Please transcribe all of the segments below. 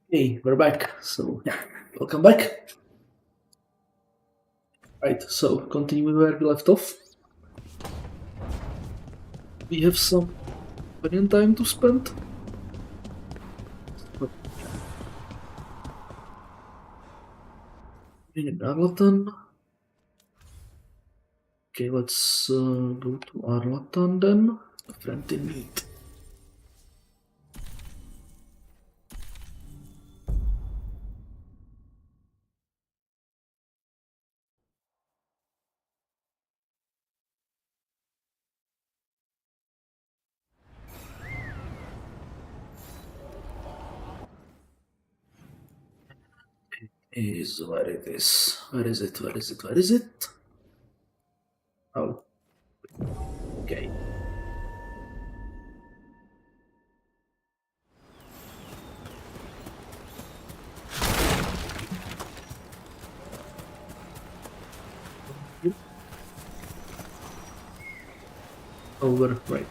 Hey, we're back. So, yeah, welcome back. Right, so continuing where we left off. We have some Korean time to spend. But in Arlatan. Okay, let's go to Arlatan then. A friend in need. Is where it is. Where is it? Where is it? Where is it? Oh, okay. Over, right.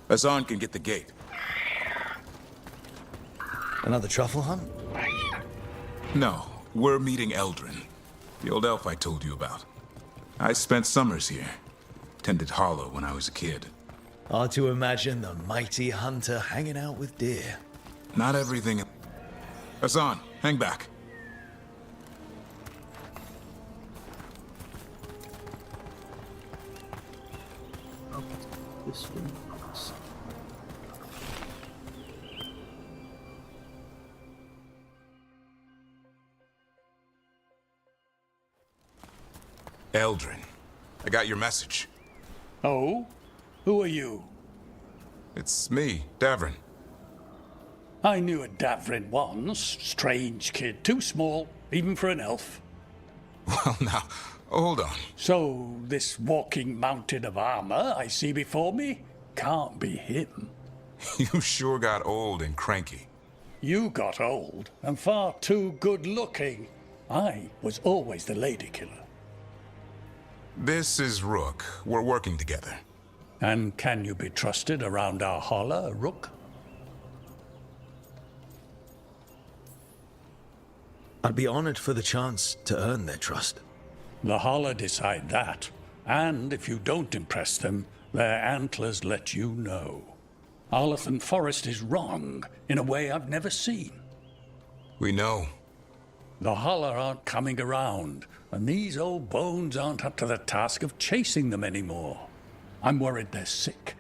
Hassan can get the gate. Another truffle hunt? No, we're meeting Eldrin, the old elf I told you about. I spent summers here. Tended Hollow when I was a kid. Hard to imagine the mighty hunter hanging out with deer. Not everything... Hassan, hang back. Oh, this one. Eldrin, I got your message. Oh? Who are you? It's me, Davrin. I knew a Davrin once. Strange kid. Too small, even for an elf. Well, now, hold on. So, this walking mountain of armor I see before me can't be him. You sure got old and cranky. You got old and far too good looking. I was always the lady killer. This is Rook. We're working together. And can you be trusted around our holler, Rook? I'd be honored for the chance to earn their trust. The holler decide that. And if you don't impress them, their antlers let you know. Arlathan Forest is wrong in a way I've never seen. We know. The holler aren't coming around, and these old bones aren't up to the task of chasing them anymore. I'm worried they're sick.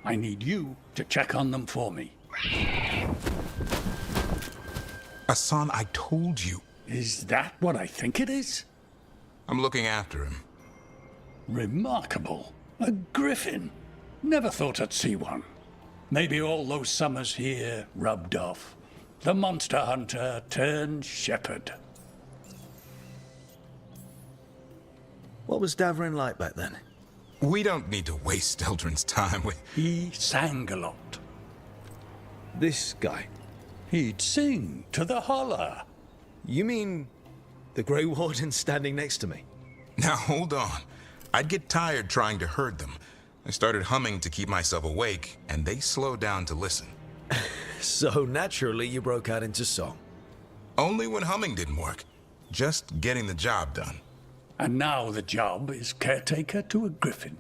I need you to check on them for me. Hassan, I told you. Is that what I think it is? I'm looking after him. Remarkable. A griffin. Never thought I'd see one. Maybe all those summers here rubbed off. The monster hunter turned shepherd. What was Davrin like back then? We don't need to waste Eldrin's time with... He sang a lot. This guy. He'd sing to the holler. You mean the Grey Warden standing next to me? Now, hold on. I'd get tired trying to herd them. I started humming to keep myself awake, and they slowed down to listen. So naturally you broke out into song. Only when humming didn't work. Just getting the job done. And now the job is caretaker to a griffin.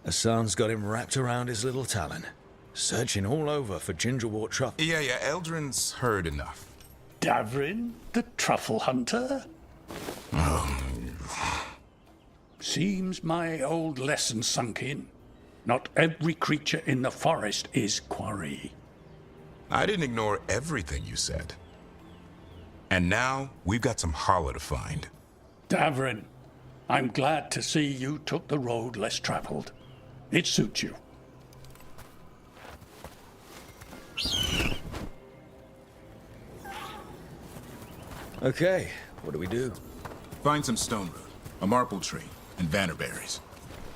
Hassan's got him wrapped around his little talon, searching all over for gingerwort truffle. Yeah, Eldrin's heard enough. Davrin, the truffle hunter? Seems my old lesson sunk in. Not every creature in the forest is quarry. I didn't ignore everything you said. And now, we've got some holler to find. Davrin, I'm glad to see you took the road less traveled. It suits you. Okay, what do we do? Find some stone root, a marple tree, and vannerberries.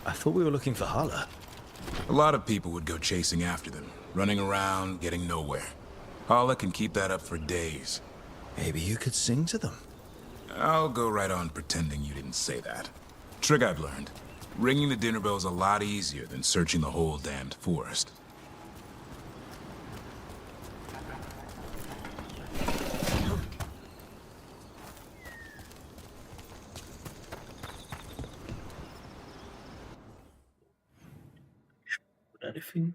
I thought we were looking for Hala. A lot of people would go chasing after them, running around, getting nowhere. Hala can keep that up for days. Maybe you could sing to them. I'll go right on pretending you didn't say that. Trick I've learned. Ringing the dinner bell's a lot easier than searching the whole damned forest. Anything?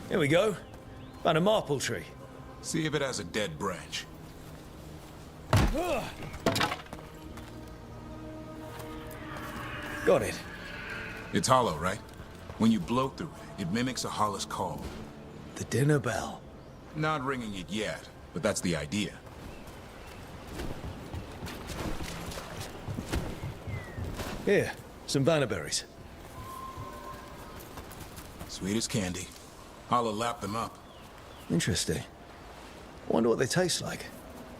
Here we go. Found a marple tree. See if it has a dead branch. Got it. It's hollow, right? When you blow through it, it mimics a Hala's call. The dinner bell. Not ringing it yet, but that's the idea. Here, some vannerberries. Sweet as candy. Hala lapped them up. Interesting. Wonder what they taste like.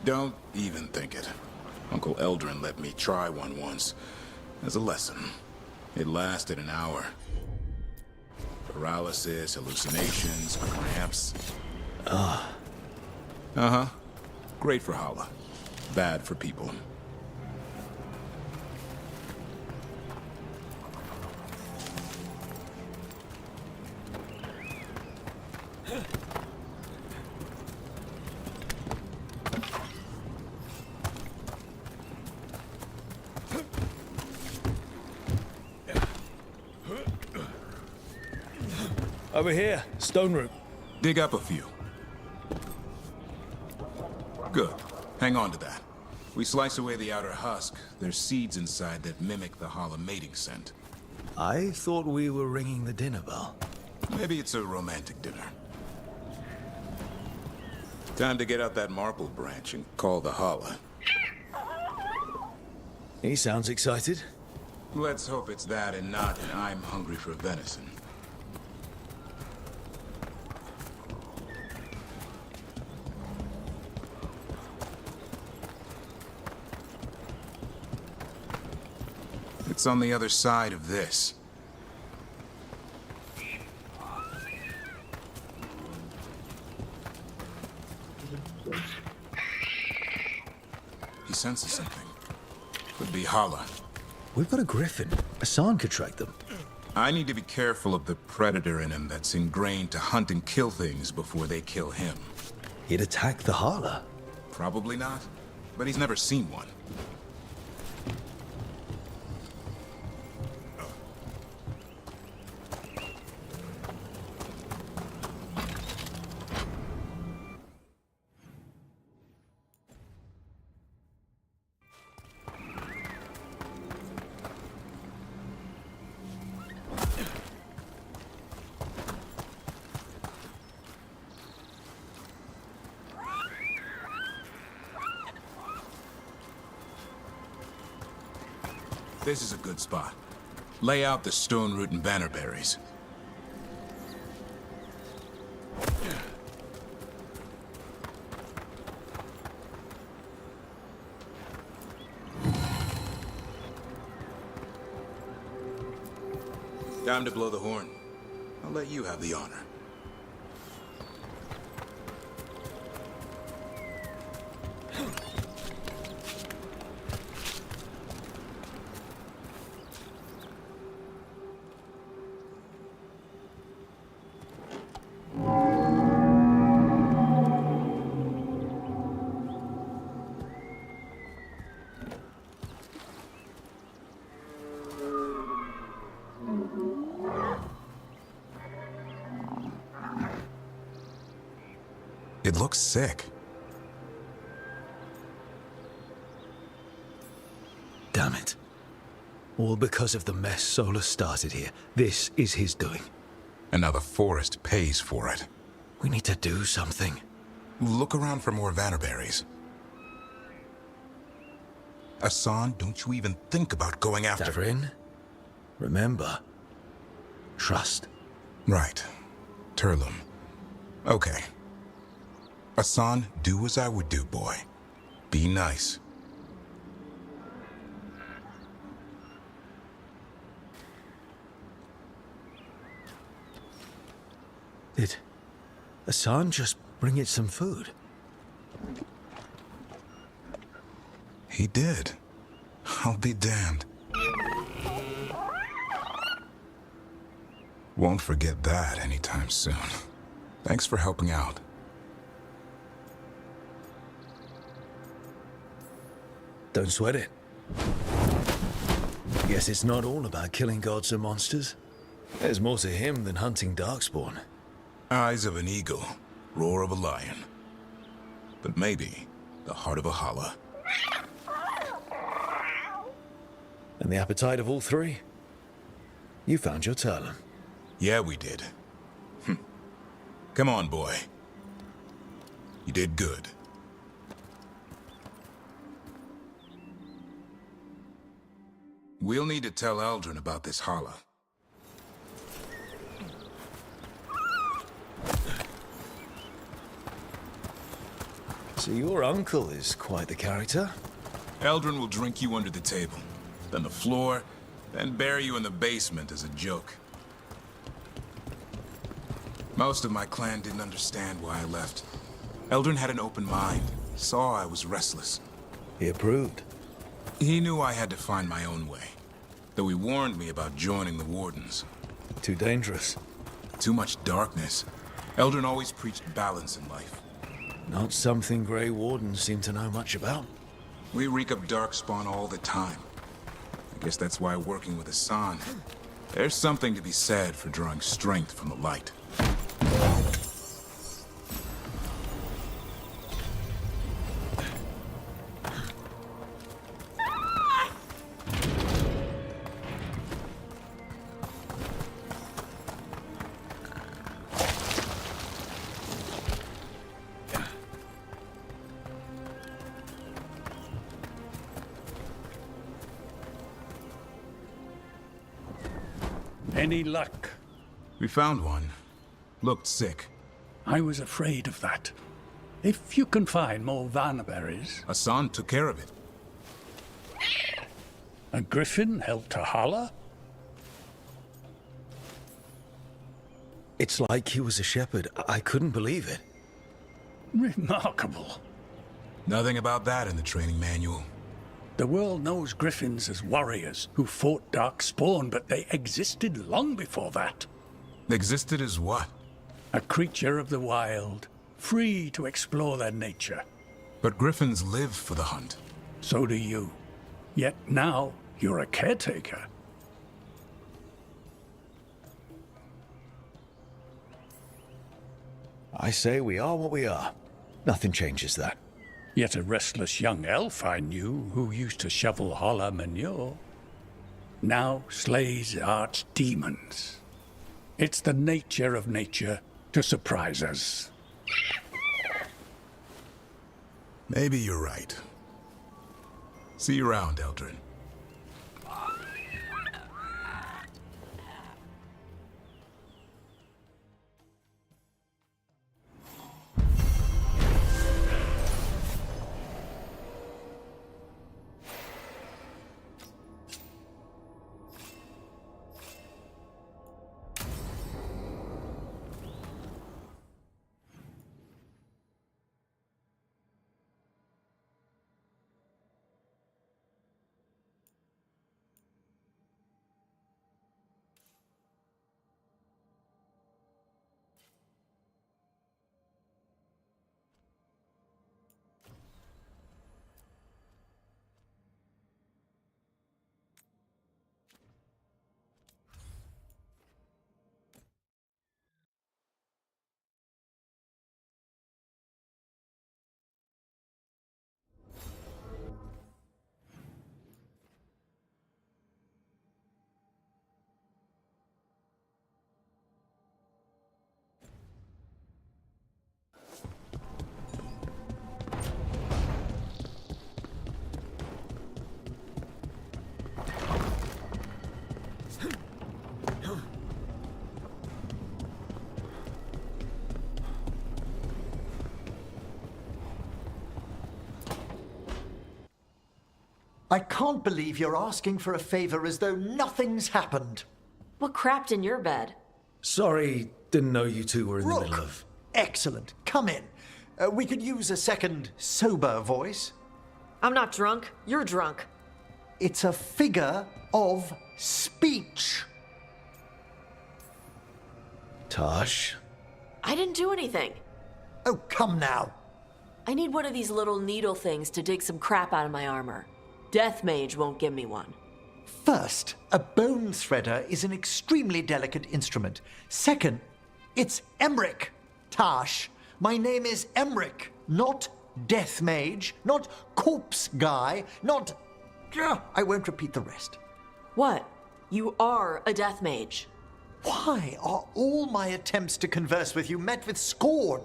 Don't even think it. Uncle Eldrin let me try one once, as a lesson. It lasted an hour. Paralysis, hallucinations, cramps. Uh-huh. Great for Hala. Bad for people. Over here, stone root. Dig up a few. Good. Hang on to that. We slice away the outer husk. There's seeds inside that mimic the Hala mating scent. I thought we were ringing the dinner bell. Maybe it's a romantic dinner. Time to get out that marple branch and call the Hala. He sounds excited. Let's hope it's that and not an I'm hungry for venison. It's on the other side of this. He senses something. Could be Hala. We've got a griffin. Asan could track them. I need to be careful of the predator in him that's ingrained to hunt and kill things before they kill him. He'd attack the Hala. Probably not, but he's never seen one. This is a good spot. Lay out the stone root and bannerberries. Time to blow the horn. I'll let you have the honor. It looks sick. Damn it. All because of the mess Solus started here. This is his doing. And now the forest pays for it. We need to do something. Look around for more vannerberries. Asan, don't you even think about going after... Davrin, remember, trust. Right. Turlum. Okay. Asan, do as I would do, boy. Be nice. Did Asan just bring it some food? He did. I'll be damned. Won't forget that anytime soon. Thanks for helping out. Don't sweat it. Guess it's not all about killing gods and monsters. There's more to him than hunting darkspawn. Eyes of an eagle, roar of a lion. But maybe the heart of a holla. And the appetite of all three? You found your Turlum. Yeah, we did. Come on, boy. You did good. We'll need to tell Eldrin about this holla. So your uncle is quite the character. Eldrin will drink you under the table, then the floor, then bury you in the basement as a joke. Most of my clan didn't understand why I left. Eldrin had an open mind, saw I was restless. He approved. He knew I had to find my own way, though he warned me about joining the Wardens. Too dangerous. Too much darkness. Eldrin always preached balance in life. Not something Grey Wardens seem to know much about. We reek of darkspawn all the time. I guess that's why working with Asan, there's something to be said for drawing strength from the light. Any luck? We found one. Looked sick. I was afraid of that. If you can find more vanberries. Asan took care of it. A griffin helped to holler? It's like he was a shepherd. I couldn't believe it. Remarkable. Nothing about that in the training manual. The world knows griffins as warriors who fought darkspawn, but they existed long before that. Existed as what? A creature of the wild, free to explore their nature. But griffins live for the hunt. So do you. Yet now, you're a caretaker. I say we are what we are. Nothing changes that. Yet a restless young elf I knew who used to shovel holler manure. Now slays archdemons. It's the nature of nature to surprise us. Maybe you're right. See you around, Eldrin. I can't believe you're asking for a favor as though nothing's happened. What crapped in your bed? Sorry, didn't know you two were in the middle of... Excellent. Come in. We could use a second sober voice. I'm not drunk. You're drunk. It's a figure of speech. Tosh? I didn't do anything. Oh, come now. I need one of these little needle things to dig some crap out of my armor. Death Mage won't give me one. First, a bone threader is an extremely delicate instrument. Second, it's Emmerich, Tash. My name is Emmerich, not Death Mage, not Corpse Guy, not... I won't repeat the rest. What? You are a Death Mage. Why are all my attempts to converse with you met with scorn?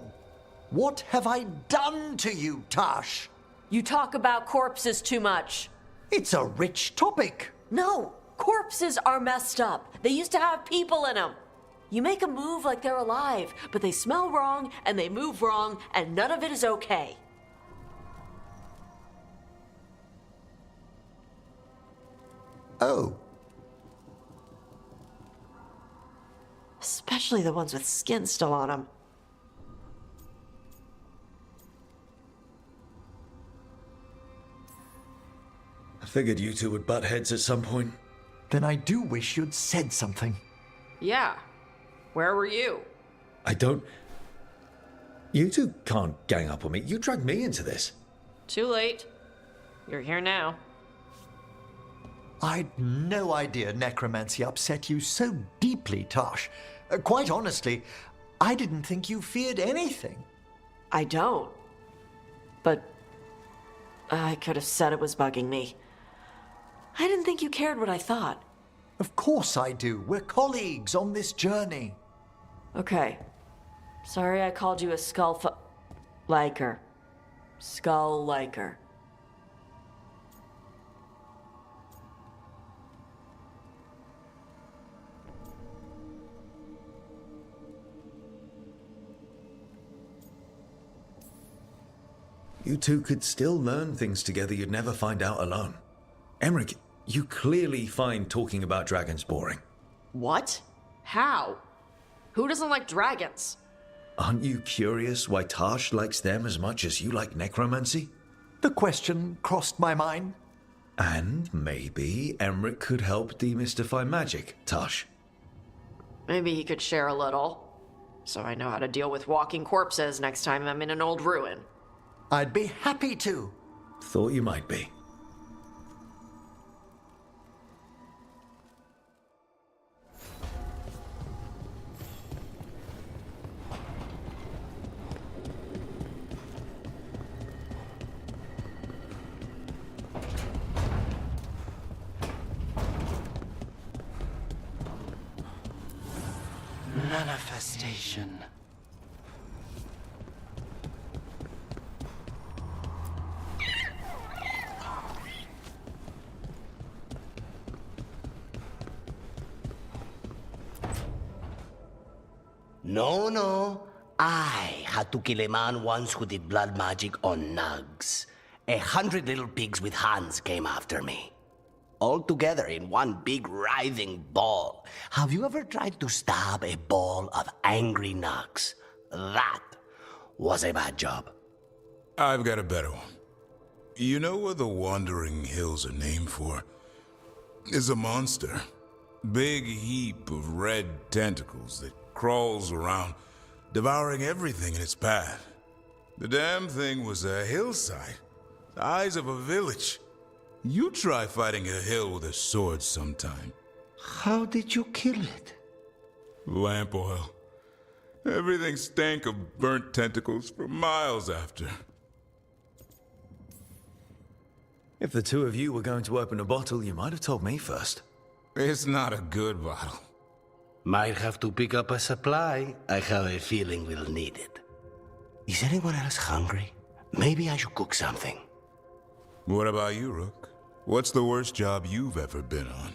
What have I done to you, Tash? You talk about corpses too much. It's a rich topic. No, corpses are messed up. They used to have people in them. You make them move like they're alive, but they smell wrong and they move wrong, and none of it is okay. Oh. Especially the ones with skin still on them. I figured you two would butt heads at some point. Then I do wish you'd said something. Yeah. Where were you? I don't... You two can't gang up on me. You dragged me into this. Too late. You're here now. I'd no idea necromancy upset you so deeply, Tosh. Quite honestly, I didn't think you feared anything. I don't. But I could have said it was bugging me. I didn't think you cared what I thought. Of course I do. We're colleagues on this journey. Okay. Sorry I called you a liker. Skull liker. You two could still learn things together you'd never find out alone. Emmerich, you clearly find talking about dragons boring. What? How? Who doesn't like dragons? Aren't you curious why Tash likes them as much as you like necromancy? The question crossed my mind. And maybe Emmerich could help demystify magic, Tash. Maybe he could share a little. So I know how to deal with walking corpses next time I'm in an old ruin. I'd be happy to. Thought you might be. Manifestation. No. I had to kill a man once who did blood magic on nugs. 100 little pigs with hands came after me. All together in one big writhing ball. Have you ever tried to stab a ball of angry nugs? That was a bad job. I've got a better one. You know what the Wandering Hills are named for? It's a monster. Big heap of red tentacles that crawls around, devouring everything in its path. The damn thing was a hillside, the size of a village. You try fighting a hill with a sword sometime. How did you kill it? Lamp oil. Everything stank of burnt tentacles for miles after. If the two of you were going to open a bottle, you might have told me first. It's not a good bottle. Might have to pick up a supply. I have a feeling we'll need it. Is anyone else hungry? Maybe I should cook something. What about you, Rook? What's the worst job you've ever been on?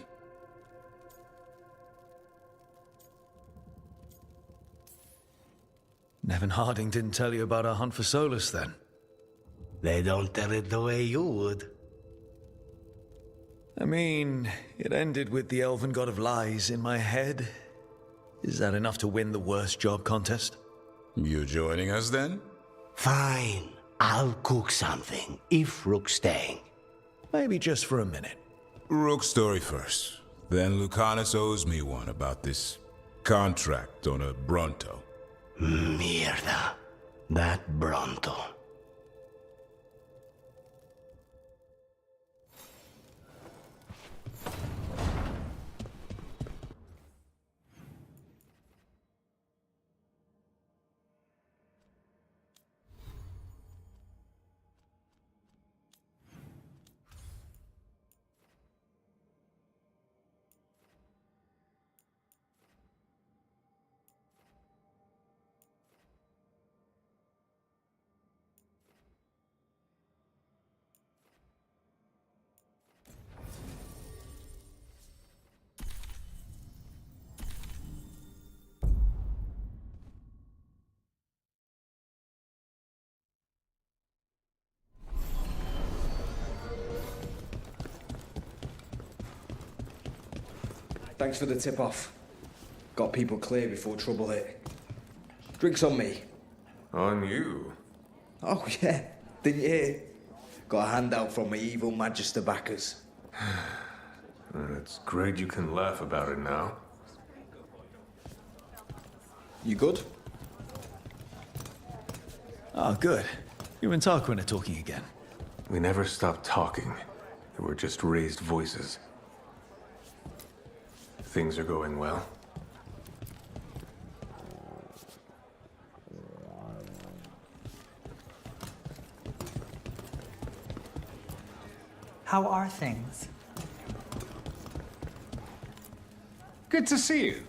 Nevin Harding didn't tell you about our hunt for Solus, then? They don't tell it the way you would. I mean, it ended with the elven god of lies in my head. Is that enough to win the worst job contest? You joining us then? Fine. I'll cook something, if Rook's staying. Maybe just for a minute. Rook's story first. Then Lucanus owes me one about this contract on a Bronto. Mierda. That Bronto. Thanks for the tip-off. Got people clear before trouble hit. Drinks on me. On you? Oh, yeah. Didn't you hear? Got a handout from my evil Magister backers. It's great you can laugh about it now. You good? Oh, good. You and Tarquin are talking again. We never stopped talking. They were just raised voices. Things are going well. How are things? Good to see you.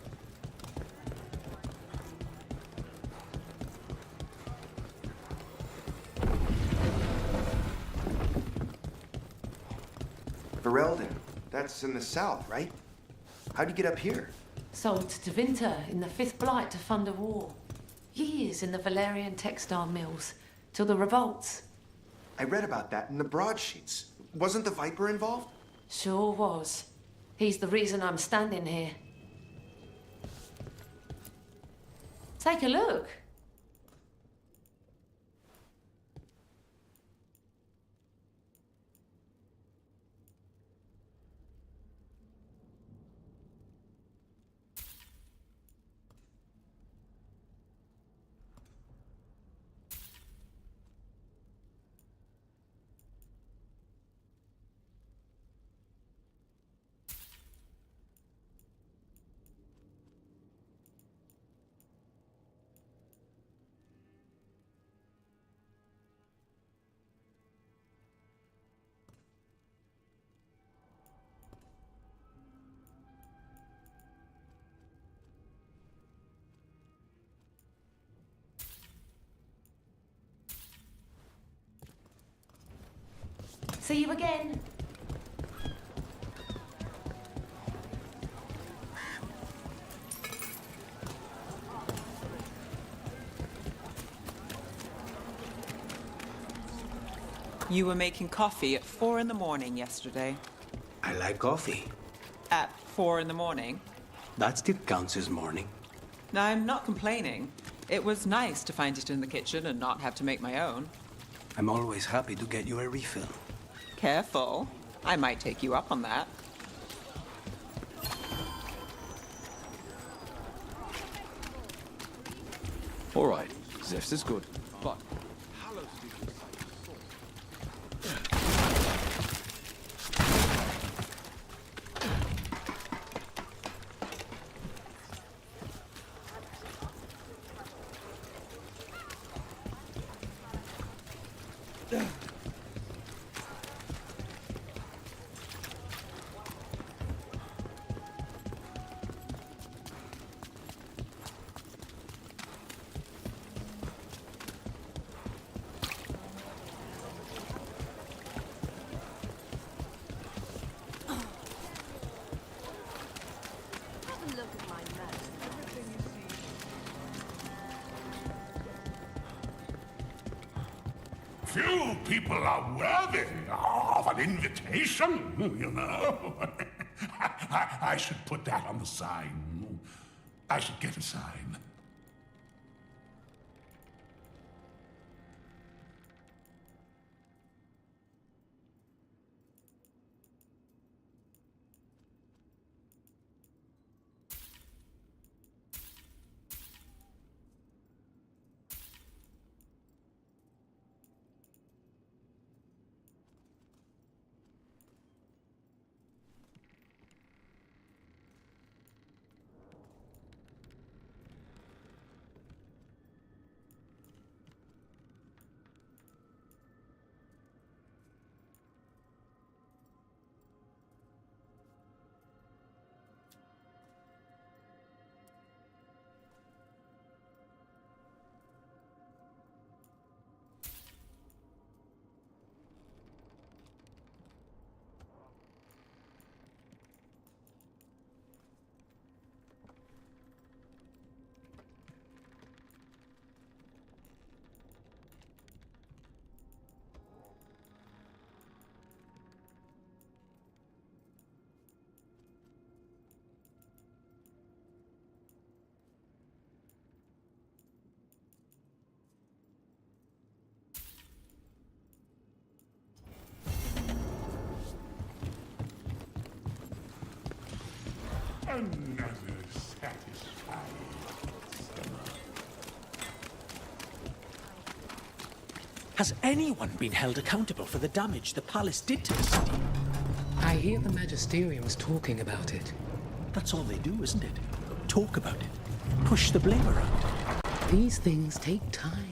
Ferelden, that's in the south, right? How'd you get up here? Sold to Winter in the Fifth Blight to fund a war. Years in the Valerian textile mills, till the revolts. I read about that in the broadsheets. Wasn't the Viper involved? Sure was. He's the reason I'm standing here. Take a look. See you again. You were making coffee at 4 in the morning yesterday. I like coffee. At 4 in the morning? That still counts as morning. I'm not complaining. It was nice to find it in the kitchen and not have to make my own. I'm always happy to get you a refill. Careful. I might take you up on that. All right, Zest is good, but few people are worthy of an invitation, you know. I should put that on the sign. I should get a sign. Another satisfying summer. Has anyone been held accountable for the damage the palace did to the city? I hear the Magisterium's talking about it. That's all they do, isn't it? Talk about it. Push the blame around. These things take time.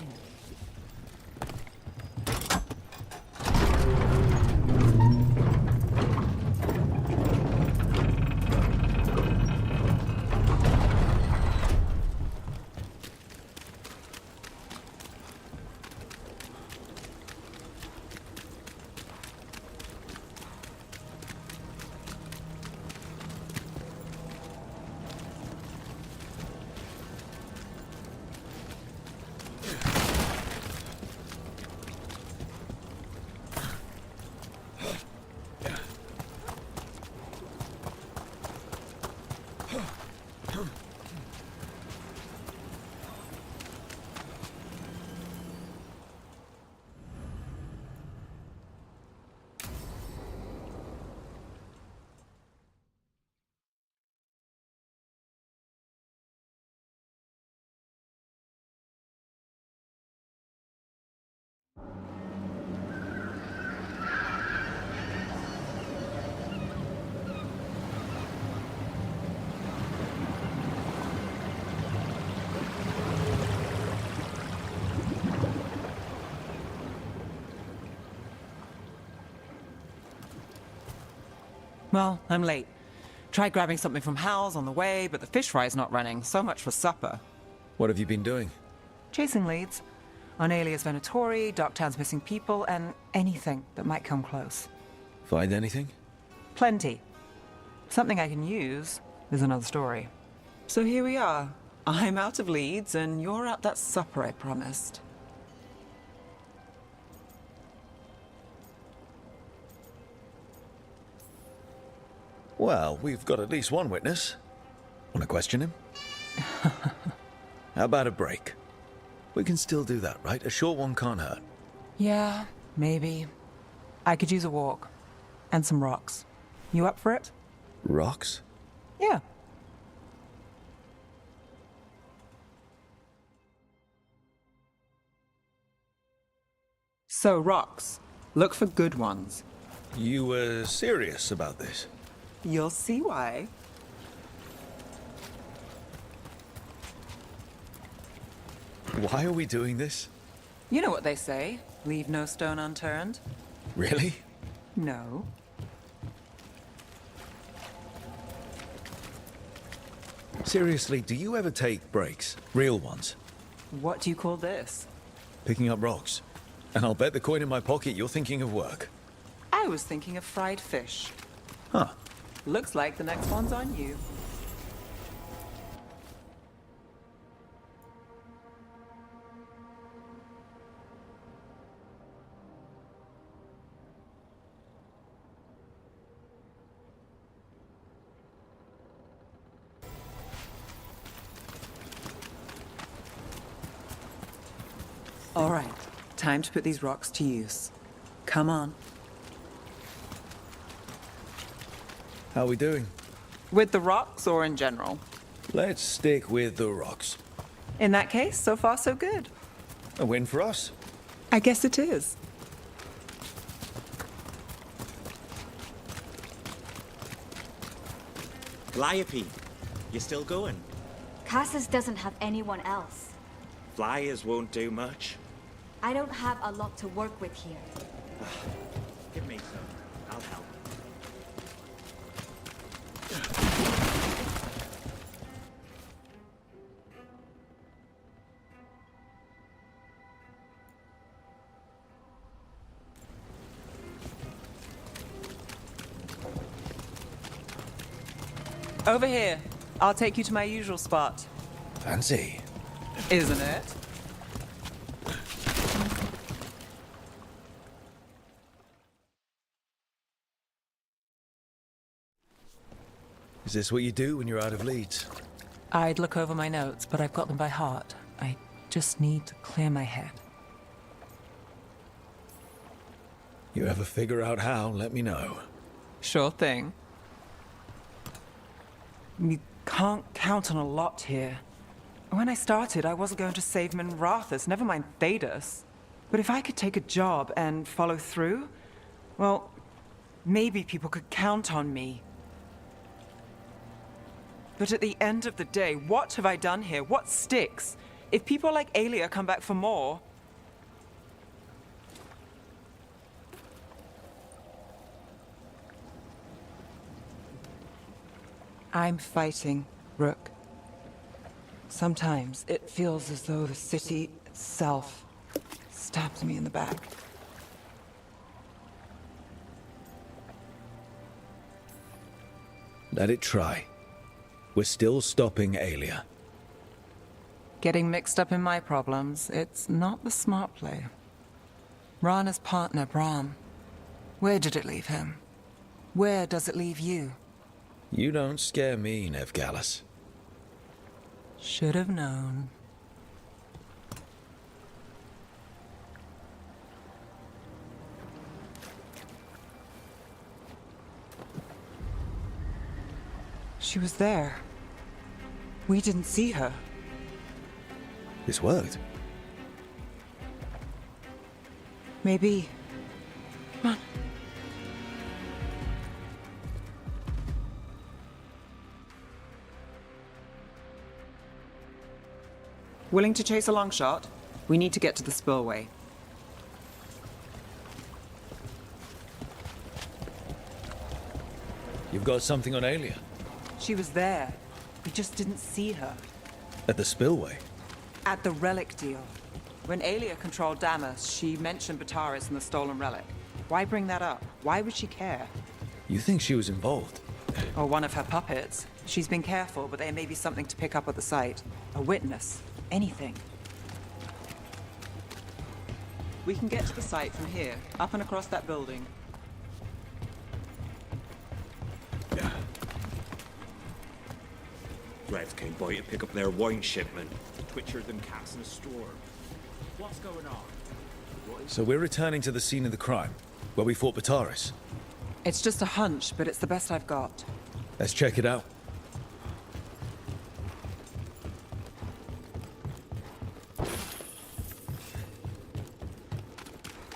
Well, I'm late. Tried grabbing something from Hal's on the way, but the fish fry's not running. So much for supper. What have you been doing? Chasing leads. On Alias Venatori, Docktown's missing people, and anything that might come close. Find anything? Plenty. Something I can use is another story. So here we are. I'm out of leads, and you're at that supper I promised. Well, we've got at least one witness. Want to question him? How about a break? We can still do that, right? A short one can't hurt. Yeah, maybe. I could use a walk. And some rocks. You up for it? Rocks? Yeah. So, rocks. Look for good ones. You were serious about this? You'll see why. Why are we doing this? You know what they say. Leave no stone unturned. Really? No. Seriously, do you ever take breaks? Real ones? What do you call this? Picking up rocks. And I'll bet the coin in my pocket you're thinking of work. I was thinking of fried fish. Huh. Looks like the next one's on you. All right, time to put these rocks to use. Come on. How are we doing? With the rocks or in general? Let's stick with the rocks. In that case, so far so good. A win for us? I guess it is. Calliope, you still going? Cassis doesn't have anyone else. Flyers won't do much. I don't have a lot to work with here. Give me some. I'll help. Over here. I'll take you to my usual spot. Fancy. Isn't it? Is this what you do when you're out of leads? I'd look over my notes, but I've got them by heart. I just need to clear my head. You ever figure out how, let me know. Sure thing. You can't count on a lot here. When I started, I wasn't going to save Minrathous, never mind Thedas. But if I could take a job and follow through, well, maybe people could count on me. But at the end of the day, what have I done here? What sticks? If people like Aelia come back for more... I'm fighting, Rook. Sometimes it feels as though the city itself stabs me in the back. Let it try. We're still stopping Aelia. Getting mixed up in my problems, it's not the smart play. Rana's partner, Brahm. Where did it leave him? Where does it leave you? You don't scare me, Nevgalis. Should have known. She was there. We didn't see her. This worked. Maybe. Come on. Willing to chase a long shot? We need to get to the spillway. You've got something on Aelia? She was there. We just didn't see her. At the spillway? At the relic deal. When Aelia controlled Damas, she mentioned Bataris and the stolen relic. Why bring that up? Why would she care? You think she was involved? Or one of her puppets. She's been careful, but there may be something to pick up at the site. A witness. Anything. We can get to the site from here, up and across that building. Revs came by to pick up their wine shipment. Twitcher them cats in a store. What's going on? So we're returning to the scene of the crime, where we fought Bataris. It's just a hunch, but it's the best I've got. Let's check it out.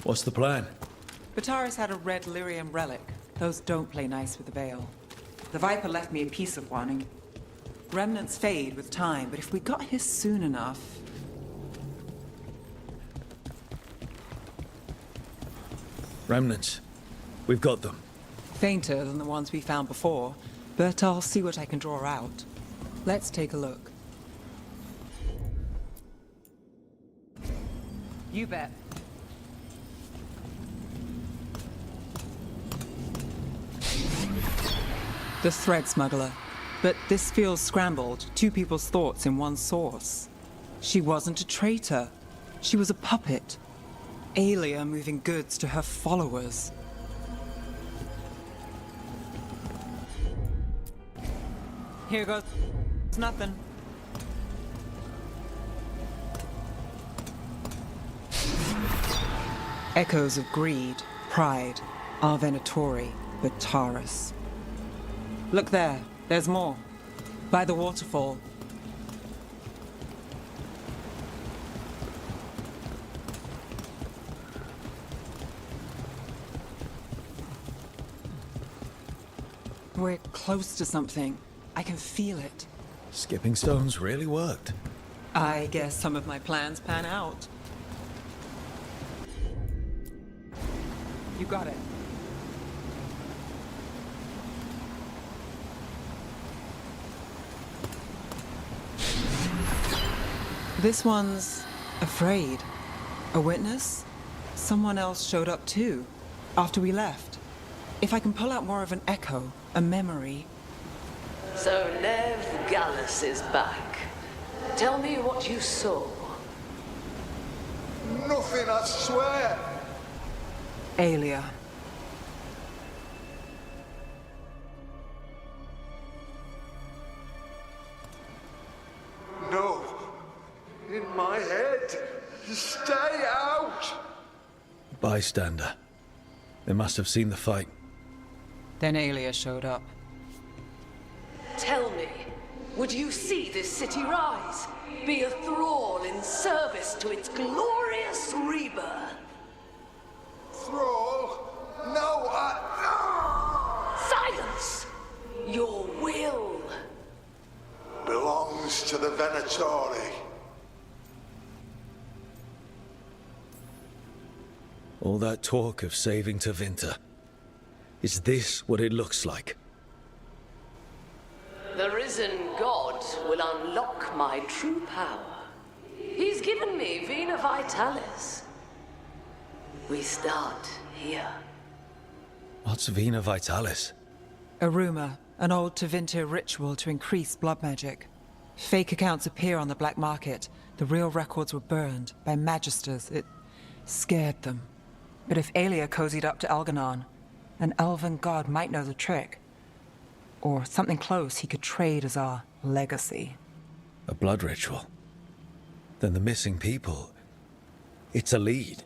What's the plan? Bataris had a red lyrium relic. Those don't play nice with the Veil. The Viper left me a piece of one, and remnants fade with time, but if we got here soon enough... Remnants. We've got them. Fainter than the ones we found before, but I'll see what I can draw out. Let's take a look. You bet. The thread smuggler. But this feels scrambled. Two people's thoughts in one source. She wasn't a traitor. She was a puppet. Aelia moving goods to her followers. Here goes nothing. Echoes of greed, pride, our Venatori, but Taurus. Look there, there's more. By the waterfall. We're close to something. I can feel it. Skipping stones really worked. I guess some of my plans pan out. You got it. This one's afraid. A witness? Someone else showed up too, after we left. If I can pull out more of an echo, a memory. So Nev Gallus is back. Tell me what you saw. Nothing, I swear. Aelia. No. In my head. Stay out. Bystander. They must have seen the fight. Then Aelia showed up. Tell me, would you see this city rise? Be a thrall in service to its glorious rebirth? Thrall? No, Silence! Your will belongs to the Venatori. All that talk of saving Tevinter. Is this what it looks like? The risen god will unlock my true power. He's given me Vena Vitalis. We start here. What's Vena Vitalis? A rumor, an old Tevinter ritual to increase blood magic. Fake accounts appear on the black market. The real records were burned by magisters. It scared them. But if Aelia cozied up to Algernon, an elven god might know the trick. Or something close he could trade as our legacy. A blood ritual? Then the missing people... It's a lead.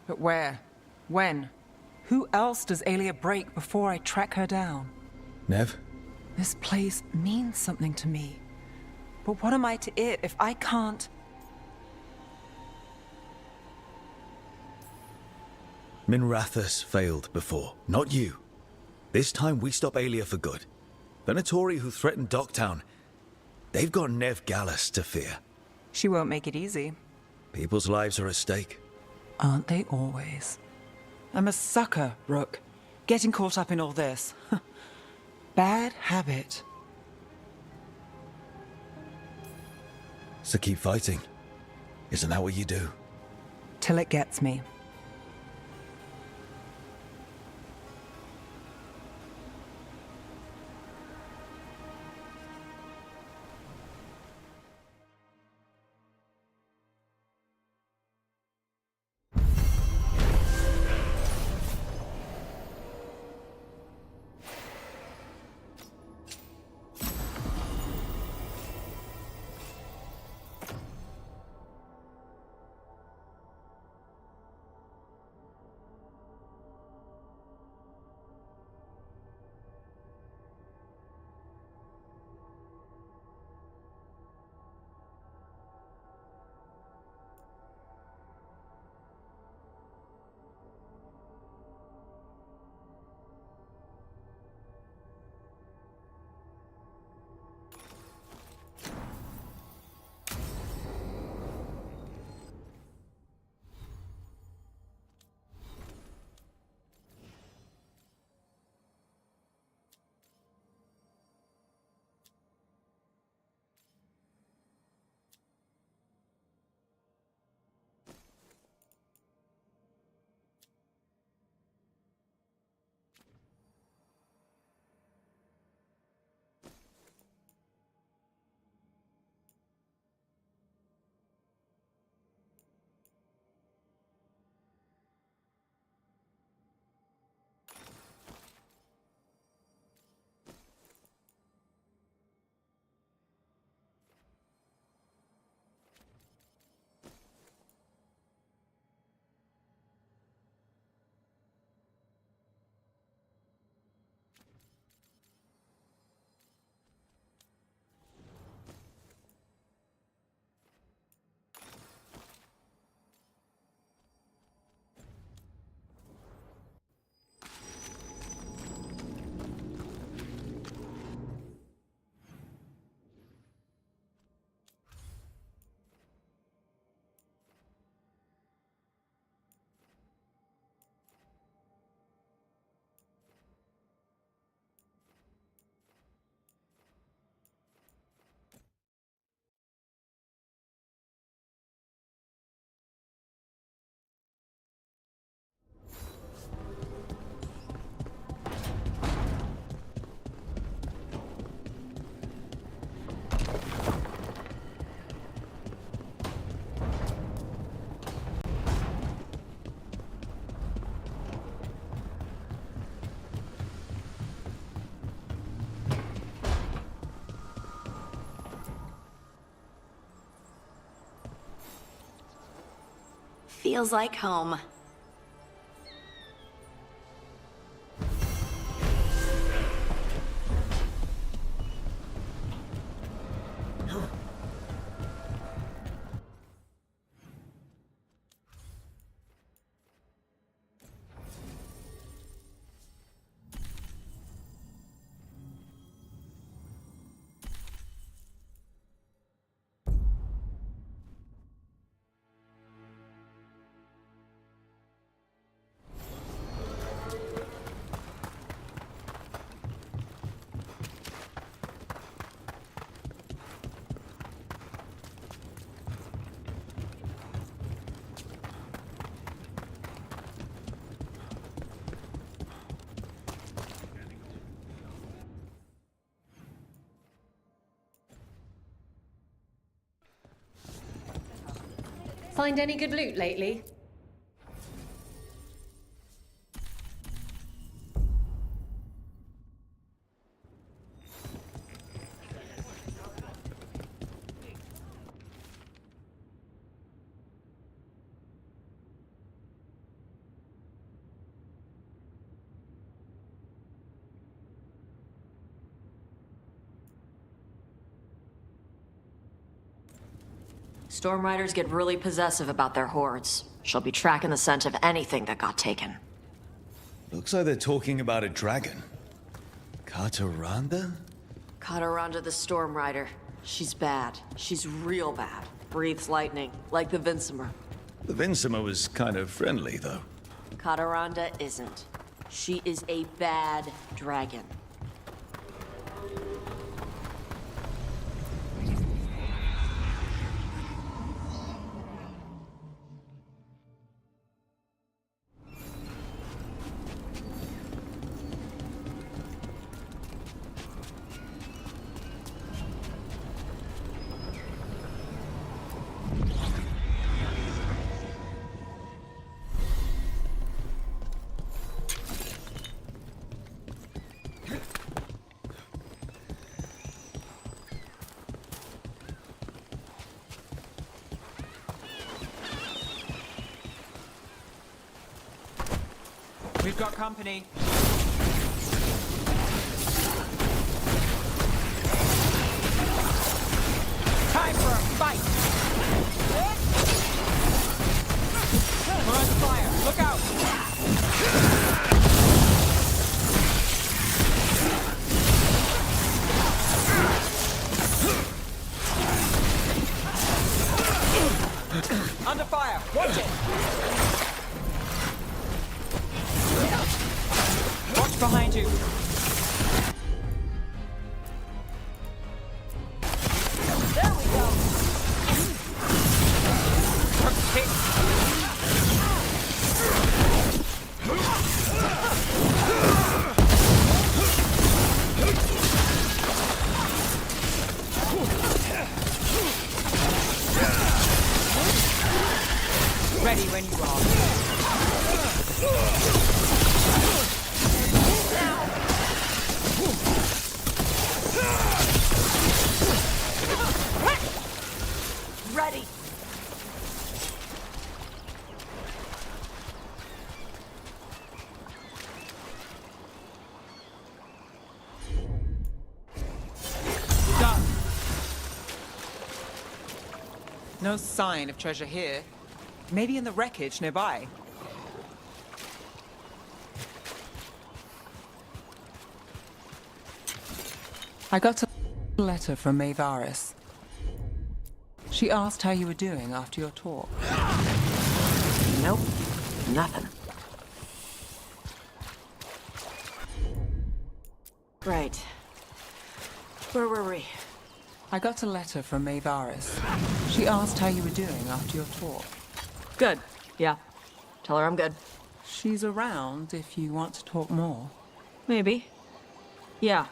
But where? When? Who else does Aelia break before I track her down? Nev? This place means something to me. But what am I to it if I can't... Minrathous failed before, not you. This time we stop Aelia for good. Venatori who threatened Docktown, they've got Nev Gallus to fear. She won't make it easy. People's lives are at stake. Aren't they always? I'm a sucker, Rook. Getting caught up in all this. Bad habit. So keep fighting. Isn't that what you do? Till it gets me. Feels like home. Find any good loot lately? Storm Riders get really possessive about their hordes. She'll be tracking the scent of anything that got taken. Looks like they're talking about a dragon. Kataranda? Kataranda the Storm Rider. She's bad. She's real bad. Breathes lightning, like the Vincimer. The Vincimer was kind of friendly, though. Kataranda isn't. She is a bad dragon. We've got company. Time for a fight! We're under fire! Look out! Under fire! Watch it! Watch behind you. There we go. Ready when you are. Ready. Done. No sign of treasure here. Maybe in the wreckage nearby. I got a letter from Maevaris. She asked how you were doing after your talk. Nope. Nothing. Right. Where were we? I got a letter from Maevaris. She asked how you were doing after your talk. Good. Yeah. Tell her I'm good. She's around if you want to talk more. Maybe. Yeah.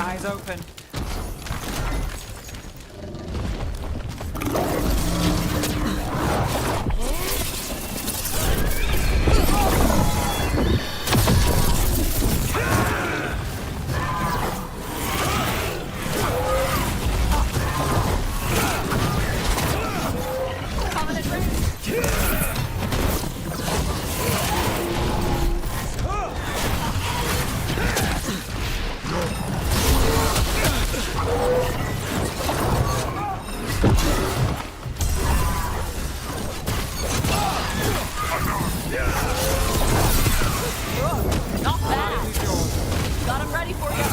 Eyes open. Not bad. Got him ready for you.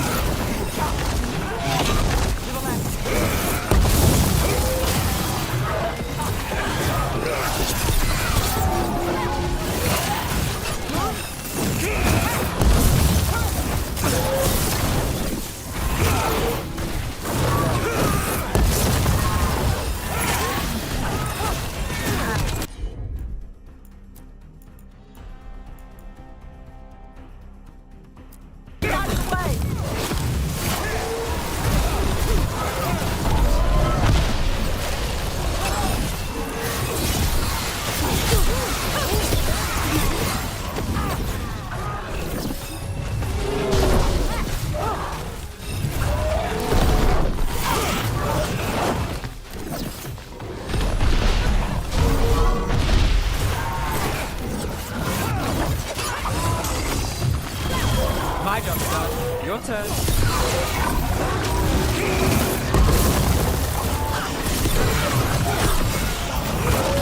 My job's done. Your turn.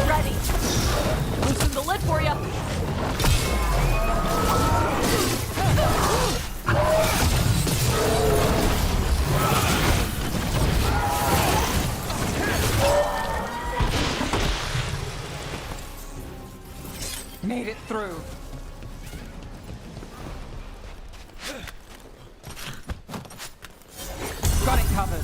Ready. Loosen the lid for you. Made it through. Got it covered.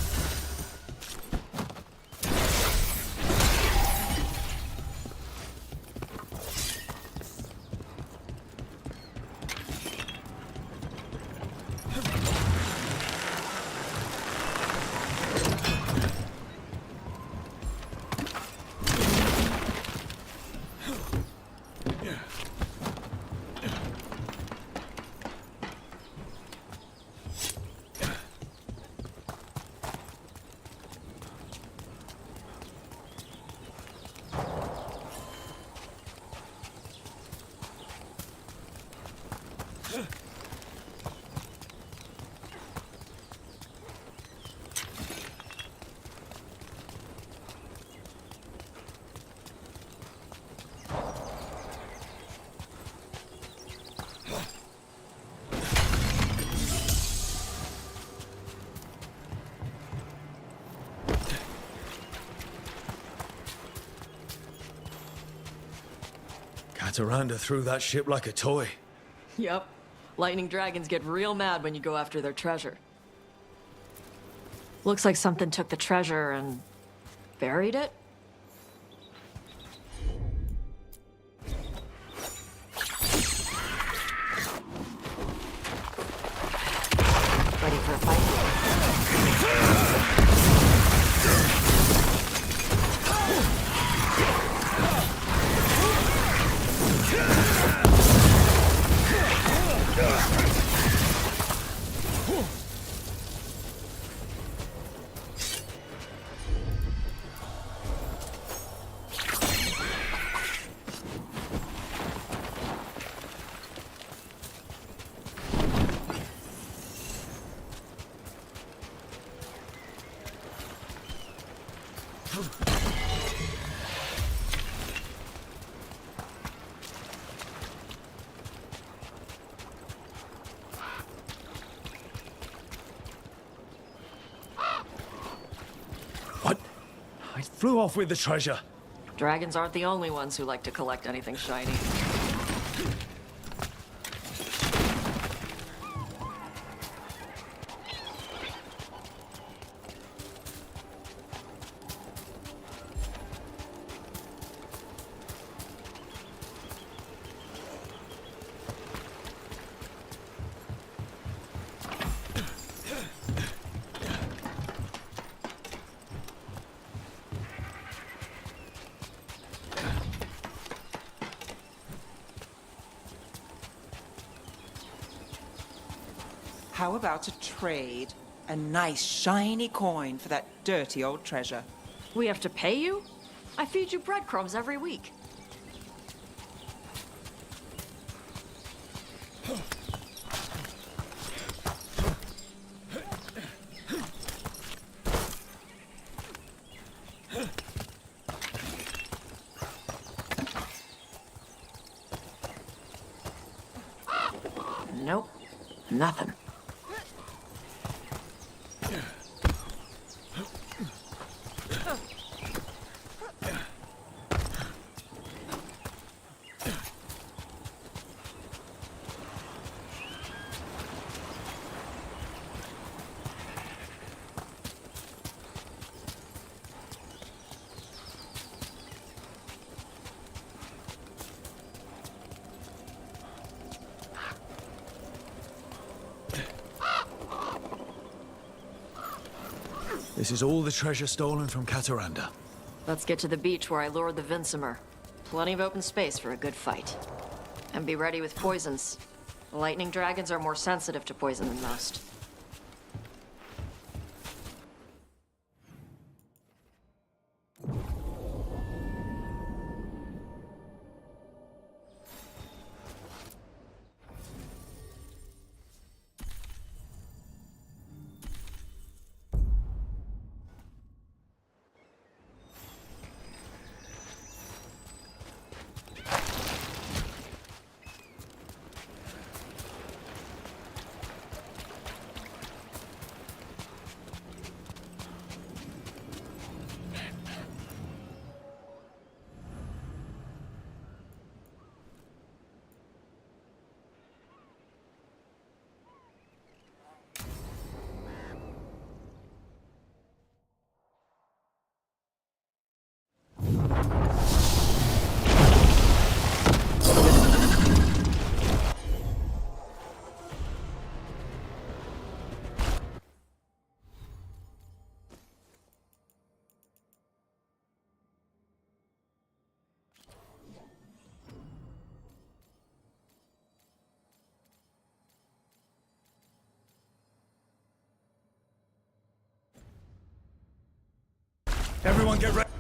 Cataranda threw that ship like a toy. Yep. Lightning dragons get real mad when you go after their treasure. Looks like something took the treasure and buried it. Ready for a fight? I flew off with the treasure. Dragons aren't the only ones who like to collect anything shiny. How about a trade? A nice shiny coin for that dirty old treasure. We have to pay you? I feed you breadcrumbs every week. Nope. Nothing. This is all the treasure stolen from Cataranda. Let's get to the beach where I lured the Vinsimer. Plenty of open space for a good fight. And be ready with poisons. Lightning dragons are more sensitive to poison than most. Everyone get ready.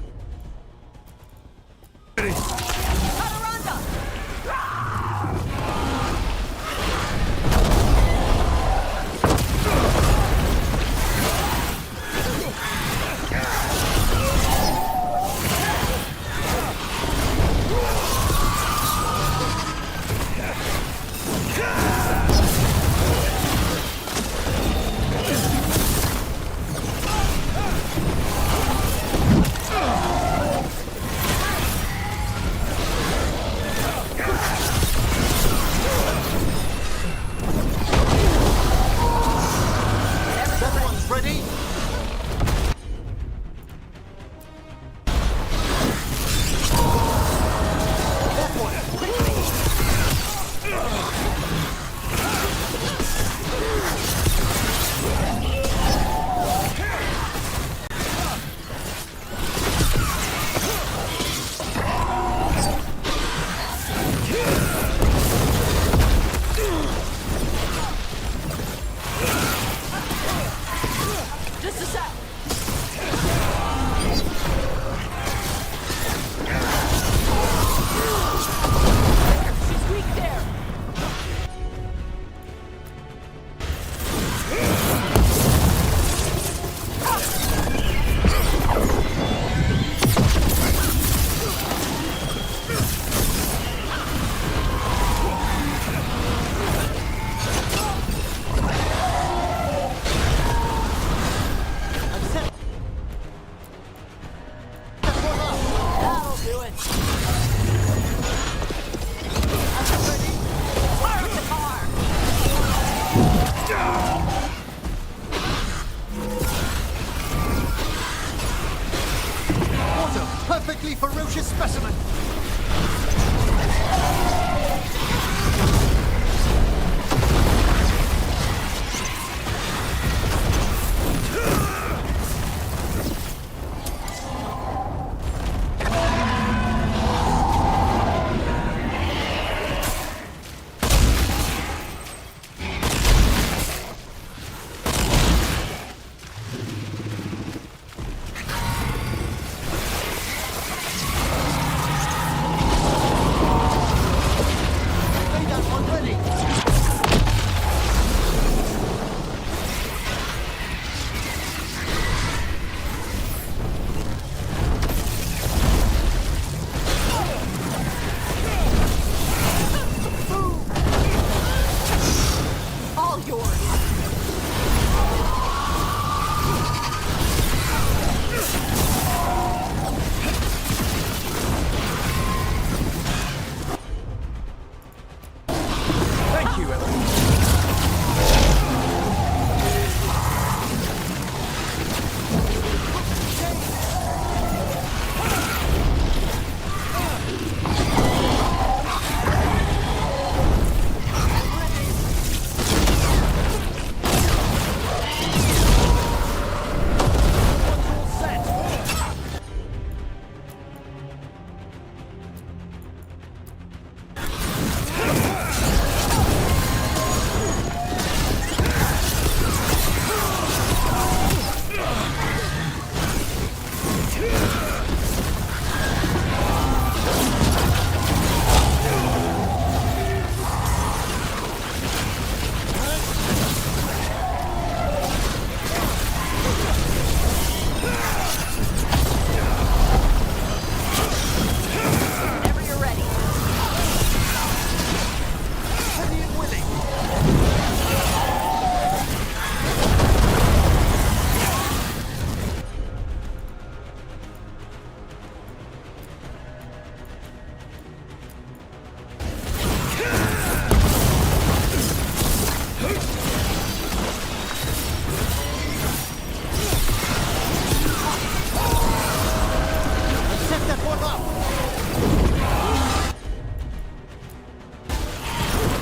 Set that one up!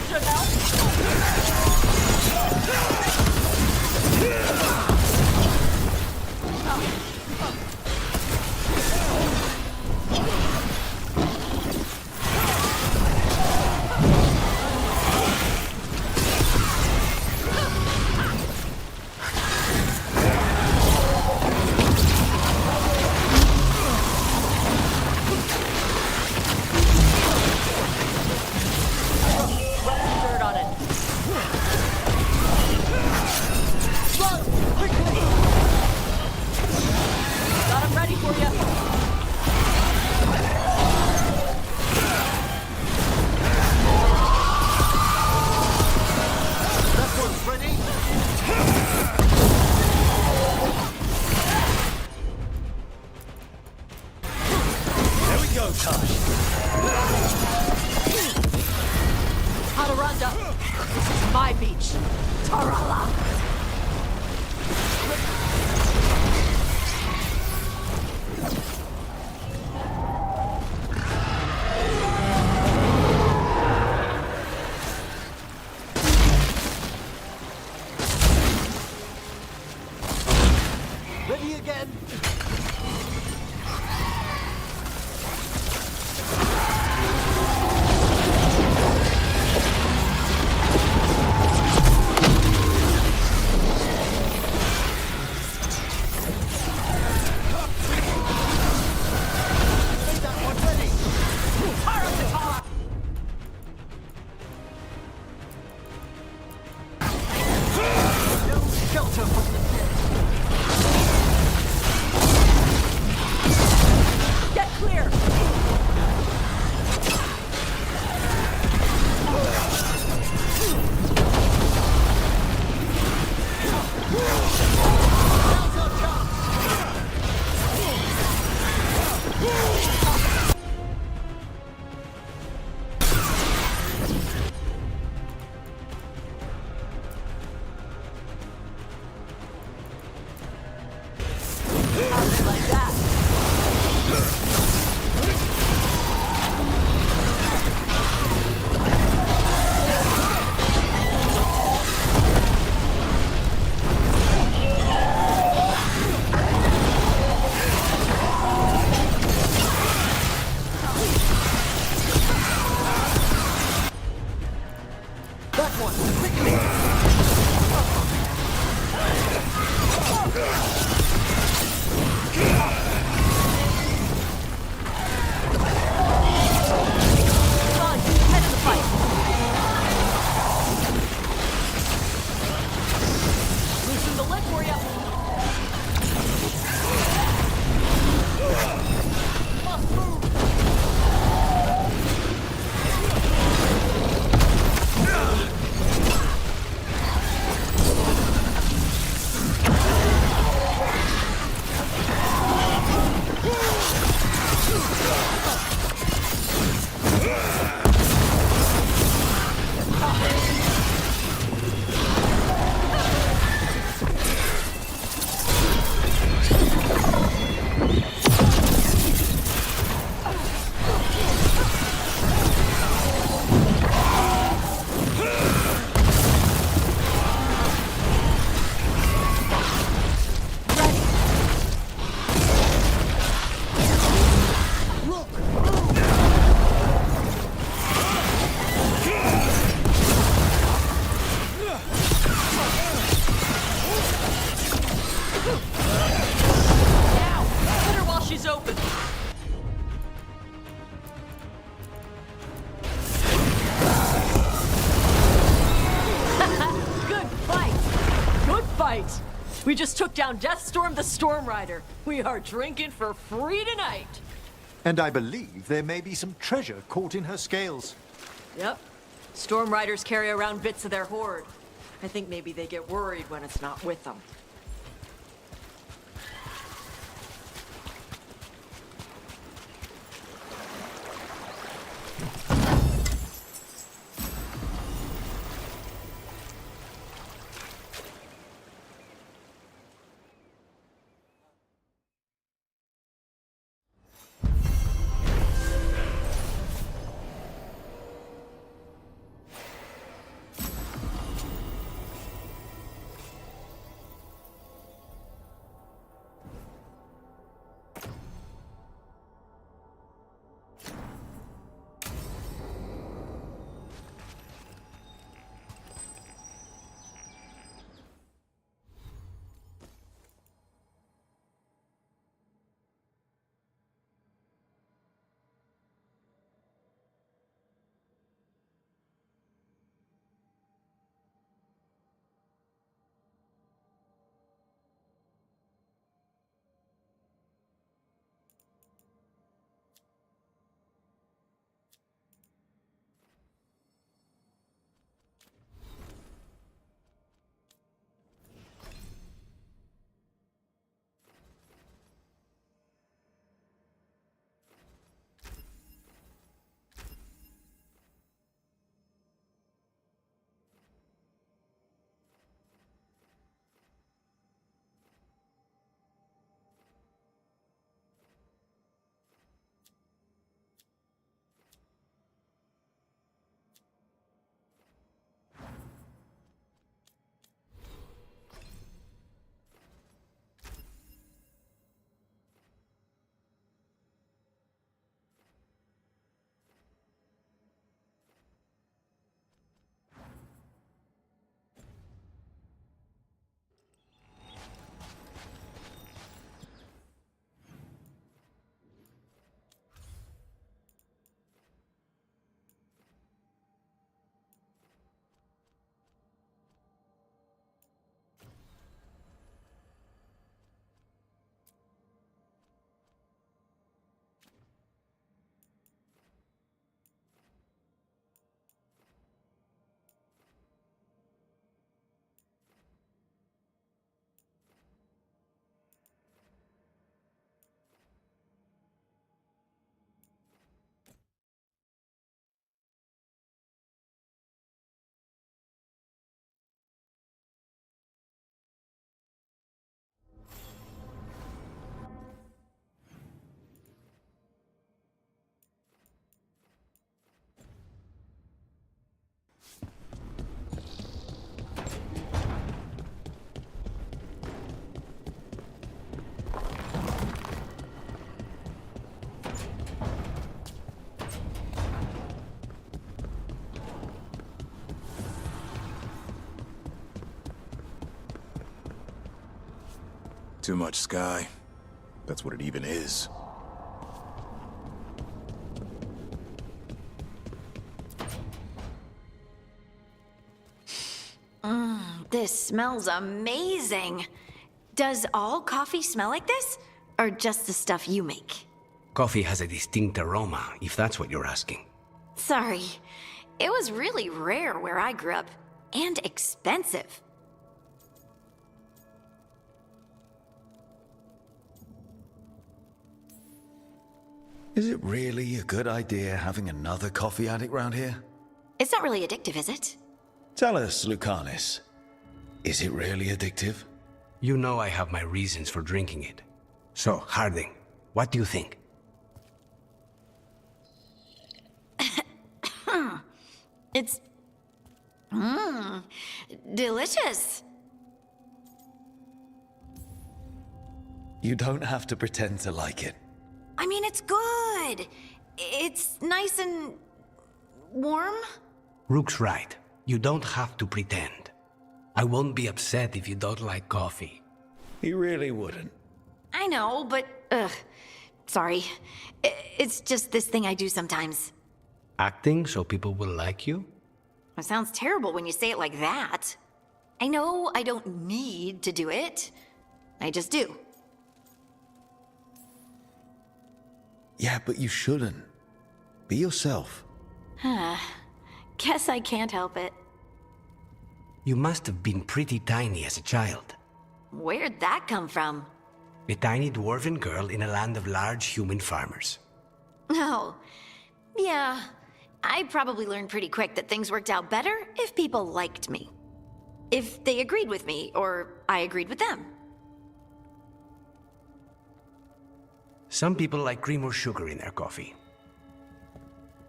Should help. Dirt on it. Run! Quickly! Got him ready for you. That one's ready. There we go, Tosh. Hadaranda, this is my beach. Tarala. Ready again. Make that one ready. No shelter from the dead. Get clear. Now's our chance. Like that. That one, quickly. Come on, head in the fight. Loosen the lid for you. Must move. Now, hit her while she's open. Good fight. Good fight. We just took down Deathstorm the Storm Rider. We are drinking for free tonight. And I believe there may be some treasure caught in her scales. Yep. Storm Riders carry around bits of their hoard. I think maybe they get worried when it's not with them. too much sky. That's what it even is. This smells amazing. Does all coffee smell like this? Or just the stuff you make? Coffee has a distinct aroma, if that's what you're asking. Sorry. It was really rare where I grew up. And expensive. Is it really a good idea having another coffee addict round here? It's not really addictive, is it? Tell us, Lucanis. Is it really addictive? You know I have my reasons for drinking it. So, Harding, what do you think? It's... delicious. You don't have to pretend to like it. I mean, it's good. It's nice and... warm? Rook's right. You don't have to pretend. I won't be upset if you don't like coffee. He really wouldn't. I know, but... sorry. It's just this thing I do sometimes. Acting so people will like you? It sounds terrible when you say it like that. I know I don't need to do it. I just do. Yeah, but you shouldn't. Be yourself. Guess I can't help it. You must have been pretty tiny as a child. Where'd that come from? A tiny dwarven girl in a land of large human farmers. Oh, yeah. I probably learned pretty quick that things worked out better if people liked me. If they agreed with me, or I agreed with them. Some people like cream or sugar in their coffee.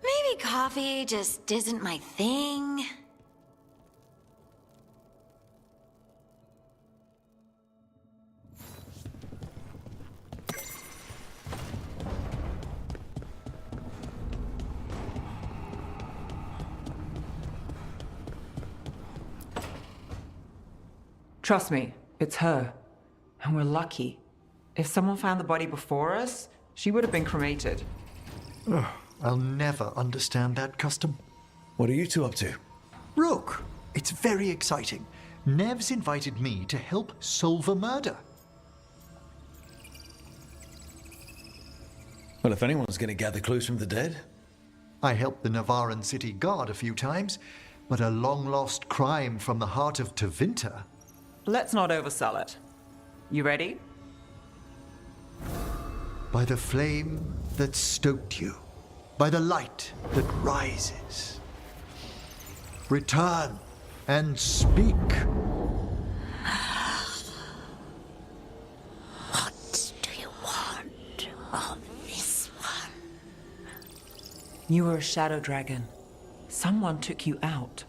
Maybe coffee just isn't my thing. Trust me, it's her. And we're lucky. If someone found the body before us, she would have been cremated. Ugh, I'll never understand that custom. What are you two up to? Rook, it's very exciting. Nev's invited me to help solve a murder. Well, if anyone's going to gather clues from the dead... I helped the Navaran city guard a few times, but a long-lost crime from the heart of Tevinter... Let's not oversell it. You ready? By the flame that stoked you, by the light that rises. Return and speak. What do you want of this one? You were a shadow dragon. Someone took you out.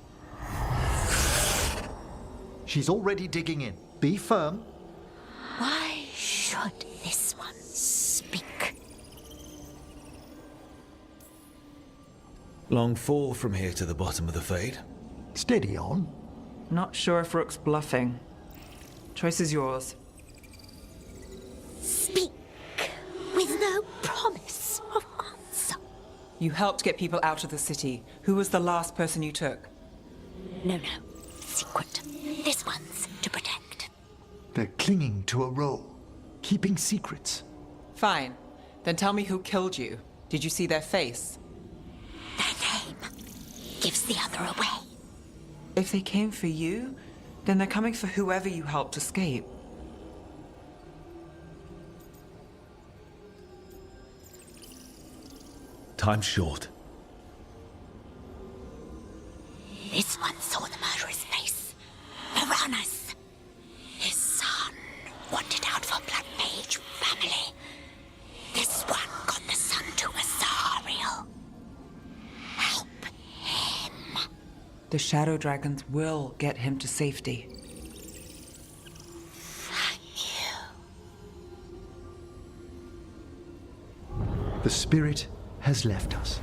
She's already digging in. Be firm. Why should this one speak? Long fall from here to the bottom of the Fade. Steady on. Not sure if Rook's bluffing. Choice is yours. Speak with no promise of answer. You helped get people out of the city. Who was the last person you took? No. Secret. This one's to protect. They're clinging to a role, keeping secrets. Fine. Then tell me who killed you. Did you see their face? Their name gives the other away. If they came for you, then they're coming for whoever you helped escape. Time's short. This one saw the murderer's face. Piranhas. His son wanted out for Blood Mage family. This one got the son to Azariel. Help him. The Shadow Dragons will get him to safety. The spirit has left us.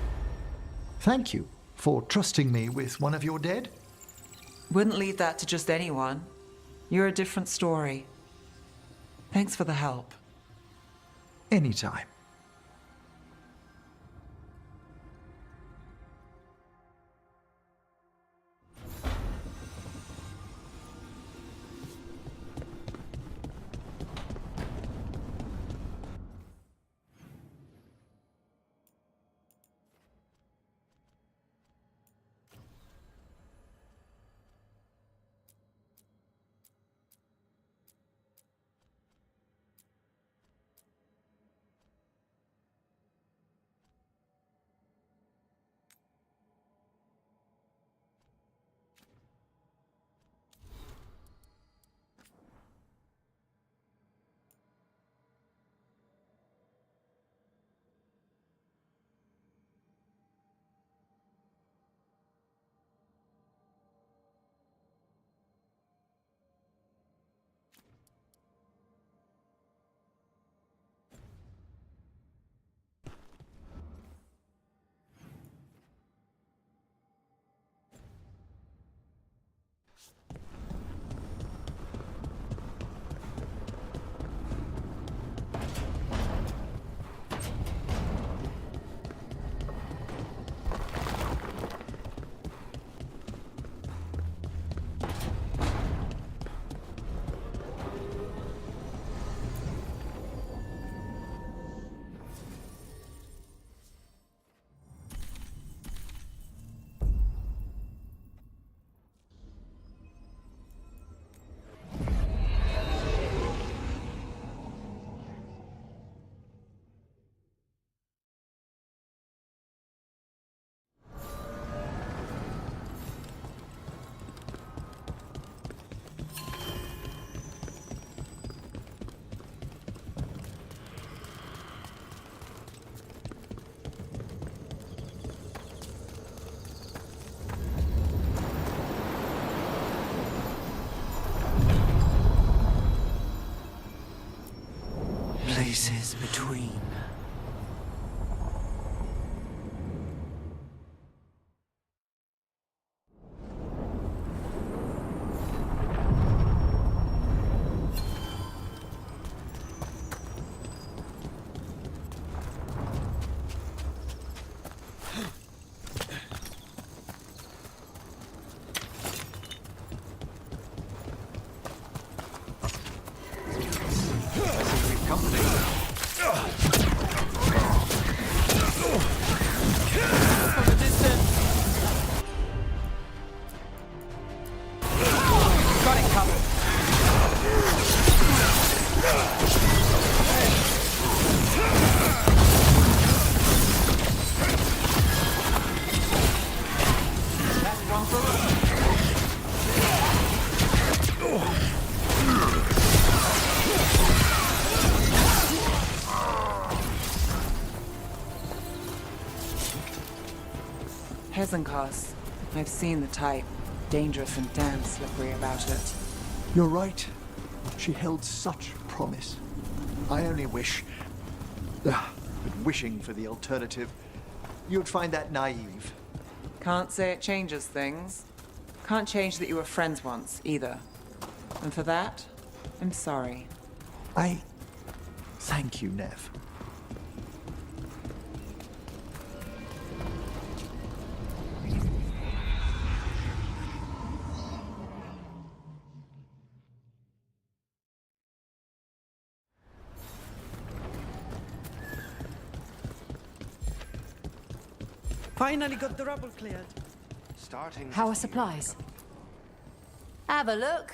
Thank you for trusting me with one of your dead. Wouldn't leave that to just anyone. You're a different story. Thanks for the help. Anytime. Places between. Hezenkos. I've seen the type. Dangerous and damn slippery about it. You're right. She held such promise. I only wish... but wishing for the alternative, you'd find that naive. Can't say it changes things. Can't change that you were friends once, either. And for that, I'm sorry. Thank you, Nev. Finally got the rubble cleared. Starting. How are supplies? Have a look.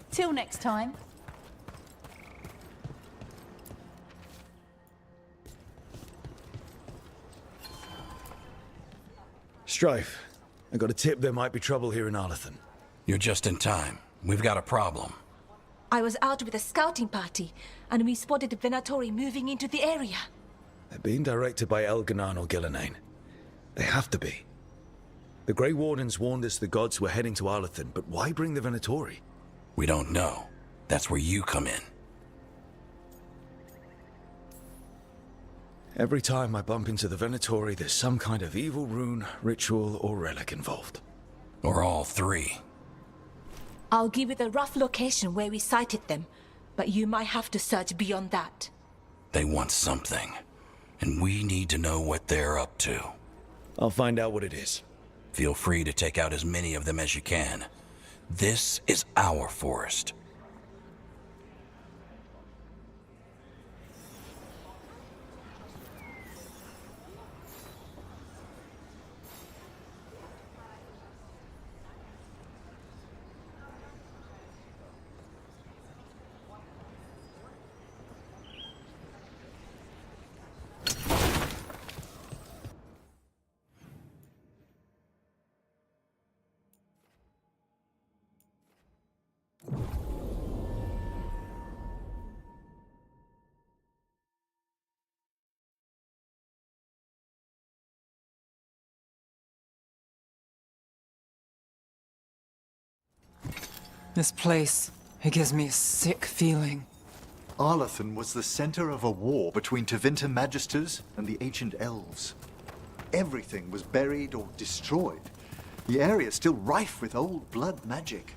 Till next time. Strife, I got a tip there might be trouble here in Arlathan. You're just in time. We've got a problem. I was out with a scouting party, and we spotted the Venatori moving into the area. They're being directed by Elganan or Gillenane. They have to be. The Grey Wardens warned us the gods were heading to Arlathan, but why bring the Venatori? We don't know. That's where you come in. Every time I bump into the Venatori, there's some kind of evil rune, ritual, or relic involved. Or all three. I'll give you the rough location where we sighted them, but you might have to search beyond that. They want something, and we need to know what they're up to. I'll find out what it is. Feel free to take out as many of them as you can. This is our forest. This place, it gives me a sick feeling. Arlathan was the center of a war between Tevinter Magisters and the ancient elves. Everything was buried or destroyed. The area is still rife with old blood magic.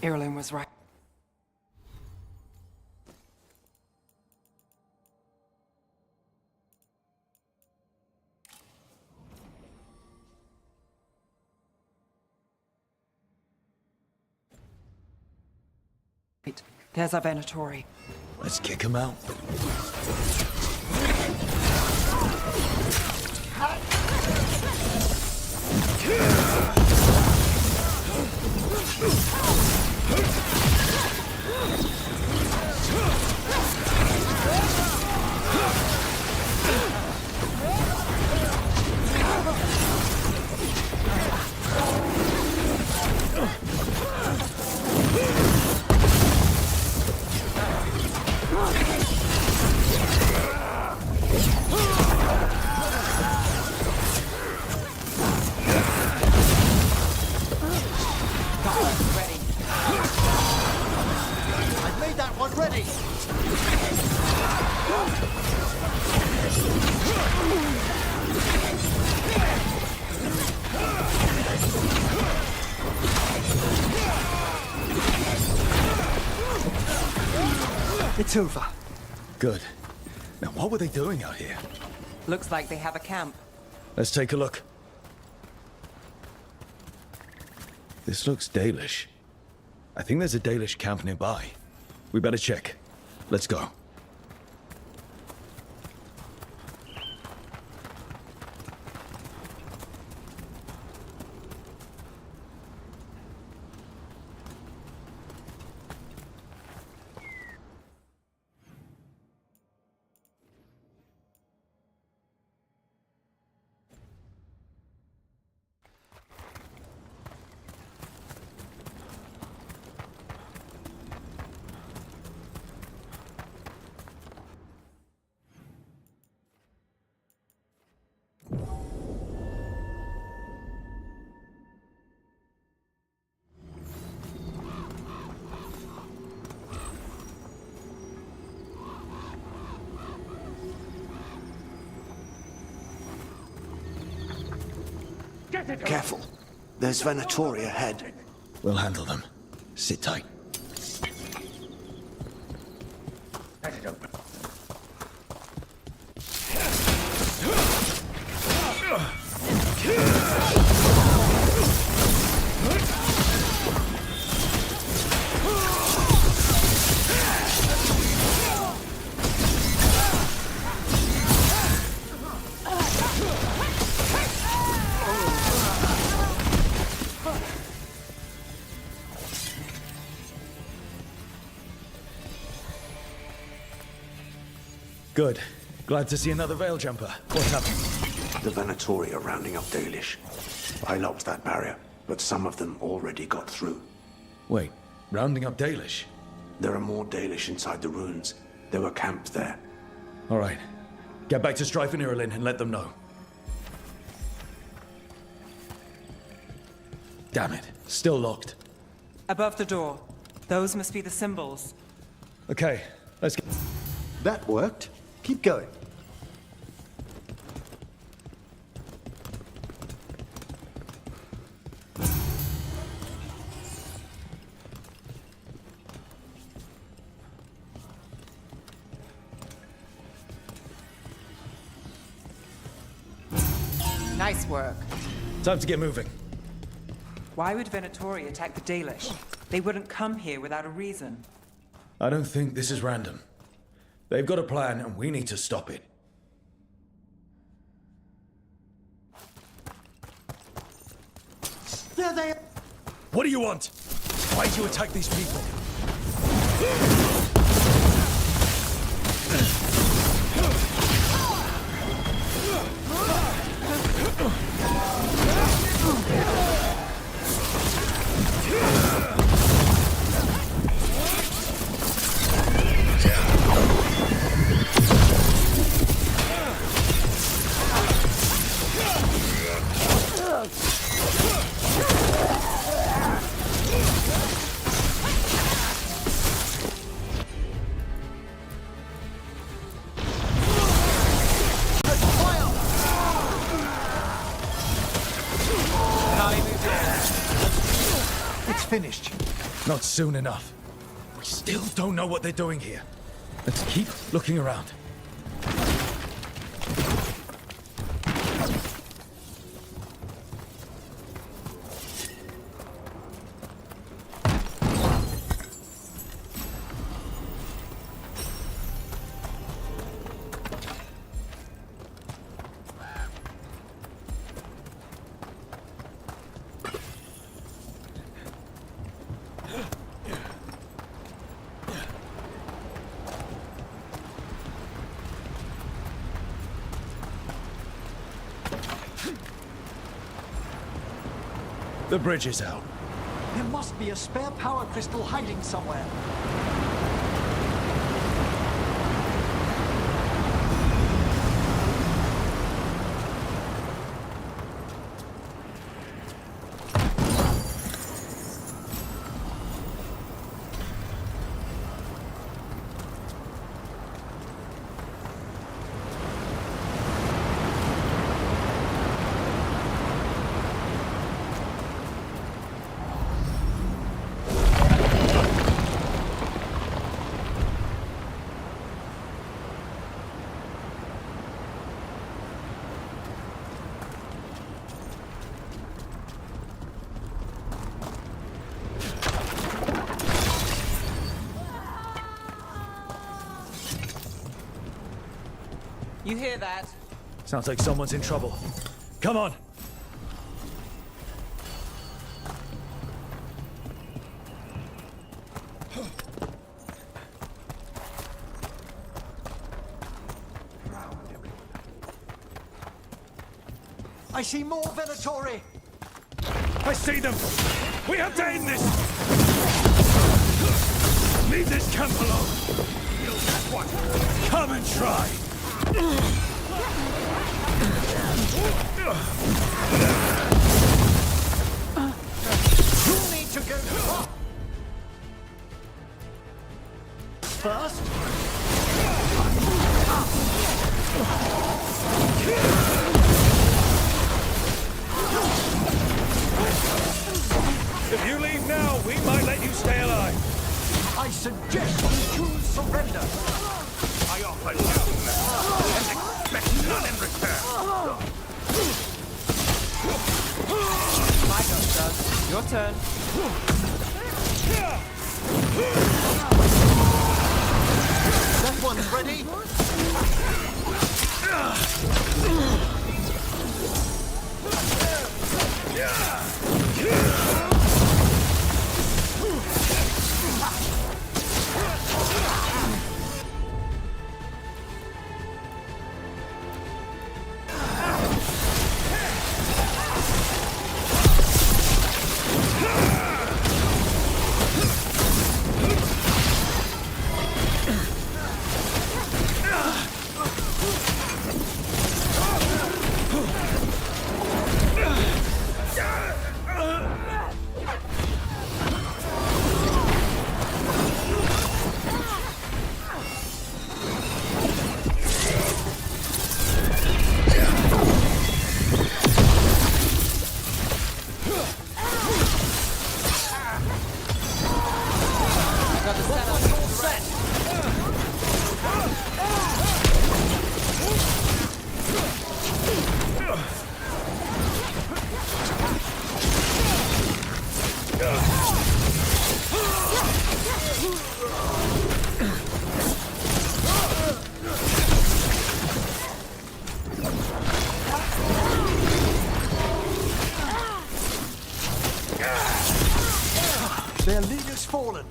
Irulan was right. There's our Venatori. Let's kick him out. It's over. Good. Now, what were they doing out here? Looks like they have a camp. Let's take a look. This looks Dalish. I think there's a Dalish camp nearby. We better check. Let's go. Careful. There's Venatori ahead. We'll handle them. Sit tight. Good. Glad to see another Veil jumper. What's happening? The Venatori are rounding up Dalish. I locked that barrier, but some of them already got through. Wait, rounding up Dalish? There are more Dalish inside the ruins. They were camped there. All right. Get back to Strife and Irilin and let them know. Damn it. Still locked. Above the door. Those must be the symbols. Okay, let's get... That worked. Keep going. Nice work. Time to get moving. Why would Venatori attack the Dalish? They wouldn't come here without a reason. I don't think this is random. They've got a plan, and we need to stop it. There they are! What do you want? Why do you attack these people? It's finished. Not soon enough. We still don't know what they're doing here. Let's keep looking around. The bridge is out. There must be a spare power crystal hiding somewhere. You hear that? Sounds like someone's in trouble. Come on! I see more Venatori! I see them! We have to end this! Leave this camp alone! You'll get one! Come and try! You need to go first. If you leave now, we might let you stay alive. I suggest you choose surrender. I offer nothing and expect none in return. My go, son. Your turn. That one's ready. Their leader's fallen.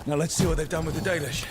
Now let's see what they've done with the Dalish.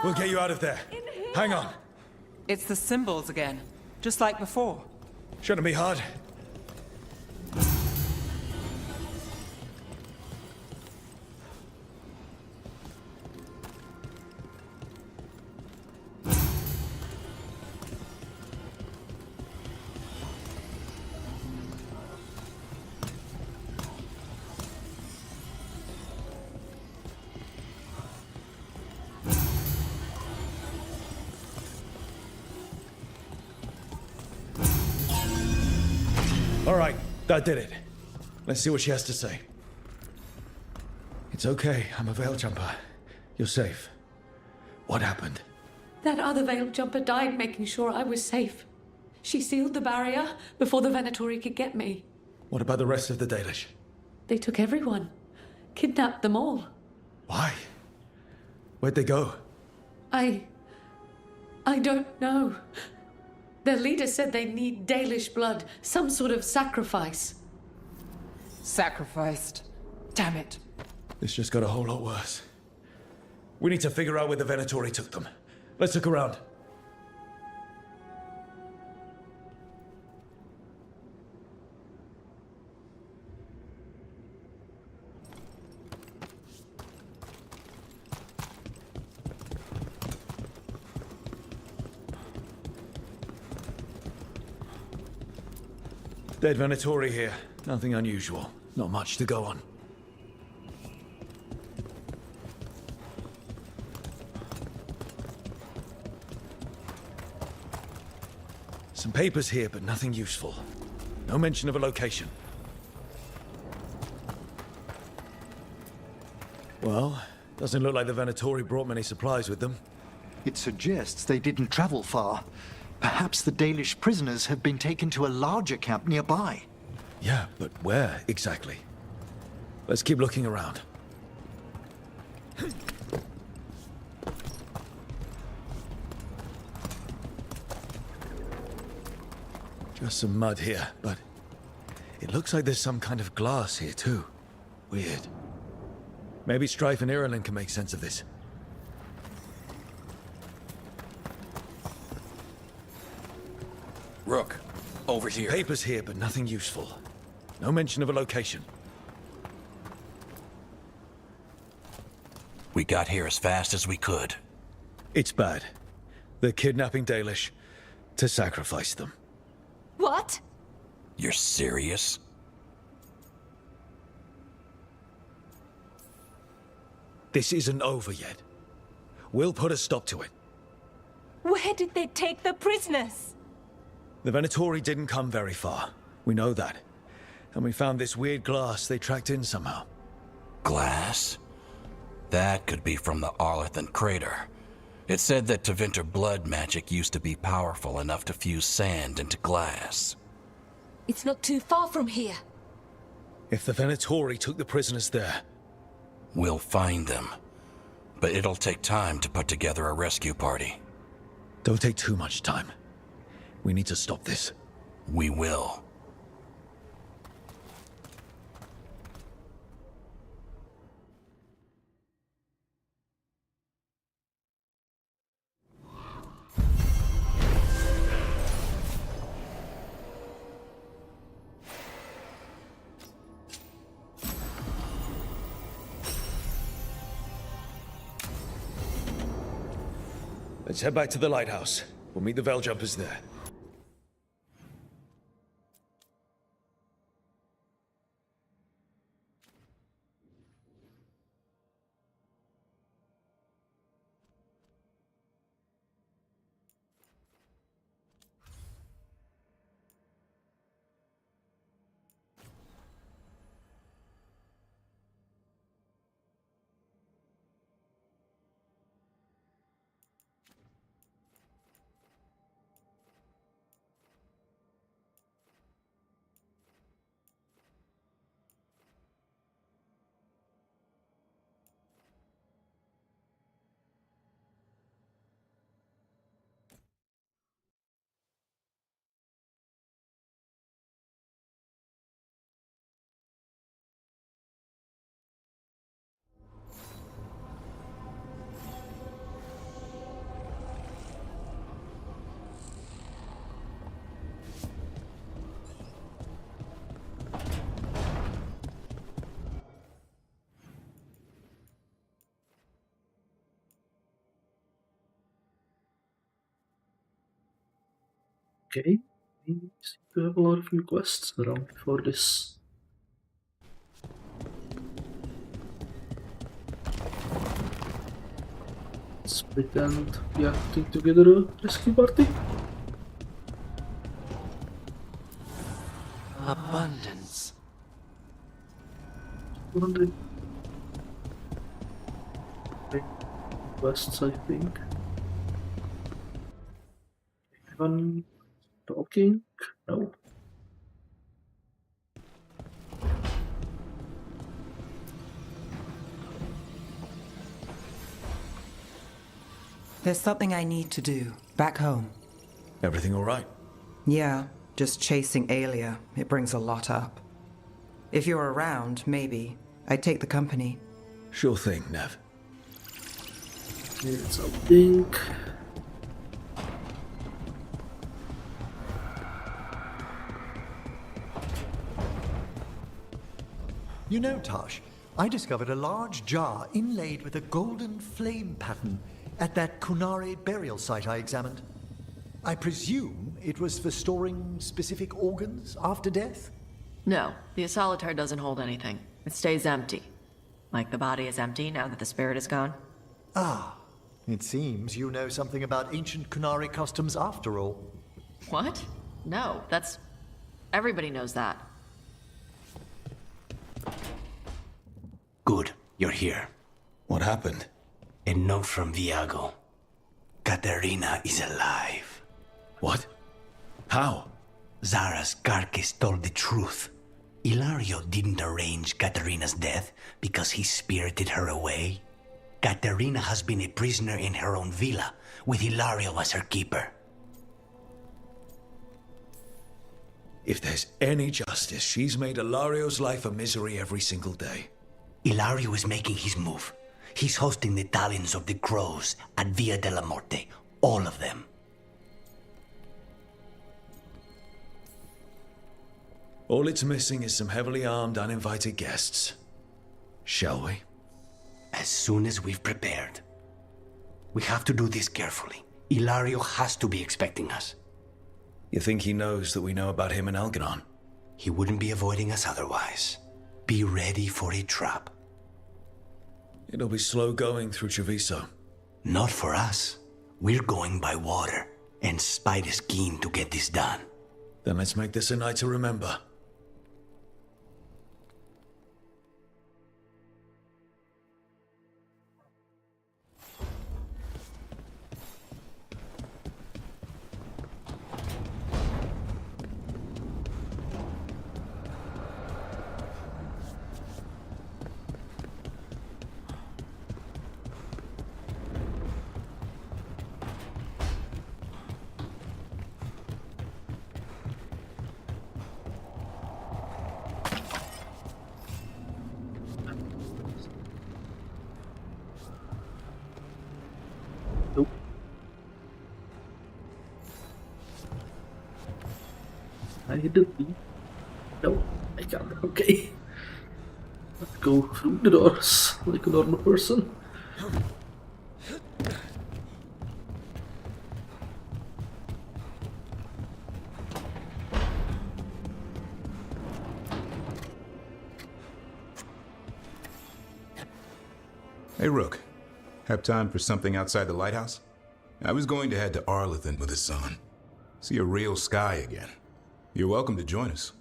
We'll get you out of there. Hang on. It's the symbols again, just like before. Shouldn't be hard. All right, that did it. Let's see what she has to say. It's okay, I'm a veil jumper. You're safe. What happened? That other veil jumper died making sure I was safe. She sealed the barrier before the Venatori could get me. What about the rest of the Dalish? They took everyone. Kidnapped them all. Why? Where'd they go? I don't know. Their leader said they need Dalish blood, some sort of sacrifice. Sacrificed. Damn it. This just got a whole lot worse. We need to figure out where the Venatori took them. Let's look around. Dead Venatori here. Nothing unusual. Not much to go on. Some papers here, but nothing useful. No mention of a location. Well, doesn't look like the Venatori brought many supplies with them. It suggests they didn't travel far. Perhaps the Dalish prisoners have been taken to a larger camp nearby. Yeah, but where exactly? Let's keep looking around. Just some mud here, but it looks like there's some kind of glass here too. Weird. Maybe Strife and Irulan can make sense of this. Rook, over here. Papers here, but nothing useful. No mention of a location. We got here as fast as we could. It's bad. They're kidnapping Dalish to sacrifice them. What? You're serious? This isn't over yet. We'll put a stop to it. Where did they take the prisoners? The Venatori didn't come very far. We know that. And we found this weird glass they tracked in somehow. Glass? That could be from the Arlethan crater. It said that Tevinter blood magic used to be powerful enough to fuse sand into glass. It's not too far from here. If the Venatori took the prisoners there... We'll find them. But it'll take time to put together a rescue party. Don't take too much time. We need to stop this. We will. Let's head back to the lighthouse. We'll meet the Veiljumpers there. Okay, we seem to have a lot of new quests around for this. Let's pretend we are putting together a rescue party. Abundance. 200 quests, I think. Anyone talking? No. There's something I need to do back home. Everything all right? Yeah, just chasing Aelia. It brings a lot up. If you're around, maybe. I'd take the company. Sure thing, Nev. It's a think. You know, Tash, I discovered a large jar inlaid with a golden flame pattern at that Kunari burial site I examined. I presume it was for storing specific organs after death? No, the Asolitar doesn't hold anything. It stays empty. Like the body is empty now that the spirit is gone. Ah, it seems you know something about ancient Kunari customs after all. What? No, that's... Everybody knows that. Good, you're here. What happened? A note from Viago. Katerina is alive. What? How? Zara's carcass told the truth. Ilario didn't arrange Katerina's death because he spirited her away. Katerina has been a prisoner in her own villa, with Ilario as her keeper. If there's any justice, she's made Ilario's life a misery every single day. Ilario is making his move. He's hosting the Talons of the Crows at Via della Morte. All of them. All it's missing is some heavily armed, uninvited guests. Shall we? as soon as we've prepared. We have to do this carefully. Ilario has to be expecting us. You think he knows that we know about him and Algernon? He wouldn't be avoiding us otherwise. Be ready for a trap. It'll be slow going through Treviso. Not for us. We're going by water, and Spite is keen to get this done. Then let's make this a night to remember. I didn't be. No, I can't. Okay. Let's go through the doors like a normal person. Hey, Rook. Have time for something outside the lighthouse? I was going to head to Arlithan with the sun. See a real sky again. You're welcome to join us.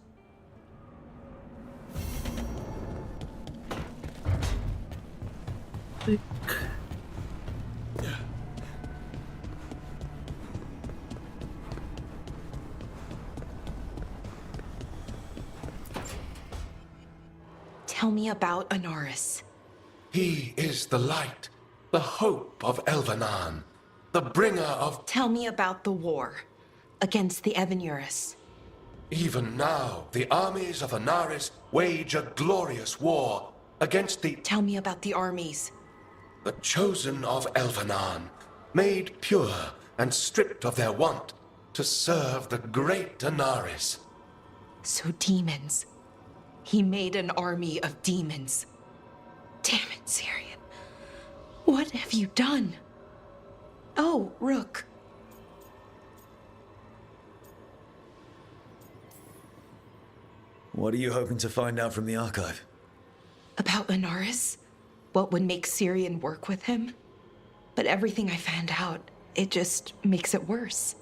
Tell me about Anaris. He is the light, the hope of Elvenan, the bringer of... Tell me about the war against the Evenuris. Even now, the armies of Anaris wage a glorious war against the... Tell me about the armies. The chosen of Elvenan, made pure and stripped of their want to serve the great Anaris. So demons. He made an army of demons. Damn it, Syrian. What have you done? Oh, Rook. What are you hoping to find out from the archive? About Anaris? What would make Syrian work with him? But everything I found out, it just makes it worse.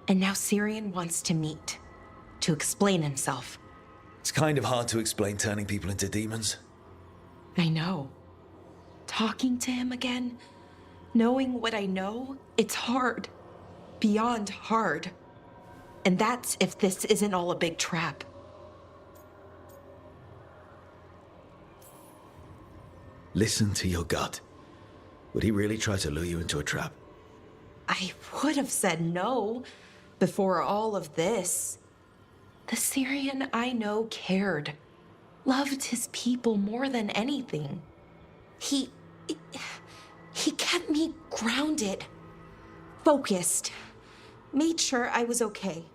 And now Syrian wants to meet, to explain himself. It's kind of hard to explain turning people into demons. I know. Talking to him again, knowing what I know, it's hard. Beyond hard. And that's if this isn't all a big trap. Listen to your gut. Would he really try to lure you into a trap? I would have said no before all of this. The Syrian I know cared, loved his people more than anything. He kept me grounded, focused, made sure I was okay.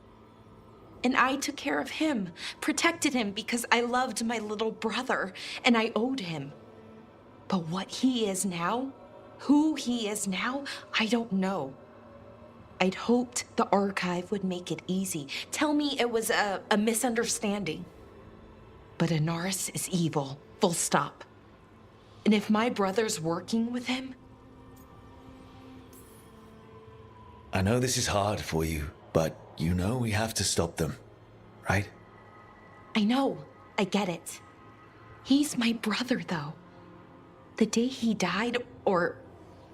And I took care of him, protected him because I loved my little brother and I owed him. But what he is now, who he is now, I don't know. I'd hoped the archive would make it easy. Tell me it was a misunderstanding. But Anaris is evil, full stop. And if my brother's working with him... I know this is hard for you, but you know we have to stop them, right? I know, I get it. He's my brother, though. The day he died, or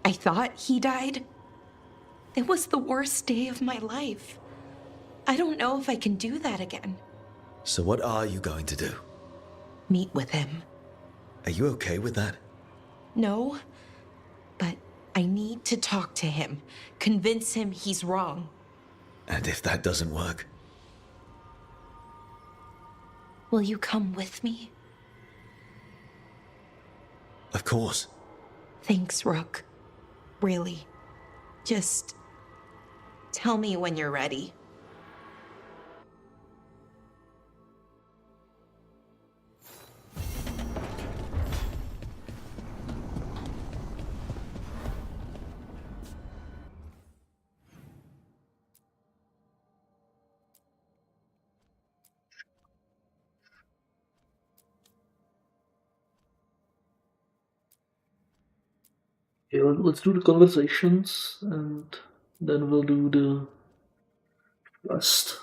I thought he died, it was the worst day of my life. I don't know if I can do that again. So what are you going to do? Meet with him. Are you okay with that? No, but I need to talk to him, convince him he's wrong. And if that doesn't work? Will you come with me? Of course. Thanks, Rook. Really. Just tell me when you're ready. Okay, let's do the conversations and then we'll do the quest.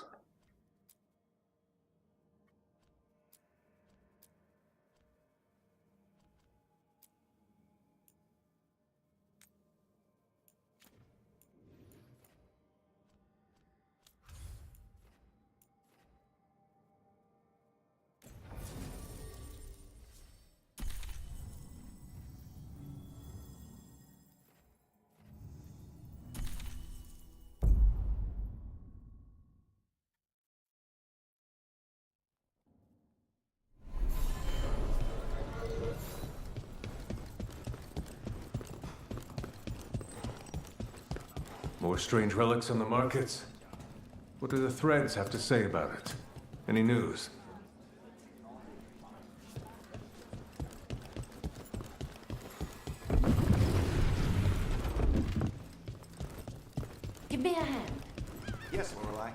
More strange relics on the markets? What do the threads have to say about it? Any news? Give me a hand. Yes, Lorelei.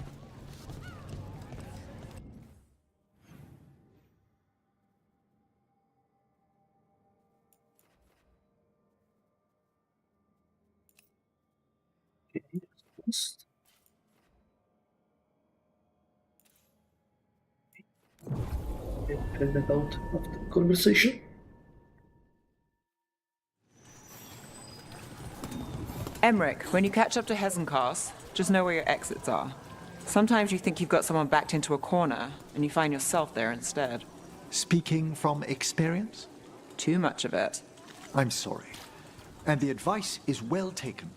Check that out after the conversation. Emmerich, when you catch up to Hezencast, just know where your exits are. Sometimes you think you've got someone backed into a corner, and you find yourself there instead. Speaking from experience? Too much of it. I'm sorry. And the advice is well taken.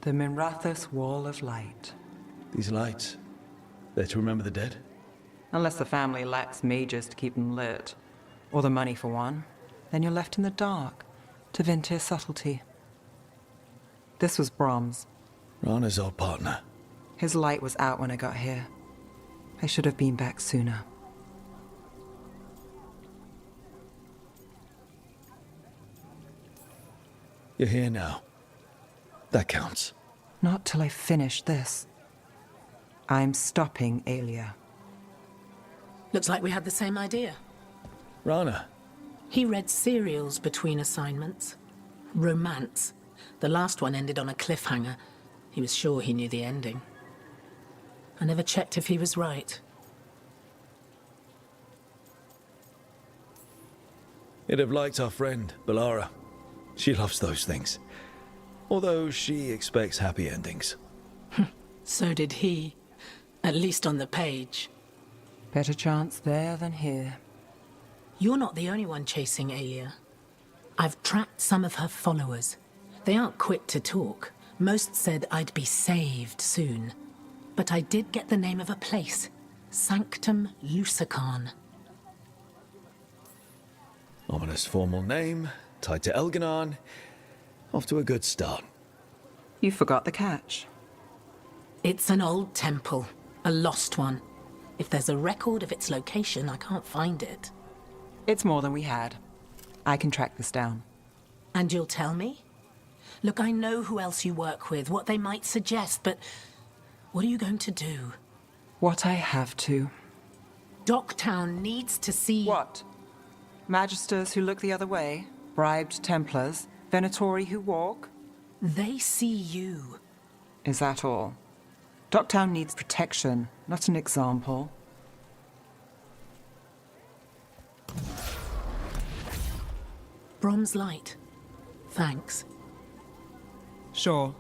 The Minrathous Wall of Light. These lights, they're to remember the dead? Unless the family lacks mages to keep them lit, or the money for one, then you're left in the dark to Ventir subtlety. This was Brahms. Rana's old partner. His light was out when I got here. I should have been back sooner. You're here now. That counts. Not till I finish this. I'm stopping Aelia. Looks like we had the same idea. Rana. He read serials between assignments. Romance. The last one ended on a cliffhanger. He was sure he knew the ending. I never checked if he was right. You'd have liked our friend, Balara. She loves those things. Although she expects happy endings. So did he. At least on the page. Better chance there than here. You're not the only one chasing Aelia. I've tracked some of her followers. They aren't quick to talk. Most said I'd be saved soon. But I did get the name of a place. Sanctum Lucican. Ominous formal name, tied to Elganon. Off to a good start. You forgot the catch. It's an old temple. A lost one. If there's a record of its location, I can't find it. It's more than we had. I can track this down. And you'll tell me? Look, I know who else you work with, what they might suggest, but what are you going to do? What I have to. Docktown needs to see... What? Magisters who look the other way? Bribed Templars? Venatori who walk? They see you. Is that all? Docktown needs protection, not an example. Brom's light. Thanks. Sure.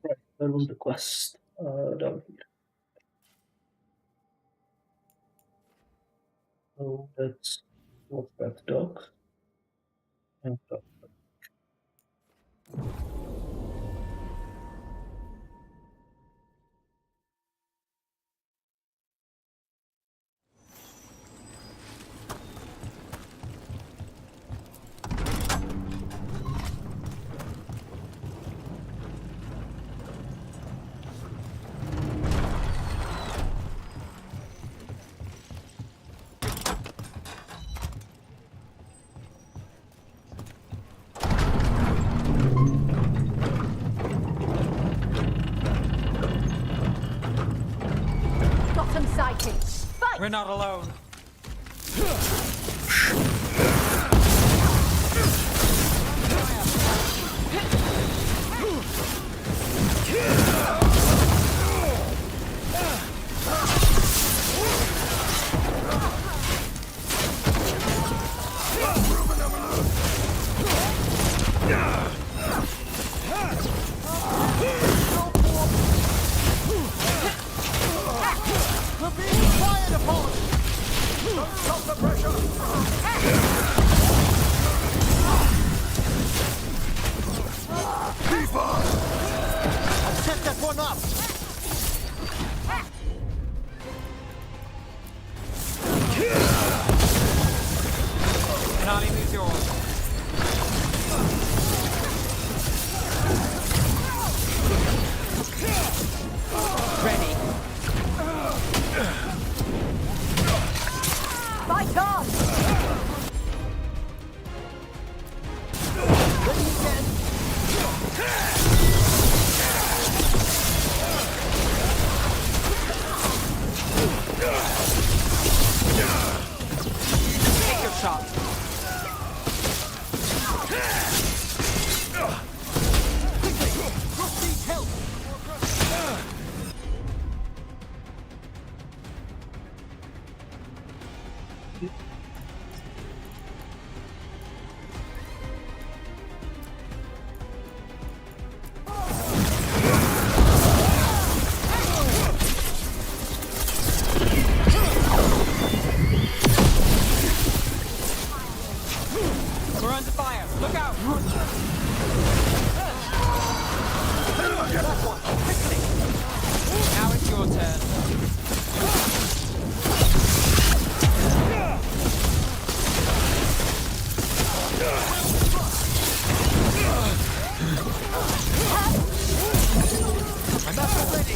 Right, where was the quest? Down here. So that's what's that dog? And dog. Got them sighted. Fight! We're not alone. We're being fired upon! Don't stop the pressure! Keep on! I've set that one up! Crannies is yours. Ready. Fight on! Ready again! Take your shot. Rook needs help! We're under fire. Look out. Now it's your turn. I'm not ready!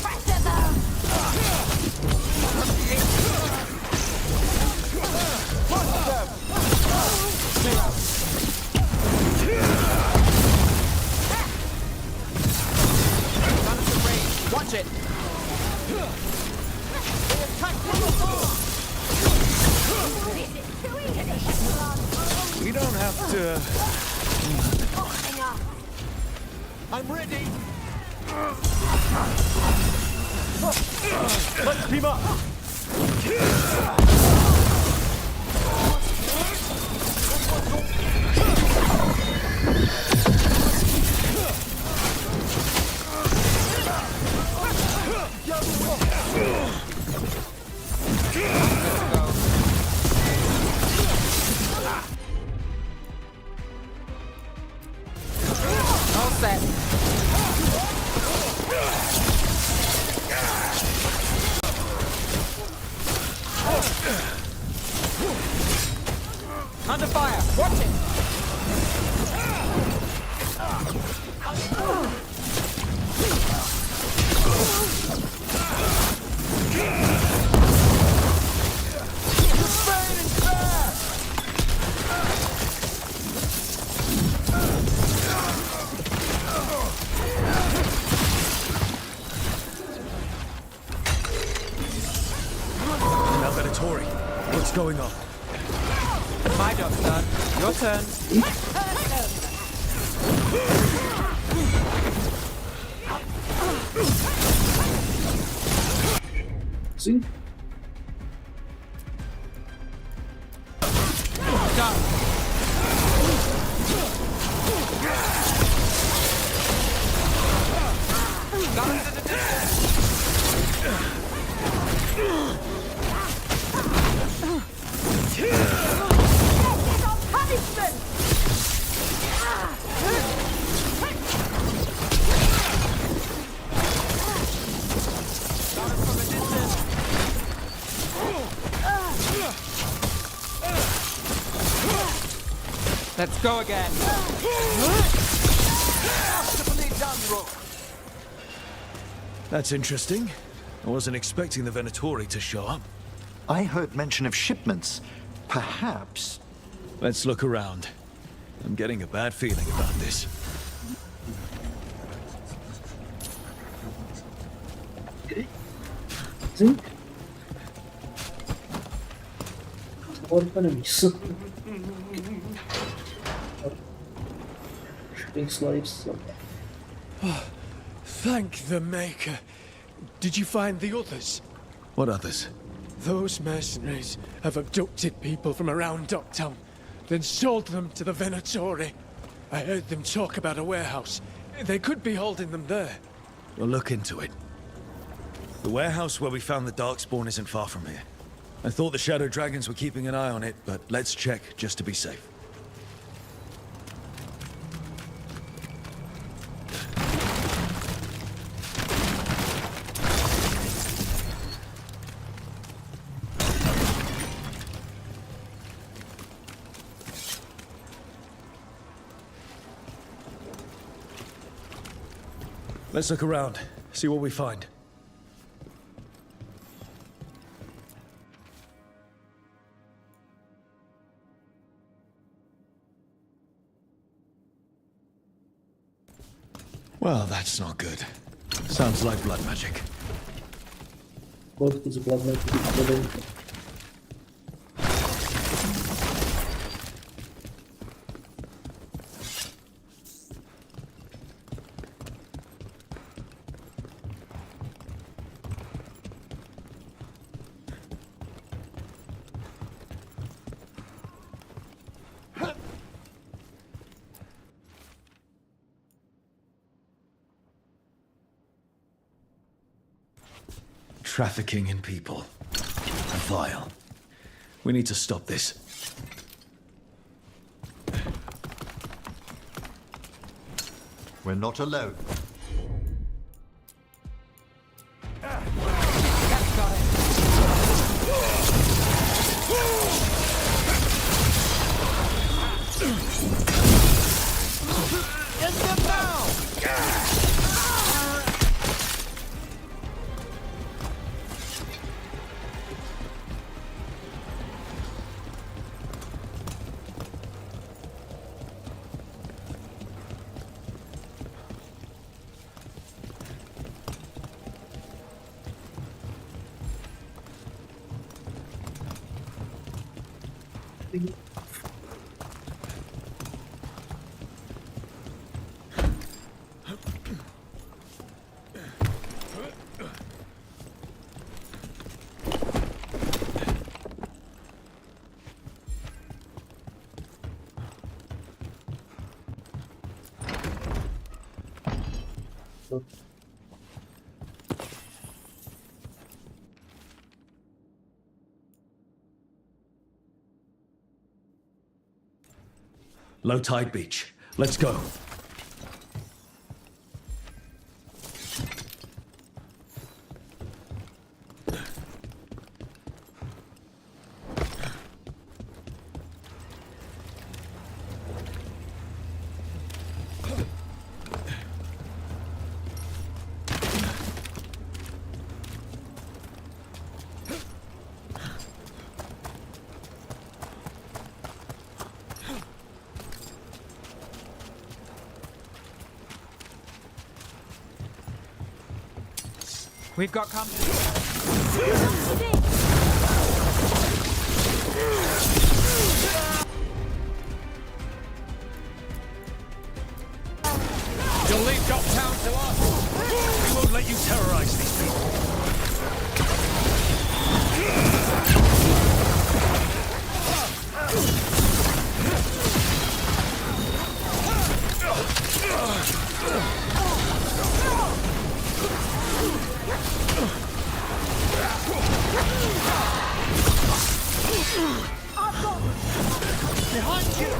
Watch it. We don't have to... I'm ready! Let's team up! All set. Under fire. Watch it. Tori, what's going on? My job's done. Your turn. See? Let's go again. That's interesting. I wasn't expecting the Venatori to show up. I heard mention of shipments. Perhaps... Let's look around. I'm getting a bad feeling about this. Okay. Zinc. More enemies. Shooting slaves. Thank the Maker. Did you find the others? What others? Those mercenaries have abducted people from around Docktown, then sold them to the Venatori. I heard them talk about a warehouse. They could be holding them there. We'll look into it. The warehouse where we found the Darkspawn isn't far from here. I thought the Shadow Dragons were keeping an eye on it, but let's check just to be safe. Let's look around, see what we find. Well, that's not good. Sounds like blood magic. Both is blood magic. Trafficking in people. Vile. We need to stop this. We're not alone. Get them now! Low tide beach. Let's go. We've got company. You'll leave Docktown to us. We won't let you terrorize these people. Behind you!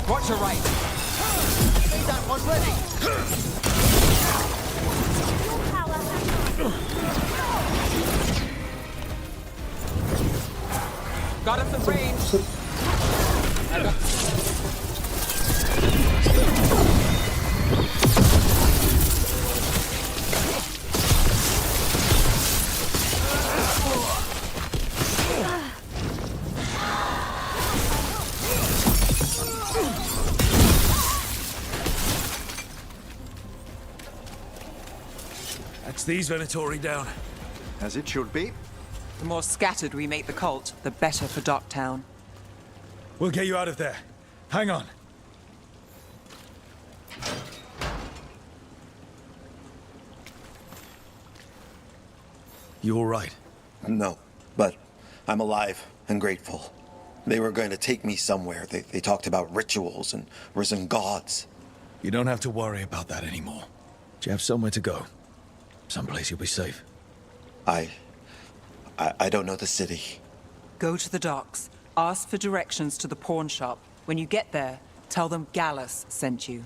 Watch your right. Need that one ready! Got us some range. That's these Venatori down. As it should be. The more scattered we make the cult, the better for Docktown. We'll get you out of there. Hang on. You all right? No, but I'm alive and grateful. They were going to take me somewhere. They talked about rituals and risen gods. You don't have to worry about that anymore. You have somewhere to go. Someplace you'll be safe. I don't know the city. Go to the docks. Ask for directions to the pawn shop. When you get there, tell them Gallus sent you.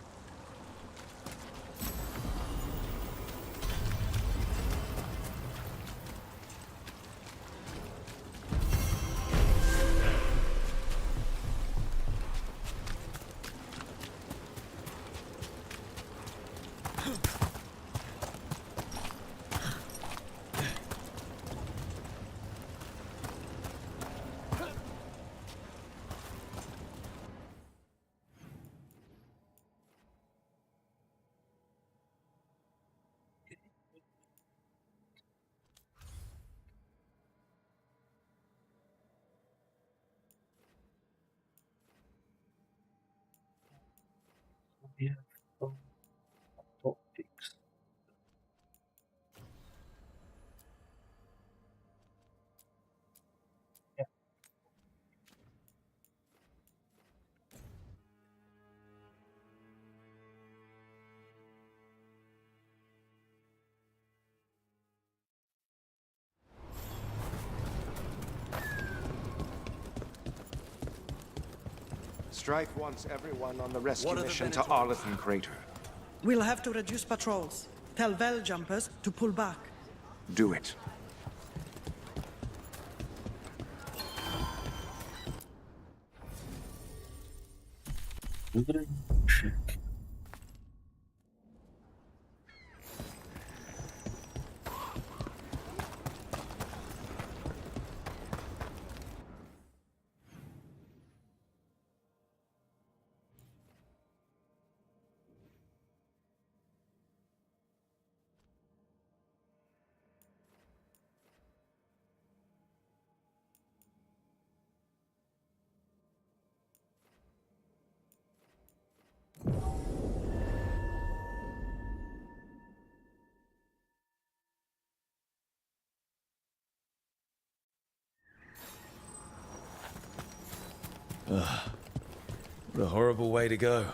We have topics. Yeah. Strife wants everyone on the rescue mission to Arlington Crater. We'll have to reduce patrols. Tell Vel jumpers to pull back. Do it. Check. What a horrible way to go.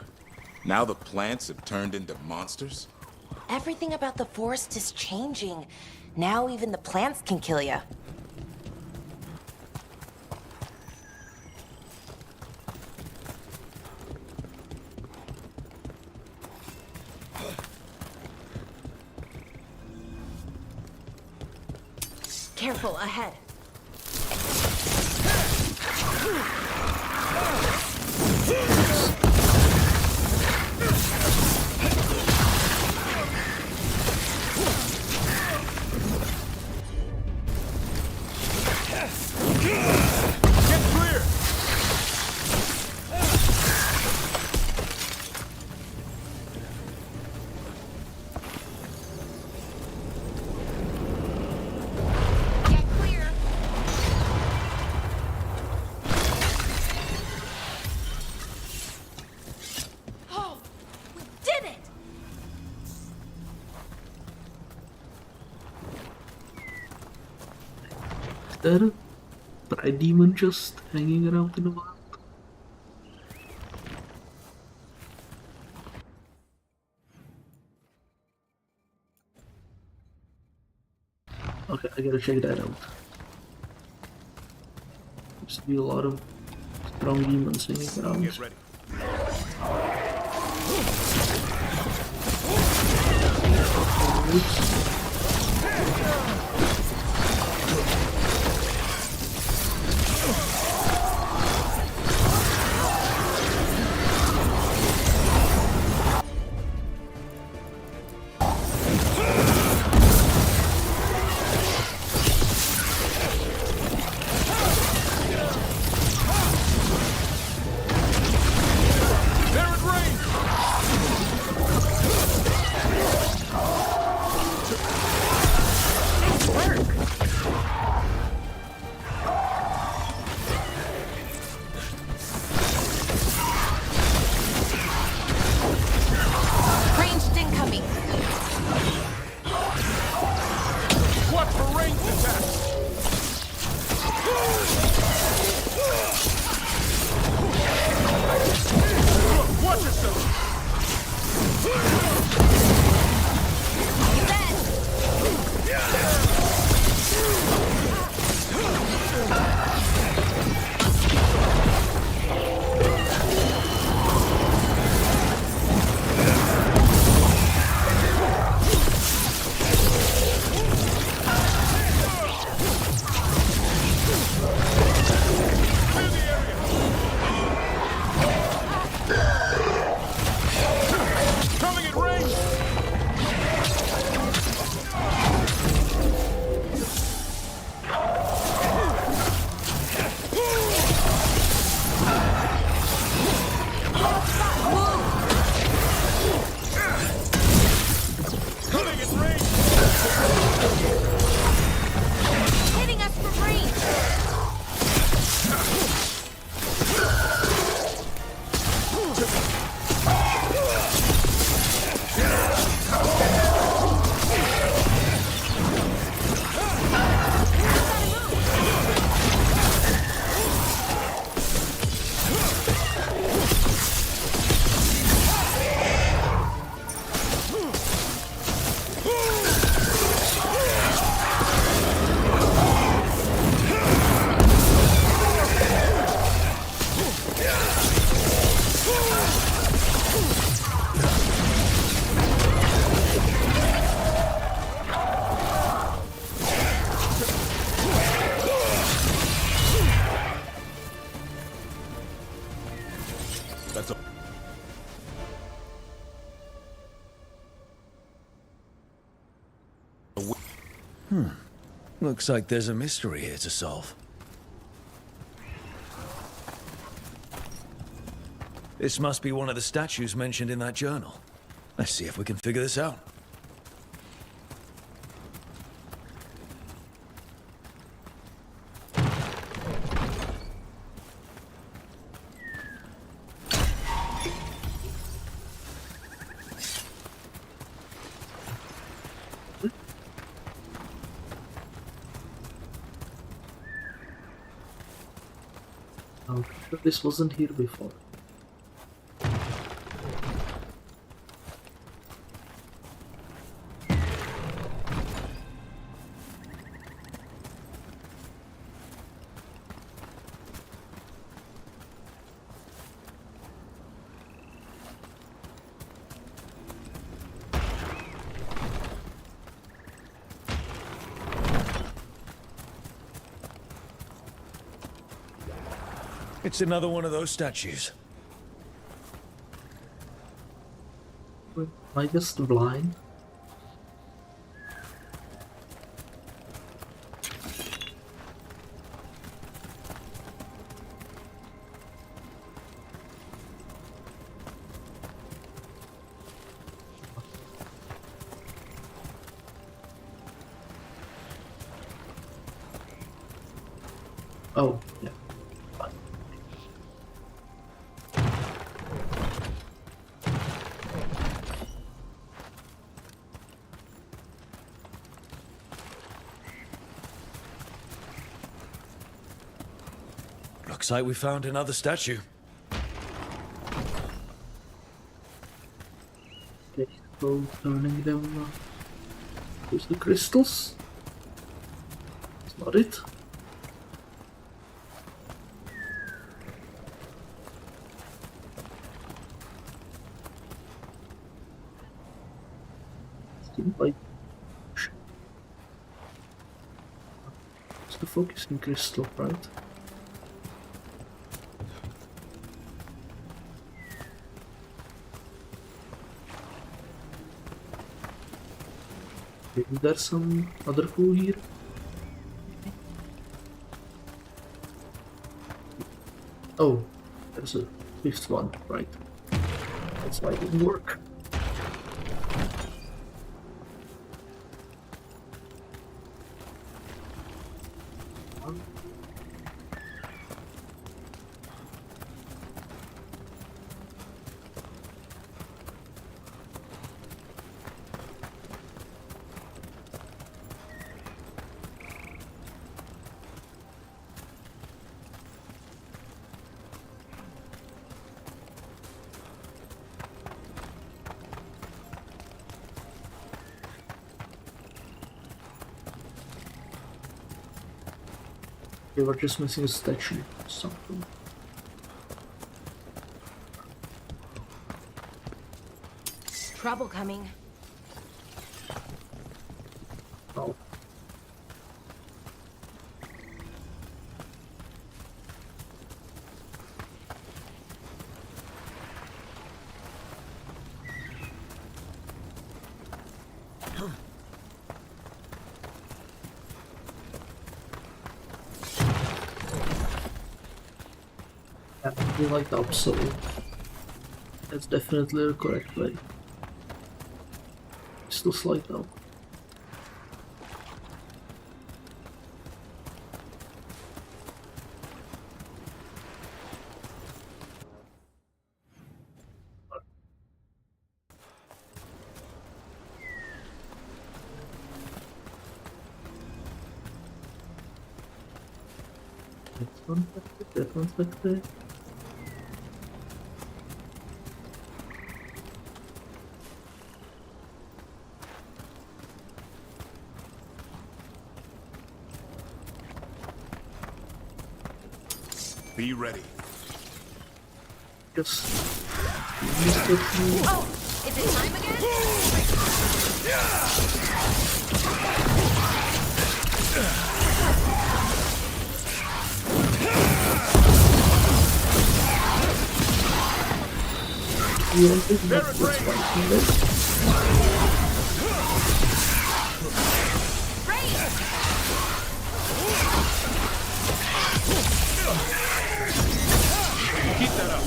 Now the plants have turned into monsters? Everything about the forest is changing. Now even the plants can kill you. Careful, ahead. There, Tri-Demon just hanging around in the wild. Okay, I gotta check that out. Seems to be a lot of strong demons hanging around. Get ready. Oops. out for ranged attacks! Watch yourself! Coming at range! Coming at range! Hitting us from range! That's all. Looks like there's a mystery here to solve. This must be one of the statues mentioned in that journal. Let's see if we can figure this out. I'm sure this wasn't here before. It's another one of those statues. Am I just blind? Oh, yeah. Looks like we found another statue. Okay, so turning them use the crystals. That's not it. Still like it's the focusing crystal, right? Is there some other clue here? Oh, there's a fifth one, right? That's why it didn't work. They were just missing a statue or something. Trouble coming. Oh. I feel like the opposite. That's definitely the correct way. Still slight though. That one's back there. Be ready. Just Oh, is it time again? You want to get this one from this? Keep that up.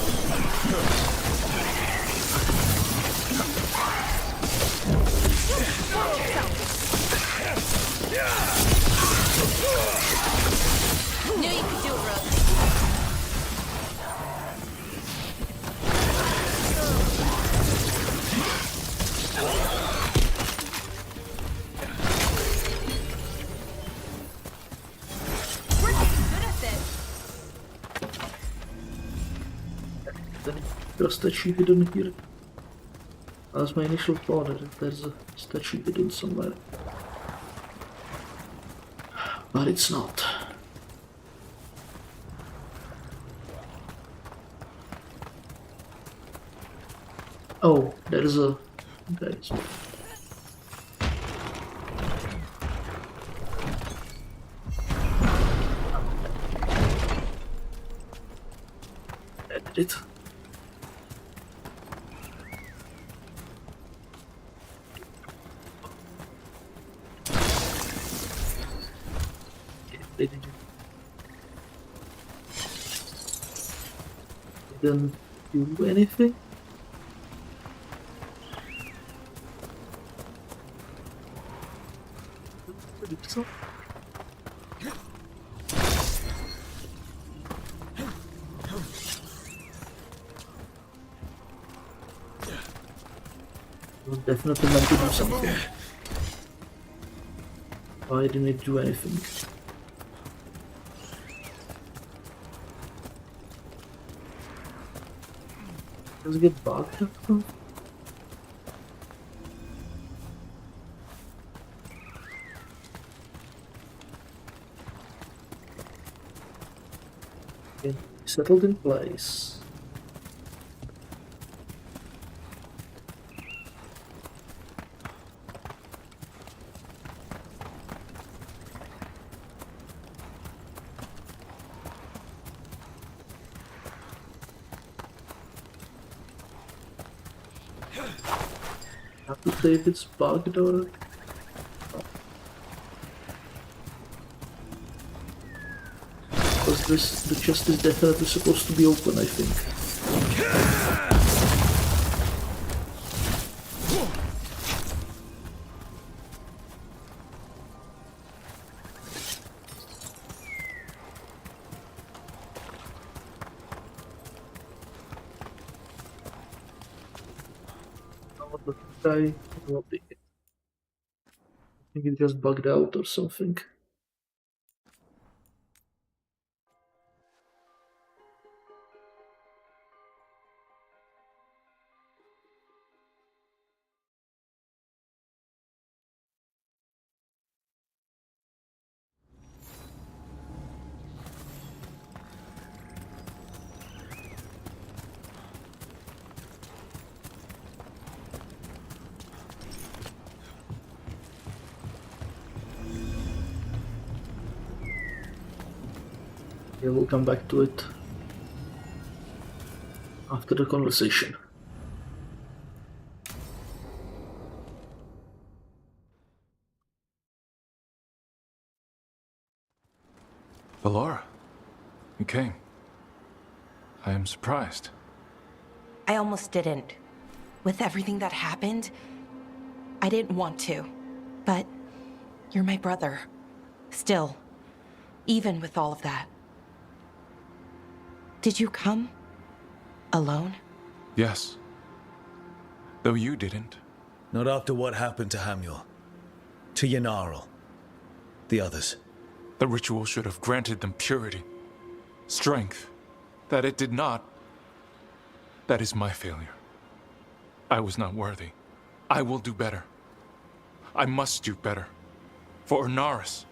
Knew you could do it, Rook. We're getting good at this. There's a statue hidden here. That was my initial thought that there's a statue hidden somewhere. But it's not. Oh, there is a... There is one. I did it. Didn't do anything. So. Definitely meant to do something. Why didn't it do anything? Does it get bugged after? Okay, settled in place. Have to say if it's bugged or... Because the chest is definitely supposed to be open, I think. I don't think it. I think it just bugged out or something. Yeah, we'll come back to it after the conversation. Valora, you came. I am surprised. I almost didn't. With everything that happened, I didn't want to. But you're my brother. Still, even with all of that. Did you come? Alone? Yes. Though you didn't. Not after what happened to Hamuel. To Yanarl. The others. The ritual should have granted them purity. Strength. That it did not. That is my failure. I was not worthy. I will do better. I must do better. For Ornaris.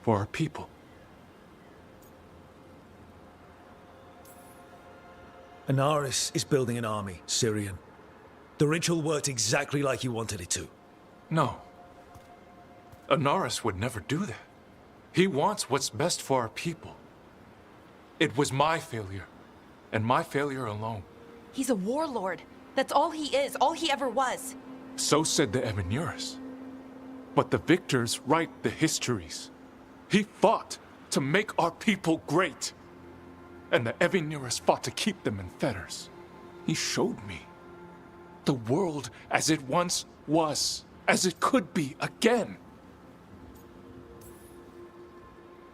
For our people. Anaris is building an army, Syrian. The ritual worked exactly like you wanted it to. No. Ornaris would never do that. He wants what's best for our people. It was my failure, and my failure alone. He's a warlord. That's all he is, all he ever was. So said the Evinuris. But the victors write the histories. He fought to make our people great. And the Evinuris fought to keep them in fetters. He showed me the world as it once was, as it could be again.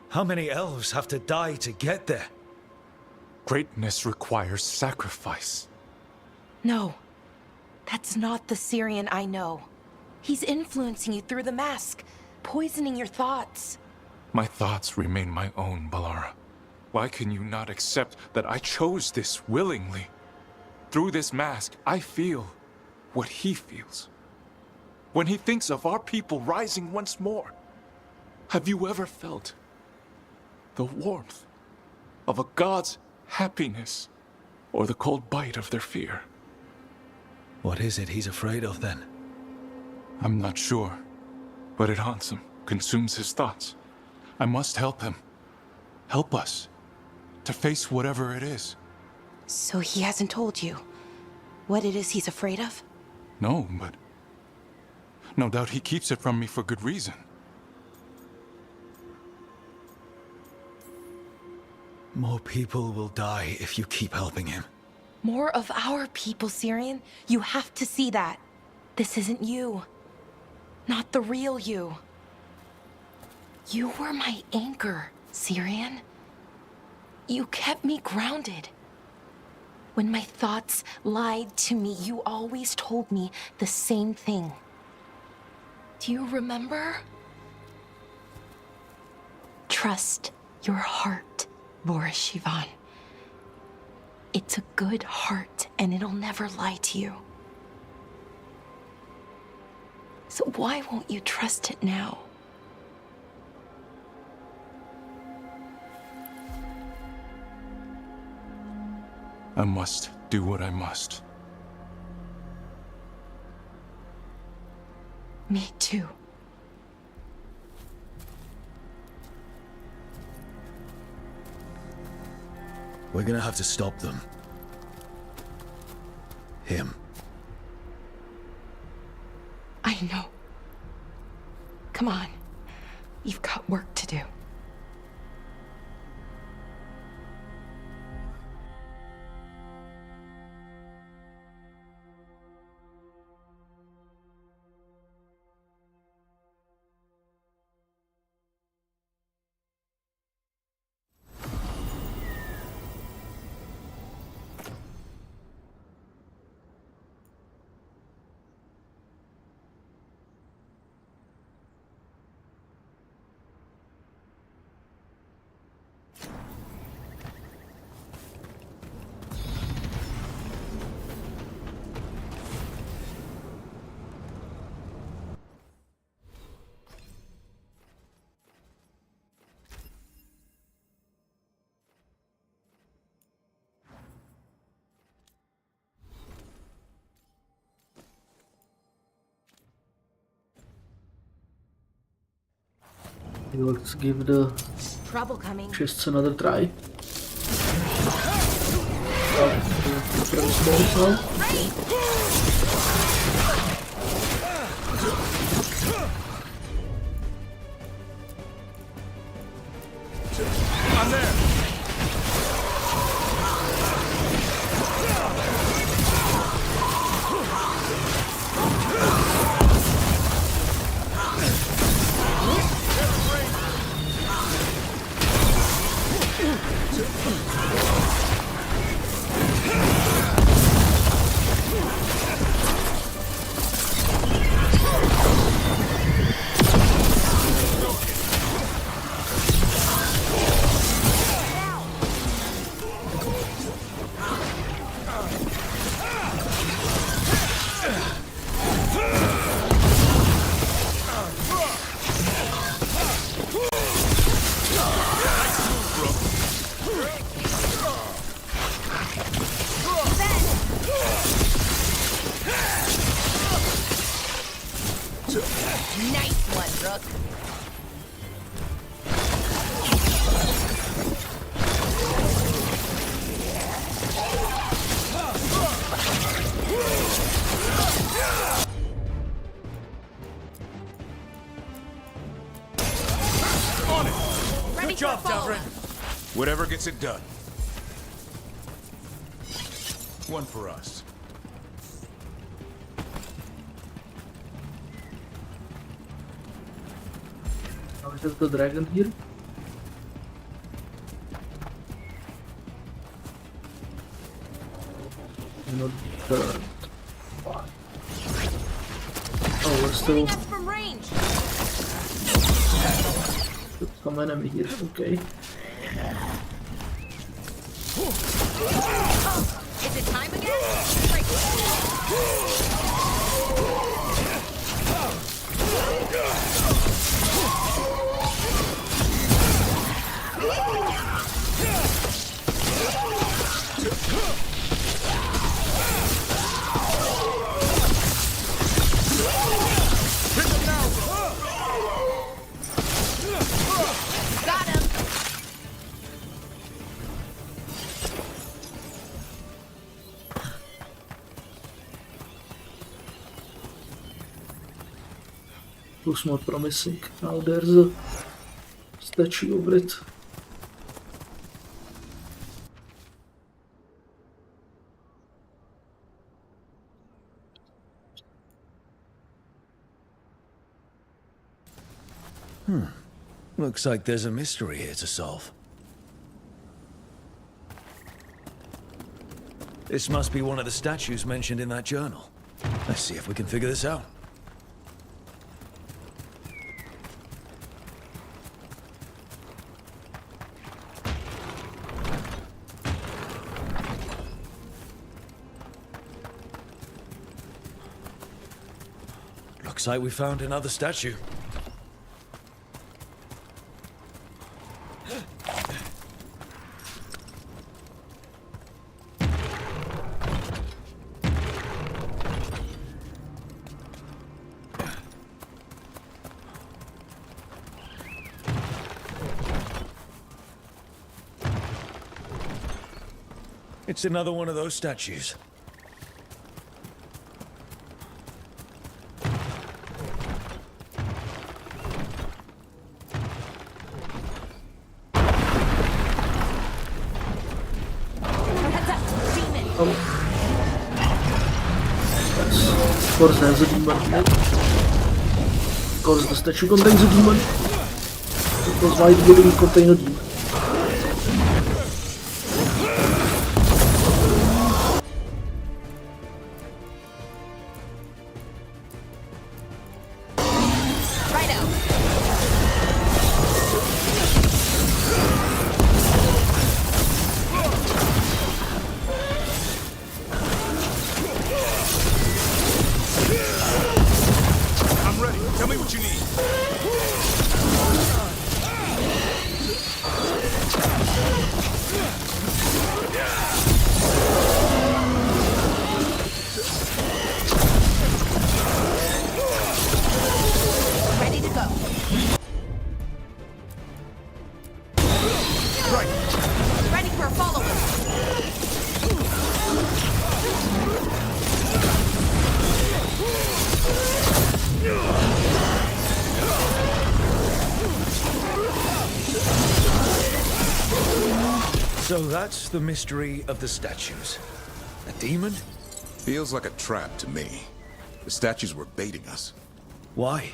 How many elves have to die to get there? Greatness requires sacrifice. No, that's not the Syrian I know. He's influencing you through the mask, poisoning your thoughts. My thoughts remain my own, Balara. Why can you not accept that I chose this willingly? Through this mask, I feel what he feels. When he thinks of our people rising once more, have you ever felt the warmth of a god's happiness or the cold bite of their fear? What is it he's afraid of then? I'm not sure, but it haunts him, consumes his thoughts. I must help him. Help us to face whatever it is. So he hasn't told you what it is he's afraid of? No, but no doubt he keeps it from me for good reason. More people will die if you keep helping him. More of our people, Syrian. You have to see that. This isn't you. Not the real you. You were my anchor, Syrian. You kept me grounded. When my thoughts lied to me, you always told me the same thing. Do you remember? Trust your heart, Boris Shivan. It's a good heart, and it'll never lie to you. So why won't you trust it now? I must do what I must. Me too. We're gonna have to stop them. Him. I know. Come on. You've got work to do. Let's give the trouble coming. Just another try. Different spells now. I'm there. Nice one, Rook. On it. Ready Good job, for a Davrin. Whatever gets it done. One for us. Now is the dragon here? Not third. Oh, we're still from range. some enemy here. Okay. Is it time again? Great. Got him. Looks more promising. Now there's a statue over it. Looks like there's a mystery here to solve. This must be one of the statues mentioned in that journal. Let's see if we can figure this out. Looks like we found another statue. It's another one of those statues. Of course there's a demon. Of course the statue contains a demon. Because why would it contain a demon? I'm ready. Tell me what you need. Ready for a follow-up. So that's the mystery of the statues. A demon? Feels like a trap to me. The statues were baiting us. Why?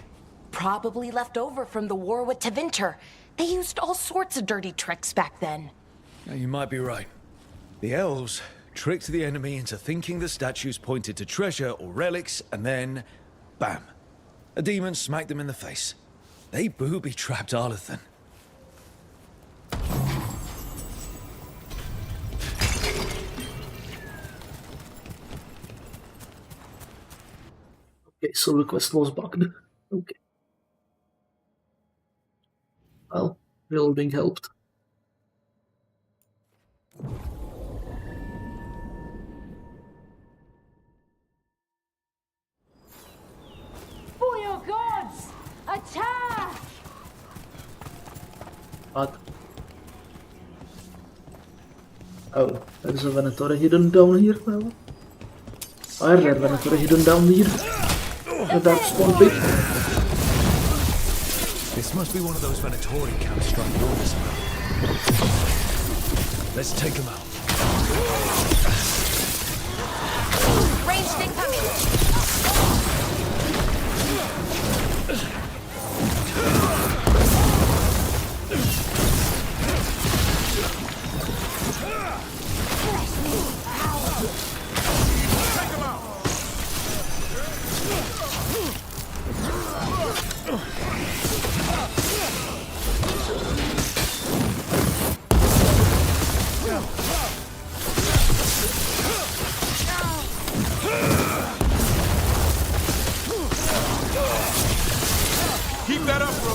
Probably left over from the war with Tevinter. They used all sorts of dirty tricks back then. Now, you might be right. The elves tricked the enemy into thinking the statues pointed to treasure or relics, and then, bam, a demon smacked them in the face. They booby-trapped Arlathan. Okay, so request was bugged. Okay. Well, reloading helped. For your gods! Attack! What? Oh, there's a Venator hidden down here now. Are there Venator hidden down here? The dark spawn pit. This must be one of those Venatori counter-strike doors. Let's take them out. Ranged incoming! Keep that up, bro.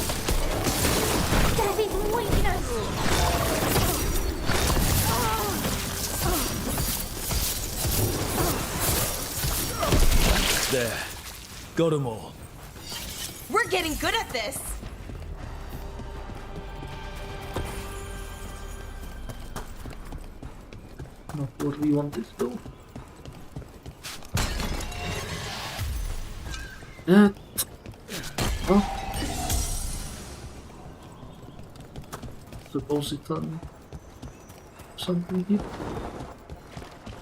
There. Got them all. We're getting good at this! Not what we wanted though. Oh. Suppose it's something here.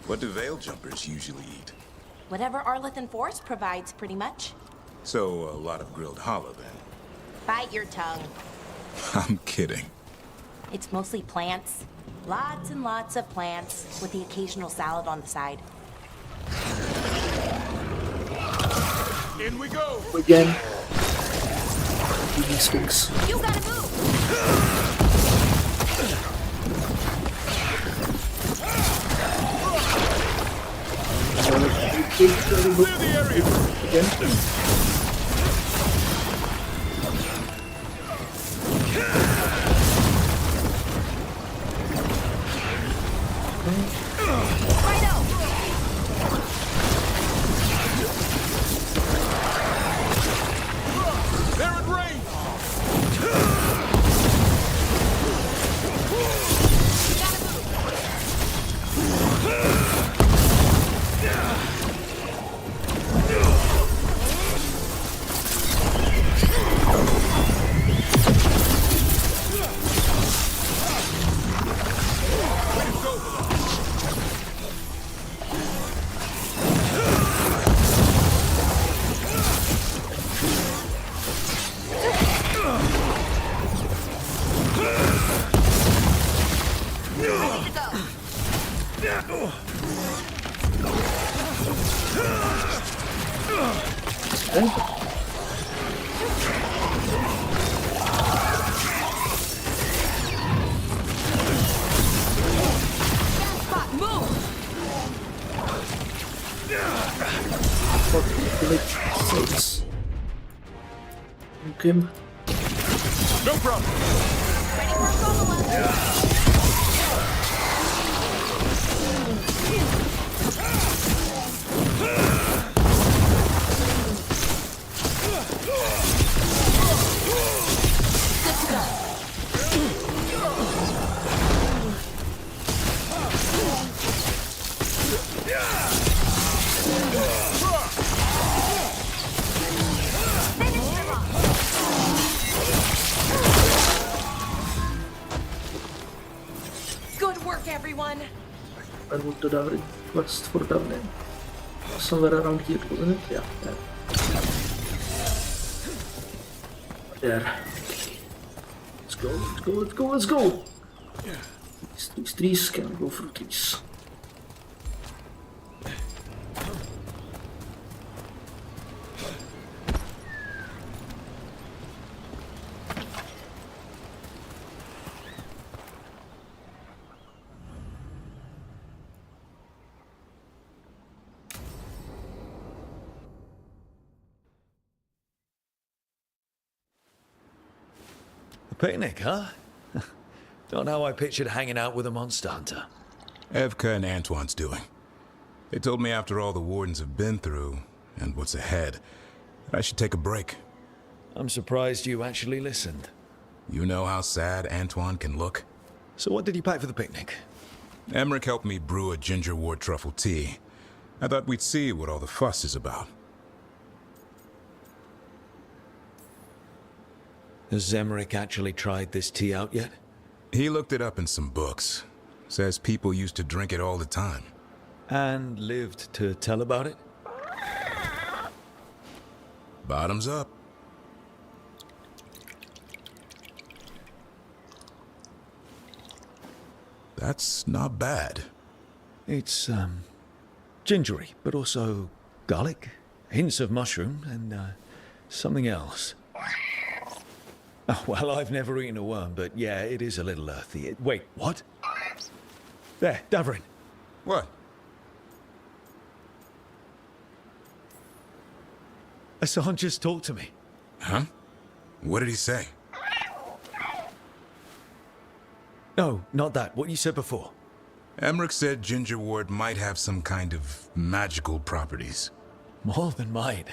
What do veil jumpers usually eat? Whatever Arlathan Force provides, pretty much. So, a lot of grilled hollow then. Bite your tongue. I'm kidding. It's mostly plants. Lots and lots of plants, with the occasional salad on the side. In we go! Again. These things. You gotta move! Clear the area! Again. They're in range! Okay. No problem. everyone. I moved the Davrin quest for Davrin. Somewhere around here, wasn't it? Yeah, there. Let's go, let's go, let's go, let's go! These trees can go through trees. A picnic, huh? Not how I pictured hanging out with a monster hunter. Evka and Antoine's doing. They told me after all the Wardens have been through, and what's ahead, that I should take a break. I'm surprised you actually listened. You know how sad Antoine can look? So what did you pack for the picnic? Emmerich helped me brew a ginger wort truffle tea. I thought we'd see what all the fuss is about. Has Emmerich actually tried this tea out yet? He looked it up in some books. Says people used to drink it all the time. And lived to tell about it? Bottoms up. That's not bad. It's, gingery, but also garlic, hints of mushroom, and, something else. Oh, well, I've never eaten a worm, but yeah, it is a little earthy. Wait, what? There, Davrin. What? Hassan just talked to me. Huh? What did he say? No, not that. What you said before. Emmerich said ginger wort might have some kind of magical properties. More than mine.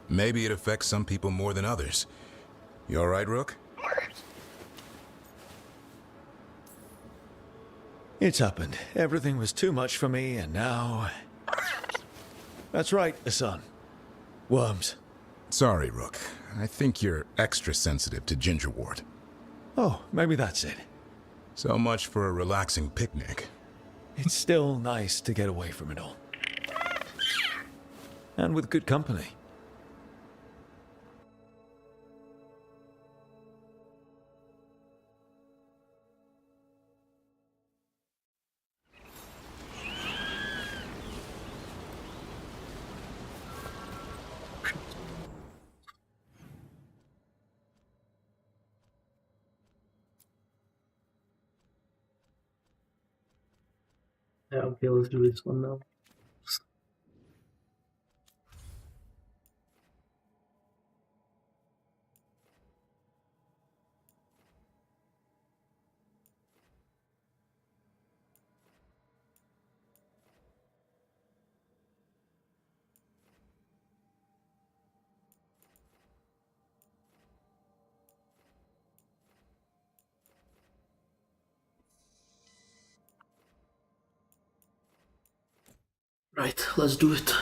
Maybe it affects some people more than others. You all right, Rook? It's happened. Everything was too much for me, and now... That's right, Hassan. Worms. Sorry, Rook. I think you're extra sensitive to ginger wort. Oh, maybe that's it. So much for a relaxing picnic. It's still nice to get away from it all. And with good company. Yeah, okay, let's do this one now. Right, let's do it.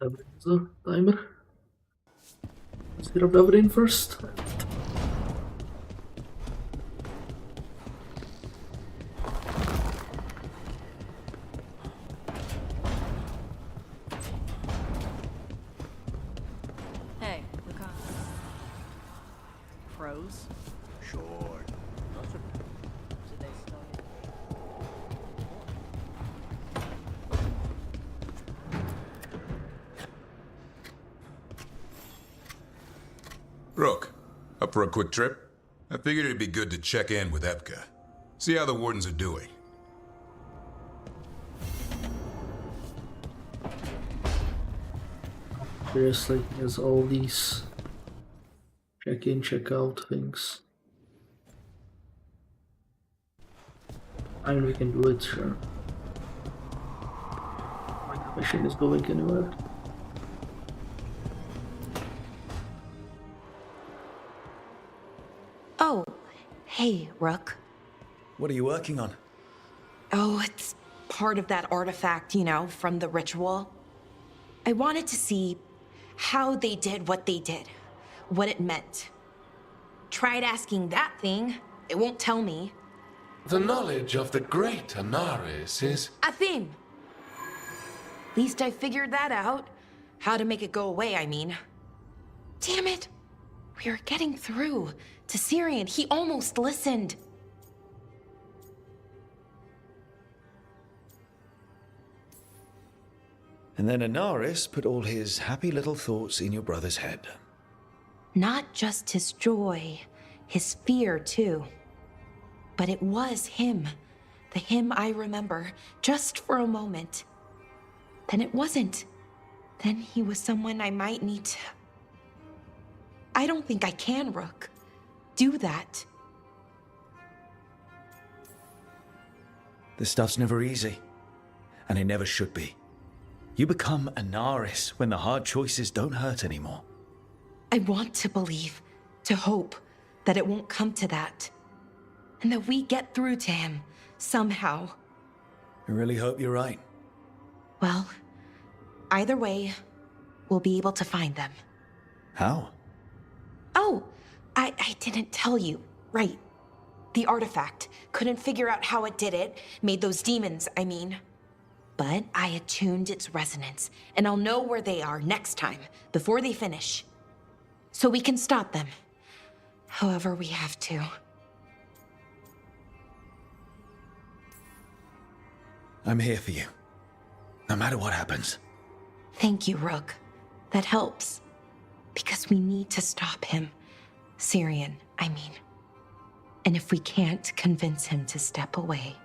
Davrin's the timer. Let's get up Davrin first. Hey, look on. Pros? Sure. Rook, up for a quick trip? I figured it'd be good to check in with Evka. See how the Wardens are doing. Seriously, there's all these check in, check out things. I mean, we can do it, sure. My mission is going anywhere. Oh, hey, Rook. What are you working on? Oh, it's part of that artifact, you know, from the ritual. I wanted to see how they did what they did, what it meant. Tried asking that thing, it won't tell me. The knowledge of the great Anaris is... A theme! Least I figured that out. How to make it go away, I mean. Damn it! We were getting through to Syrian. He almost listened. And then Anaris put all his happy little thoughts in your brother's head. Not just his joy, his fear too. But it was him. The him I remember, just for a moment. Then it wasn't. Then he was someone I might need to... I don't think I can, Rook. Do that. This stuff's never easy. And it never should be. You become Anaris when the hard choices don't hurt anymore. I want to believe, to hope, that it won't come to that. And that we get through to him, somehow. I really hope you're right. Well, either way, we'll be able to find them. How? Oh, I didn't tell you. Right. The artifact. Couldn't figure out how it did it. Made those demons, I mean. But I attuned its resonance, and I'll know where they are next time, before they finish. So we can stop them. However we have to. I'm here for you. No matter what happens. Thank you, Rook. That helps. Because we need to stop him. Syrian, I mean. And if we can't convince him to step away...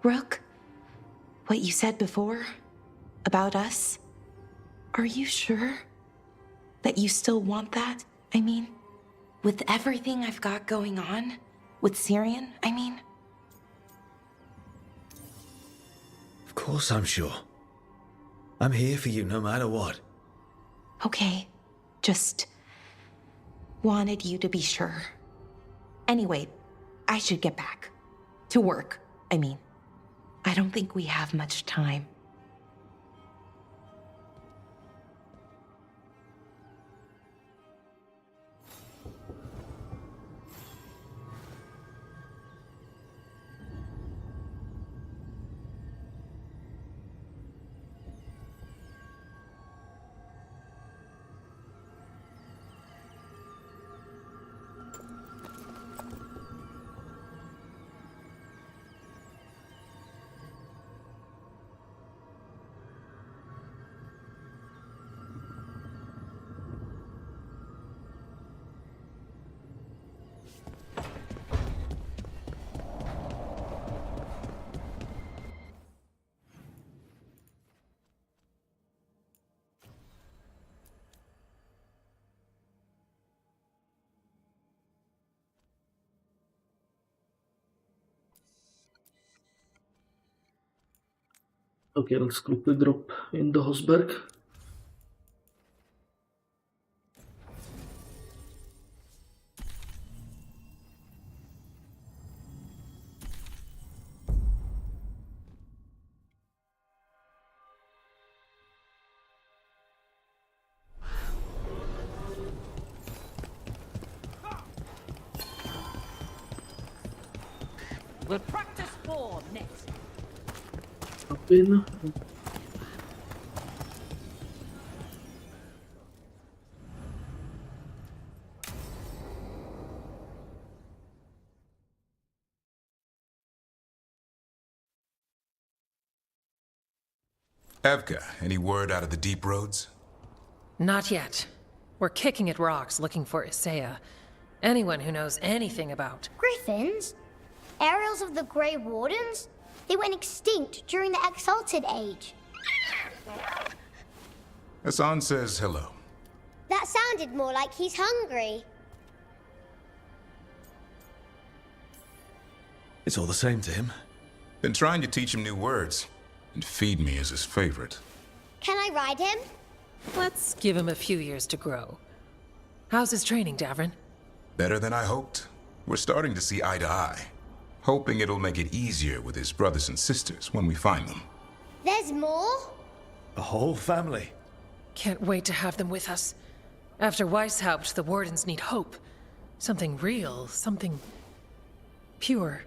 Rook, what you said before about us, are you sure that you still want that? I mean, with everything I've got going on, with Syrian, I mean? Of course I'm sure. I'm here for you no matter what. Okay, just wanted you to be sure. Anyway, I should get back. To work, I mean. I don't think we have much time. Okay, let's quickly drop in the Hosberg. We'll practice form next. Up in. Evka, any word out of the deep roads? Not yet. We're kicking at rocks looking for Isaiah. Anyone who knows anything about... Griffins? Aerials of the Grey Wardens? They went extinct during the Exalted Age. Hassan says hello. That sounded more like he's hungry. It's all the same to him. Been trying to teach him new words, and feed me is his favorite. Can I ride him? Let's give him a few years to grow. How's his training, Davrin? Better than I hoped. We're starting to see eye to eye. hoping it'll make it easier with his brothers and sisters when we find them. There's more? A whole family. Can't wait to have them with us. After Weishaupt, the Wardens need hope. Something real, something pure.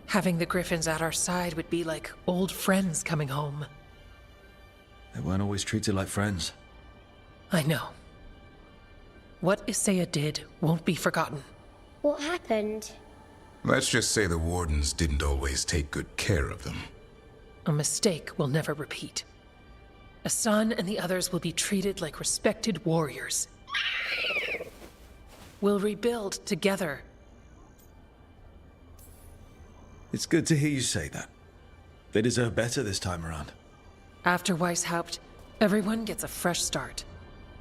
Having the Griffins at our side would be like old friends coming home. They weren't always treated like friends. I know. What Isaiah did won't be forgotten. What happened? Let's just say the Wardens didn't always take good care of them. A mistake we'll never repeat. Asan and the others will be treated like respected warriors. We'll rebuild together. It's good to hear you say that. They deserve better this time around. After Weishaupt, everyone gets a fresh start.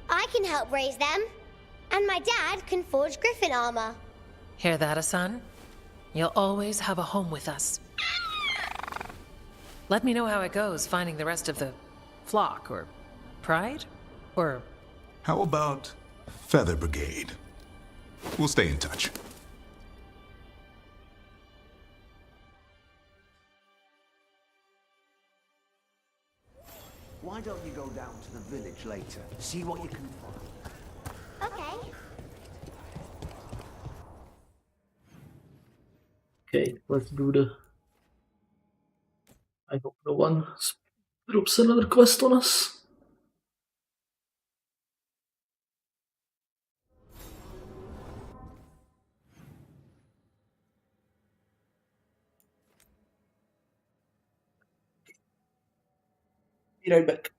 I can help raise them. And my dad can forge griffin armor. Hear that, Asan? You'll always have a home with us. Let me know how it goes finding the rest of the flock, or pride, or... How about Feather Brigade? We'll stay in touch. Why don't you go down to the village later? See what you can find. Okay. Okay, let's do the... I hope no one drops another quest on us. Be right back.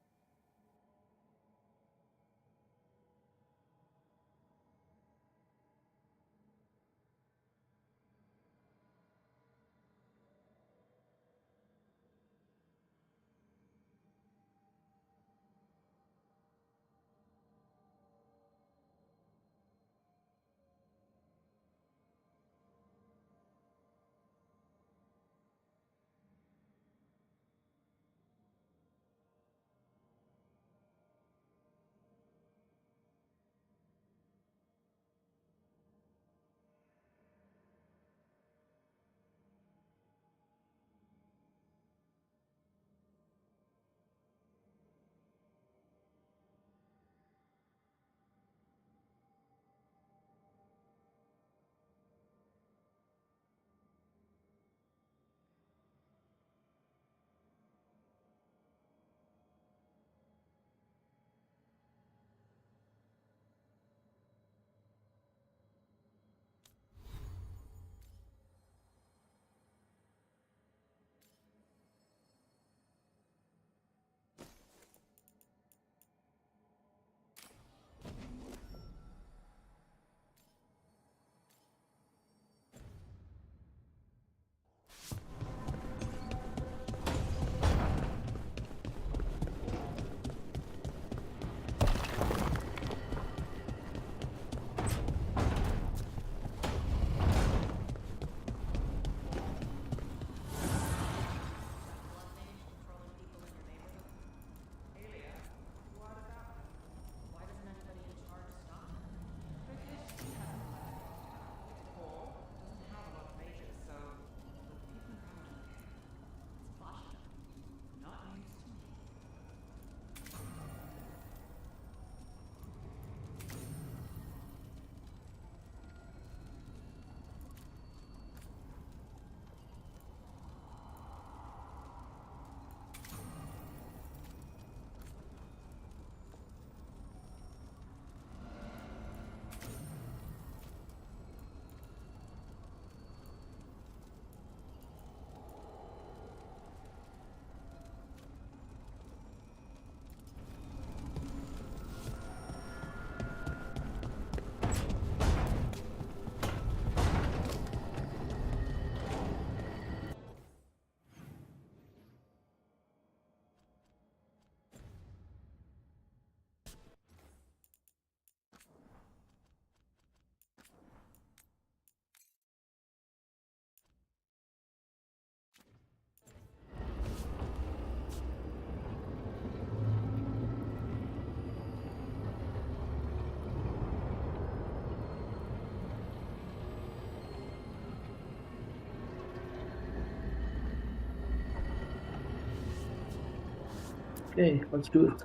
Okay, let's do it.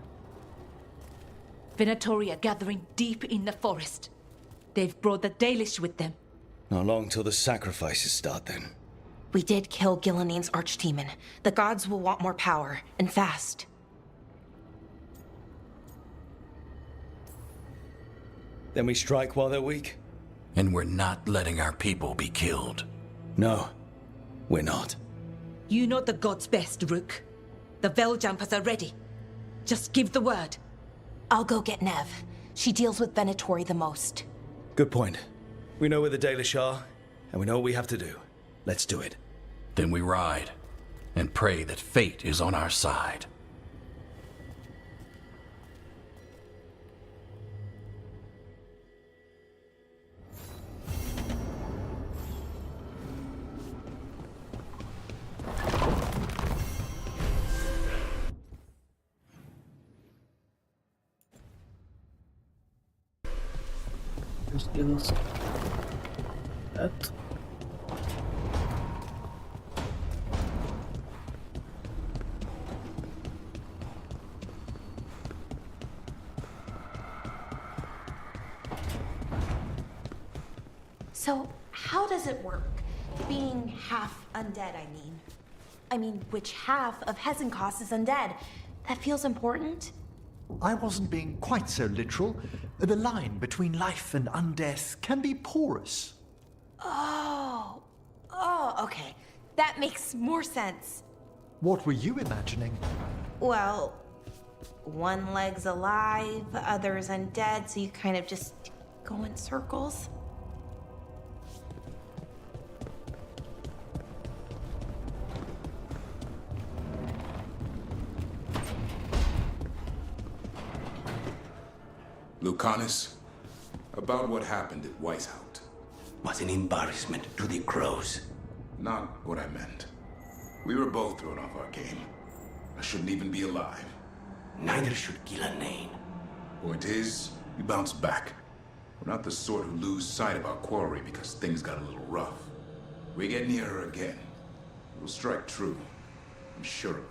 Venatori are gathering deep in the forest. They've brought the Dalish with them. Not long till the sacrifices start then. We did kill Gilanine's archdemon. The gods will want more power, and fast. Then we strike while they're weak? And we're not letting our people be killed. No, we're not. You know the gods best, Rook. The Veiljumpers are ready. Just give the word. I'll go get Nev. She deals with Venatori the most. Good point. We know where the Dalish are, and we know what we have to do. Let's do it. Then we ride, and pray that fate is on our side. Just give us that. So, how does it work? Being half undead, I mean. I mean, which half of Hezenkos is undead? That feels important? I wasn't being quite so literal. The line between life and undeath can be porous. Oh, okay. That makes more sense. What were you imagining? Well, one leg's alive, the other's undead, so you kind of just go in circles. Lucanus, about what happened at Weishaupt. Was an embarrassment to the crows. Not what I meant. We were both thrown off our game. I shouldn't even be alive. Neither should Gillanane. Point is, we bounced back. We're not the sort who lose sight of our quarry because things got a little rough. We get near her again. We'll strike true. I'm sure of it.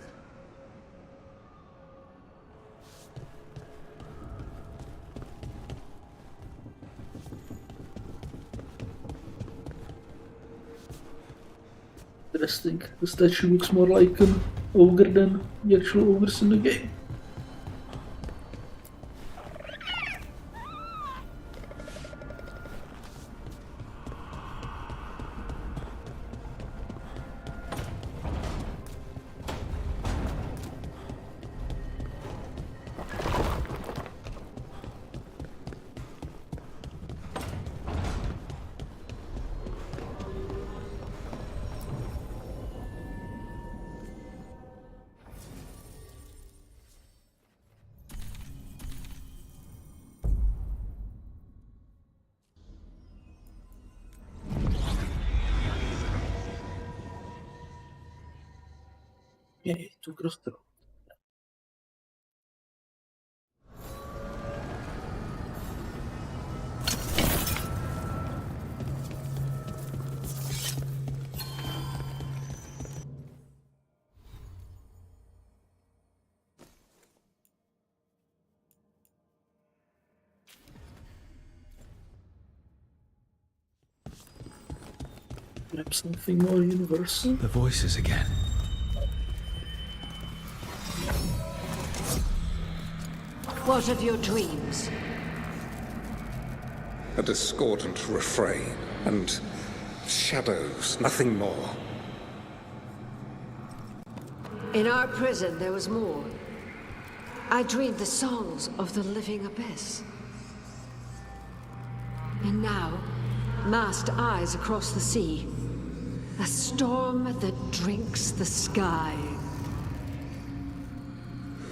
Interesting. The statue looks more like an ogre than the actual ogres in the game. Okay, to cross the road. Perhaps something more universal? The voices again. What of your dreams? A discordant refrain and shadows, nothing more. In our prison, there was more. I dreamed the songs of the living abyss. And now, masked eyes across the sea. A storm that drinks the sky.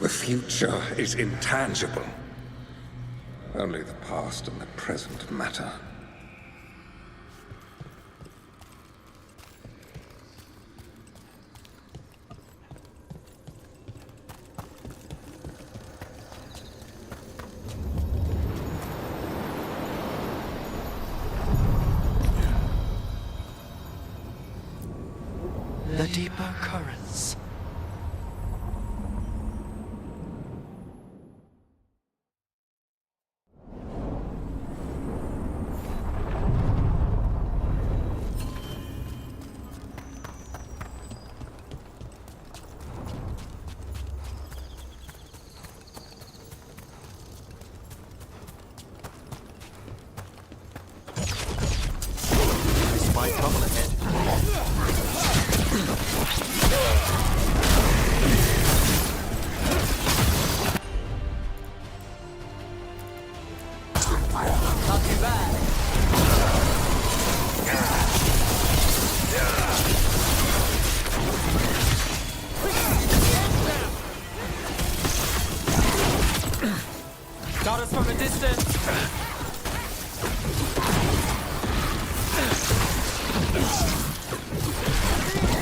The future is intangible. Only the past and the present matter. The deeper currents. my trouble ahead. Not too bad. Got us from a distance.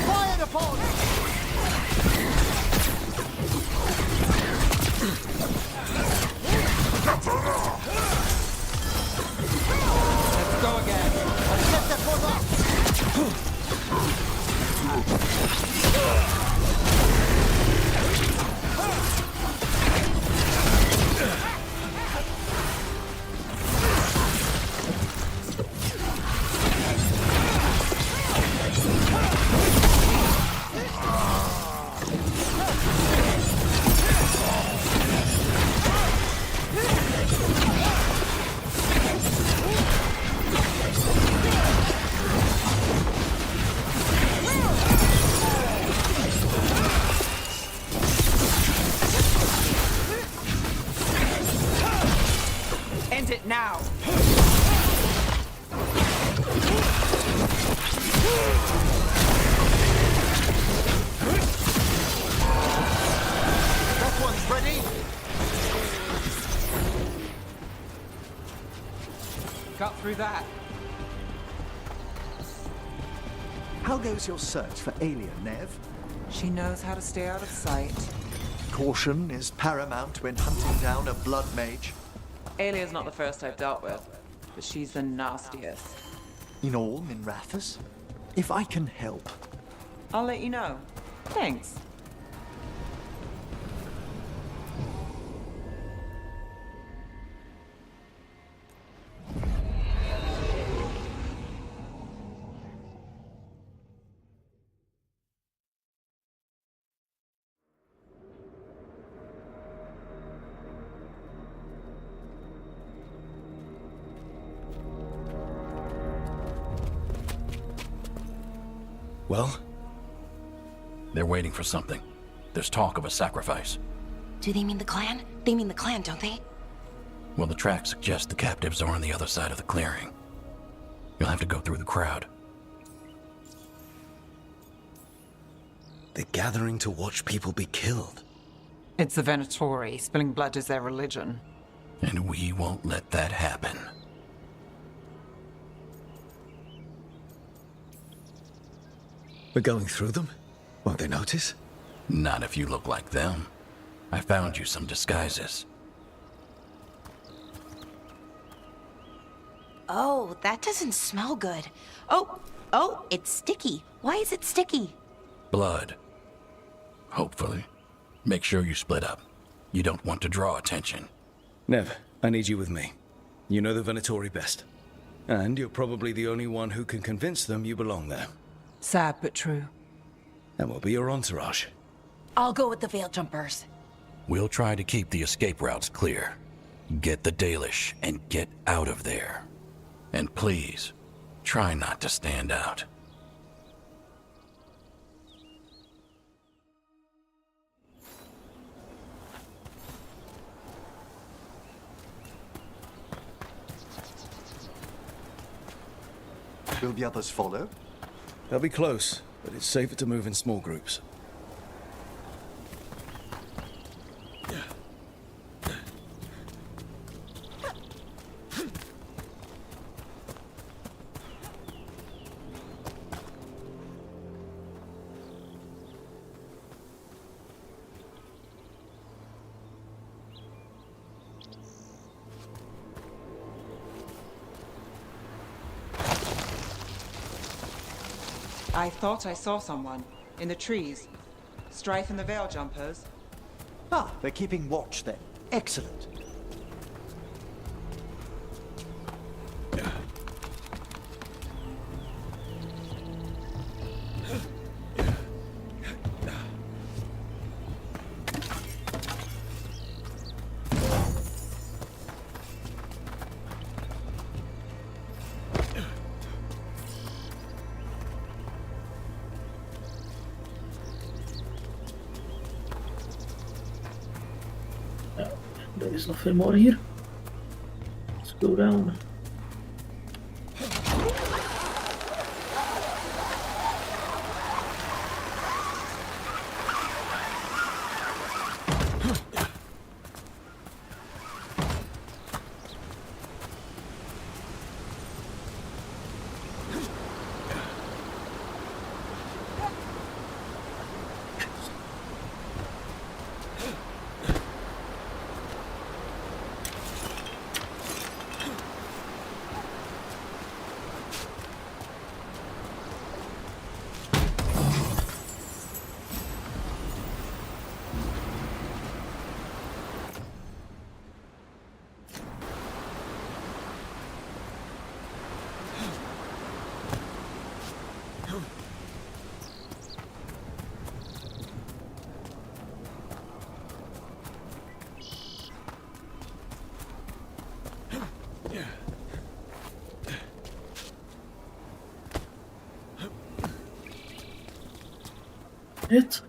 Fire the pole! Let's go again. Set the foot up! End it now. That one's ready. Got through that. How goes your search for Aelia, Nev? She knows how to stay out of sight. Caution is paramount when hunting down a blood mage. Aelia's not the first I've dealt with, but she's the nastiest. In all Minrathous? If I can help. I'll let you know. Thanks. Well? They're waiting for something. There's talk of a sacrifice. Do they mean the clan? They mean the clan, don't they? Well, the tracks suggest the captives are on the other side of the clearing. You'll have to go through the crowd. They're gathering to watch people be killed. It's the Venatori. Spilling blood is their religion. And we won't let that happen. We're going through them? Won't they notice? Not if you look like them. I found you some disguises. Oh, that doesn't smell good. Oh, it's sticky. Why is it sticky? Blood. Hopefully. Make sure you split up. You don't want to draw attention. Nev, I need you with me. You know the Venatori best. And you're probably the only one who can convince them you belong there. Sad but true. And we'll be your entourage. I'll go with the Veil Jumpers. We'll try to keep the escape routes clear. Get the Dalish and get out of there. And please, try not to stand out. Will the others follow? They'll be close, but it's safer to move in small groups. I thought I saw someone. In the trees. Strife and the Veil Jumpers. Ah, they're keeping watch then. Excellent. there's nothing more here. Let's go down. It.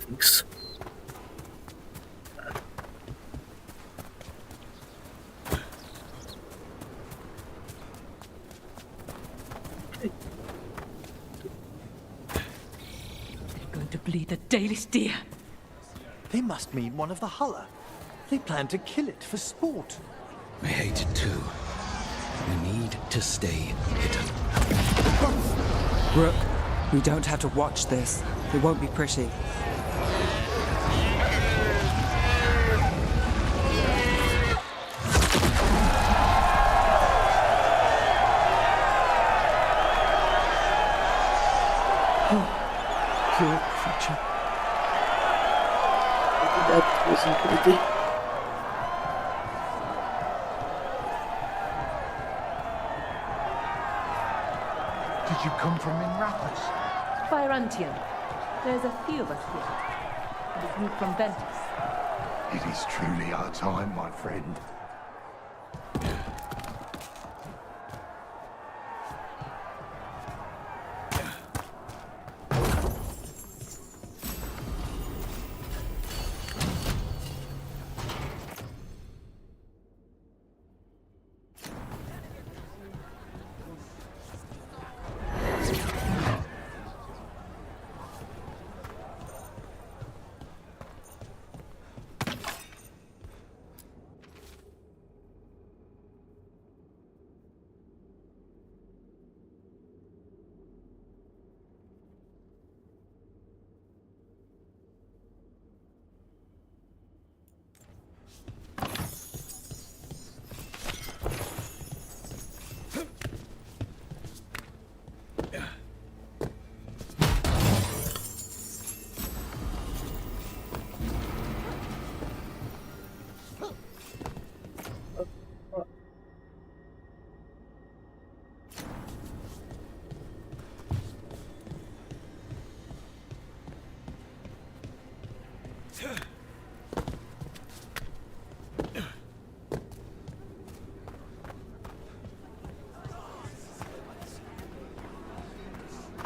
Thanks. Going to bleed the Dalish deer. They must mean one of the Hulla. They plan to kill it for sport. I hate it too. We need to stay hidden. Rook, we don't have to watch this. It won't be pretty. Pure creature. That wasn't pretty. Did you come from Minrathous? Byrantium. There's a few of us here. We've moved from Ventus. It is truly our time, my friend.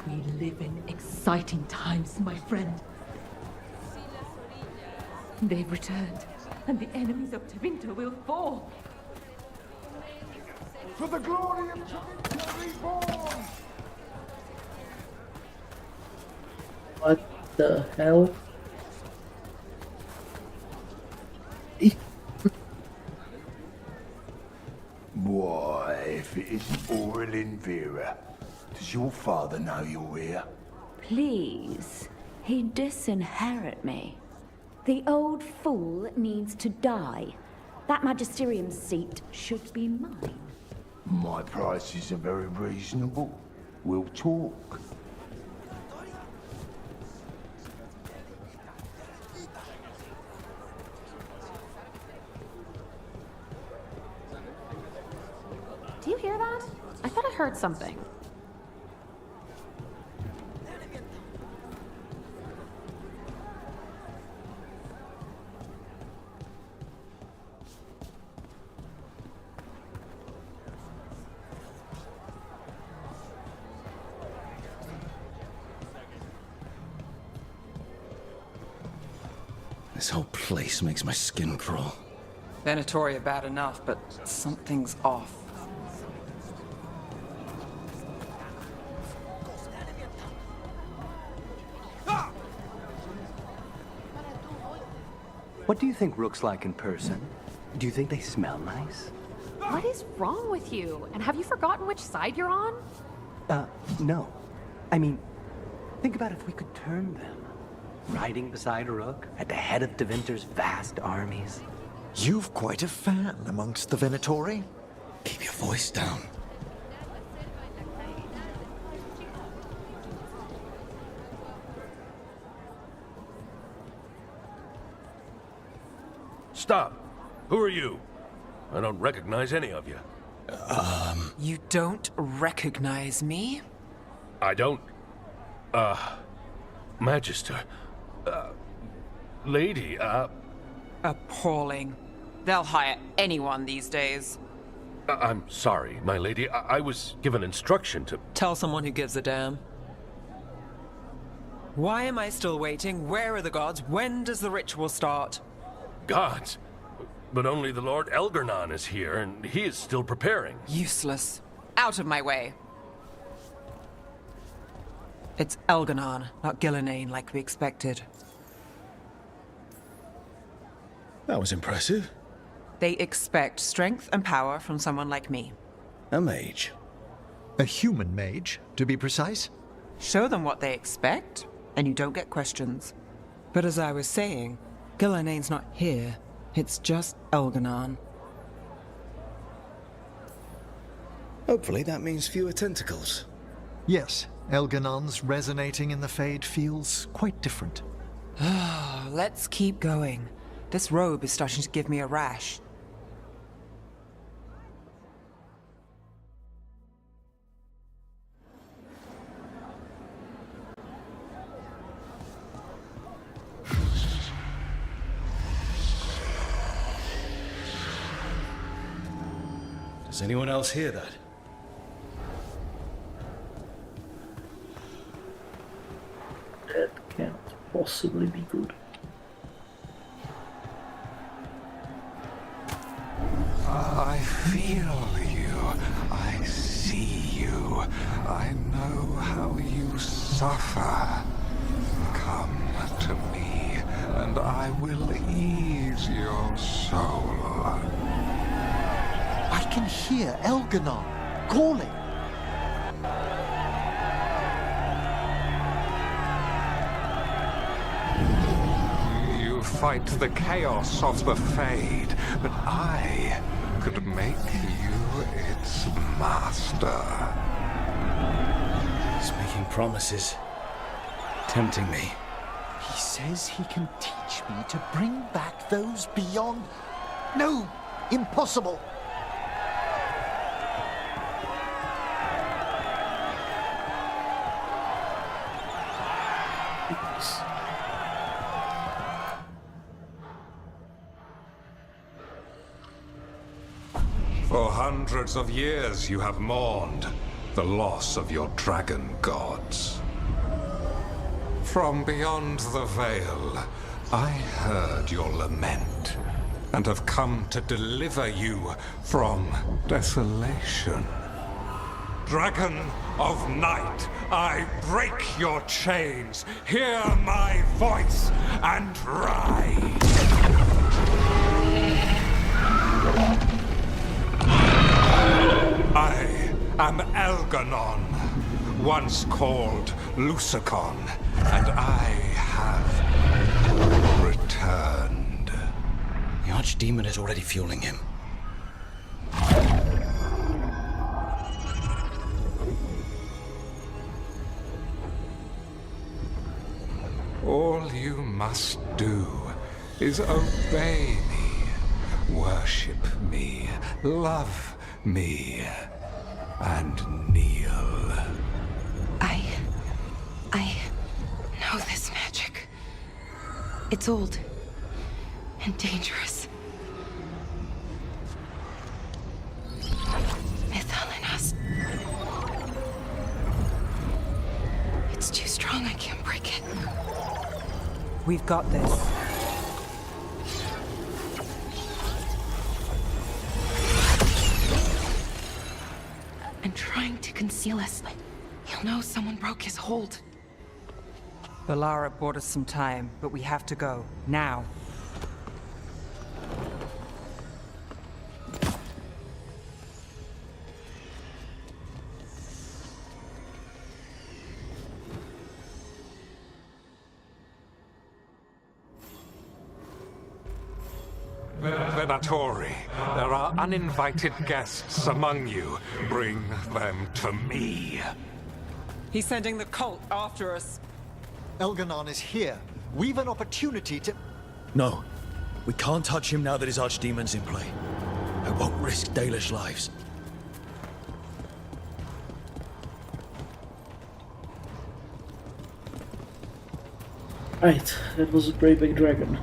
We live in exciting times, my friend. They've returned, and the enemies of Tevinter will fall. For the glory of Tevinter reborn! What the hell? Why, if it isn't Aurelin Vera, does your father know you're here? Please, he disinherit me. The old fool needs to die. That magisterium seat should be mine. My prices are very reasonable. We'll talk. Do you hear that? I thought I heard something. This whole place makes my skin crawl. Venatori bad enough, but something's off. What do you think Rook's like in person? Do you think they smell nice? What is wrong with you? And have you forgotten which side you're on? No. I mean, think about if we could turn them. Riding beside Rook, at the head of Tevinter's vast armies. You've quite a fan amongst the Venatori. Keep your voice down. Stop. Who are you? I don't recognize any of you. You don't recognize me? I don't... Magister. Lady, Appalling. They'll hire anyone these days. I'm sorry, my lady. I was given instruction to... Tell someone who gives a damn. Why am I still waiting? Where are the gods? When does the ritual start? Gods? But only the Lord Elgarnon is here, and he is still preparing. Useless. Out of my way. It's Elgarnon, not Gillenane like we expected. That was impressive. They expect strength and power from someone like me. A mage. A human mage, to be precise. Show them what they expect, and you don't get questions. But as I was saying, Gillenane's not here. It's just Elgarnon. Hopefully that means fewer tentacles. Yes, Elgarnon's resonating in the Fade feels quite different. Let's keep going. This robe is starting to give me a rash. Does anyone else hear that? That can't possibly be good. I feel you. I see you. I know how you suffer. Come to me, and I will ease your soul. I can hear Elgarnon calling. You fight the chaos of the Fade, but I could make you its master. He's making promises. Tempting me. He says he can teach me to bring back those beyond... No! Impossible! For hundreds of years you have mourned the loss of your dragon gods. From beyond the veil, I heard your lament, and have come to deliver you from desolation. Dragon of Night, I break your chains. Hear my voice and ride. I am Elgarnon, once called Lucicon, and I have returned. The Archdemon is already fueling him. All you must do is obey me, worship me, love me, and kneel. I know this magic. It's old and dangerous. Mythalinas. It's too strong, I can't break it. We've got this. And trying to conceal us. He'll know someone broke his hold. Balara bought us some time, but we have to go. Now. Venatori, there are uninvited guests among you. Bring them to me. He's sending the cult after us. Elganon is here. We've an opportunity to... No. We can't touch him now that his Archdemon's in play. I won't risk Dalish lives. Right, that was a great big dragon.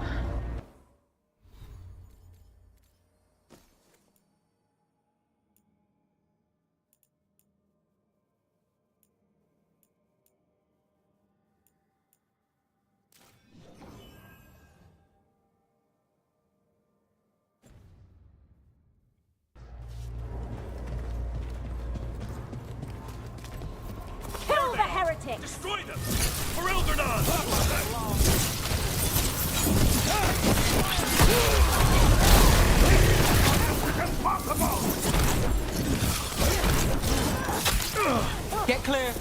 Kill the heretics! Destroy them! For Eldernon! Get clear!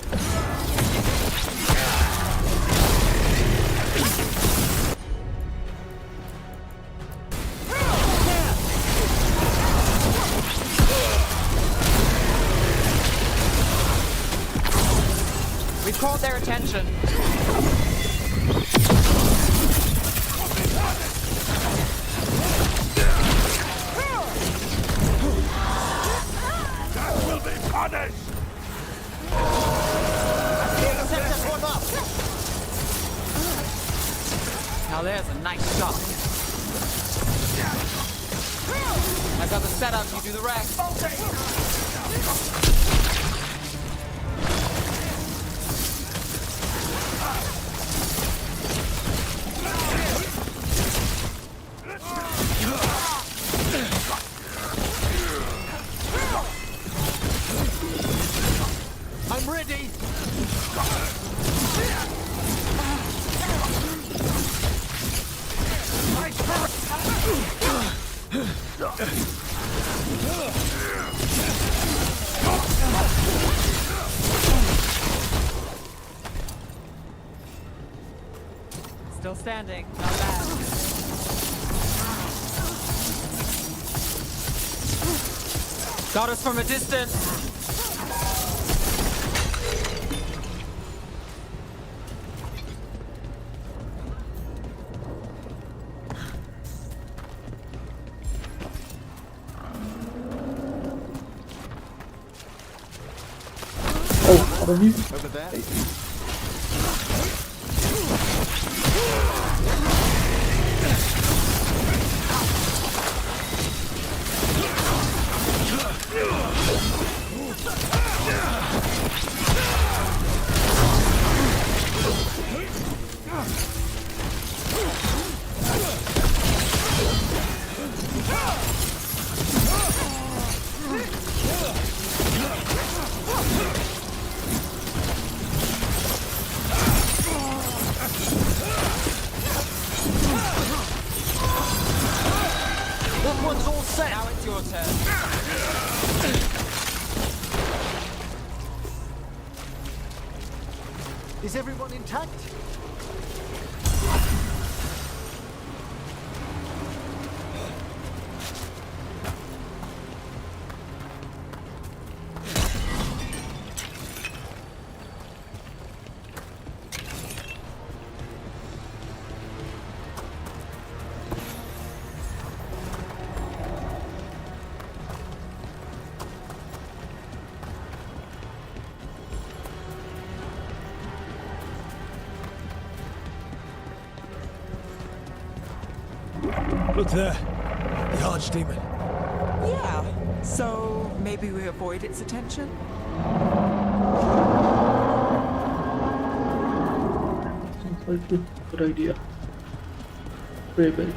We've caught their attention. That will be punished! Now there's a nice shot. I've got the setup, you do the rest. I'm ready! Still standing, not bad. Got us from a distance. Oh, are you? Over there. That one's all set. Now it's your turn. Is everyone intact? Look there. The archdemon. Yeah, so maybe we avoid its attention? Sounds like a good idea. Very big.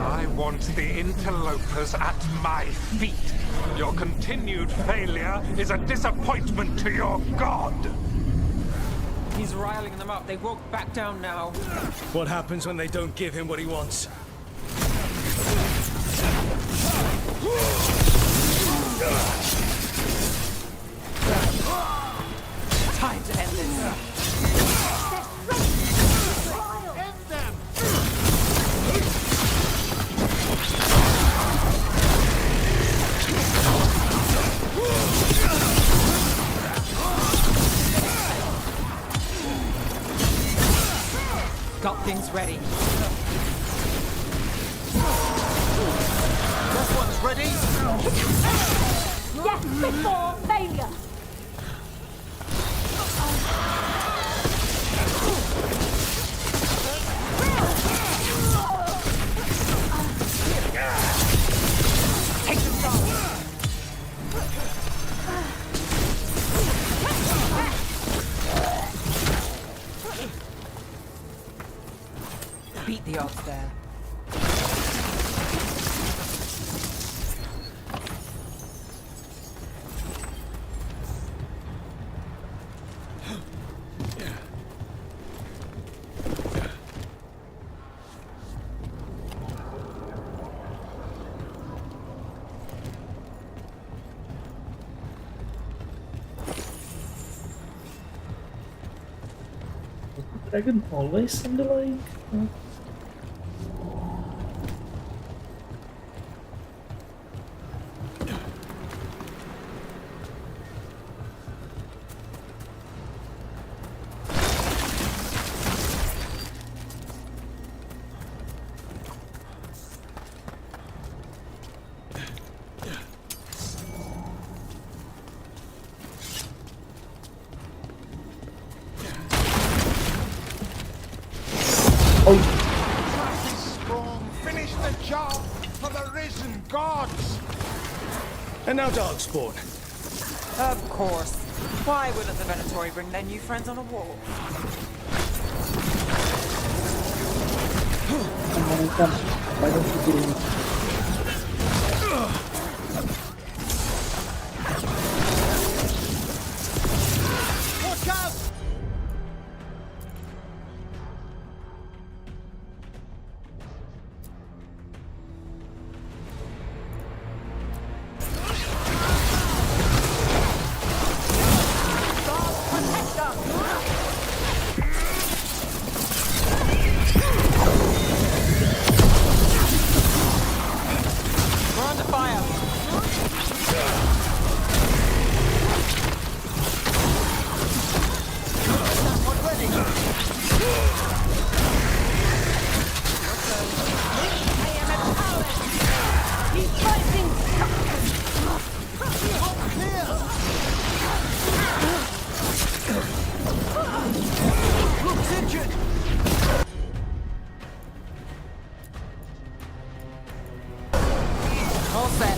I want the interlopers at my feet. Your continued failure is a disappointment to your god. He's riling them up. They won't back down now. What happens when they don't give him what he wants? Time to end this. Got things ready. This one's ready? Yes, before failure! Take them down. Beat the odds there. Dragon always underlying? Finish the job for the risen gods! And now Darkspawn. Of course. Why wouldn't the Venatori bring their new friends on a walk? Why don't you do it? Watch out! All set.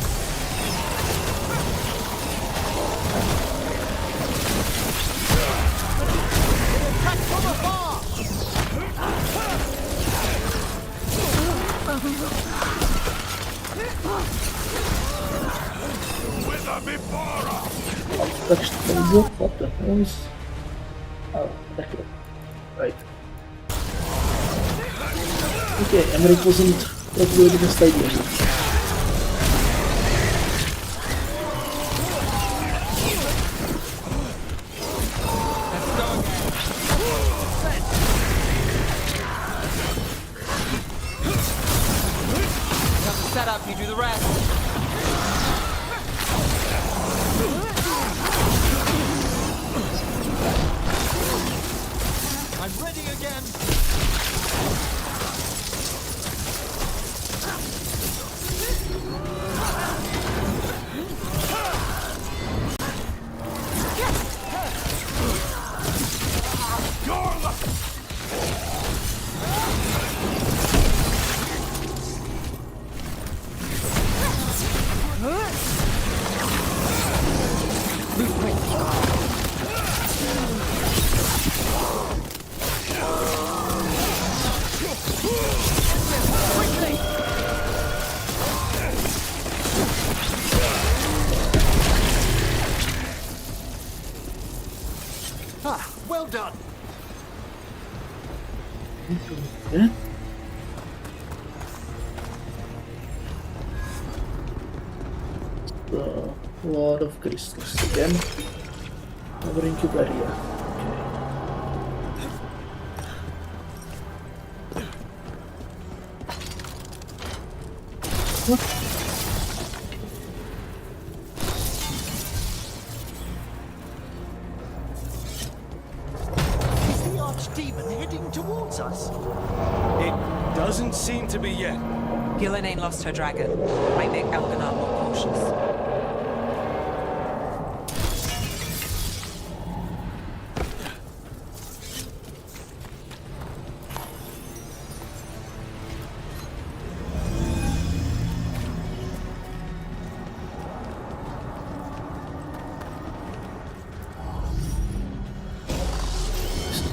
Attack from afar! Wither before us! Touch the book. What the hell is... Oh, that's it. Right. Okay, Emmerich wasn't that good in the stadium. Set up, you do the rest. I'm ready again! Ah, well done! Yeah. A lot of crystals again. Covering Cubaria. What? Is the Archdemon heading towards us? It doesn't seem to be yet. Gillen ain't lost her dragon. Might make Elganar more cautious.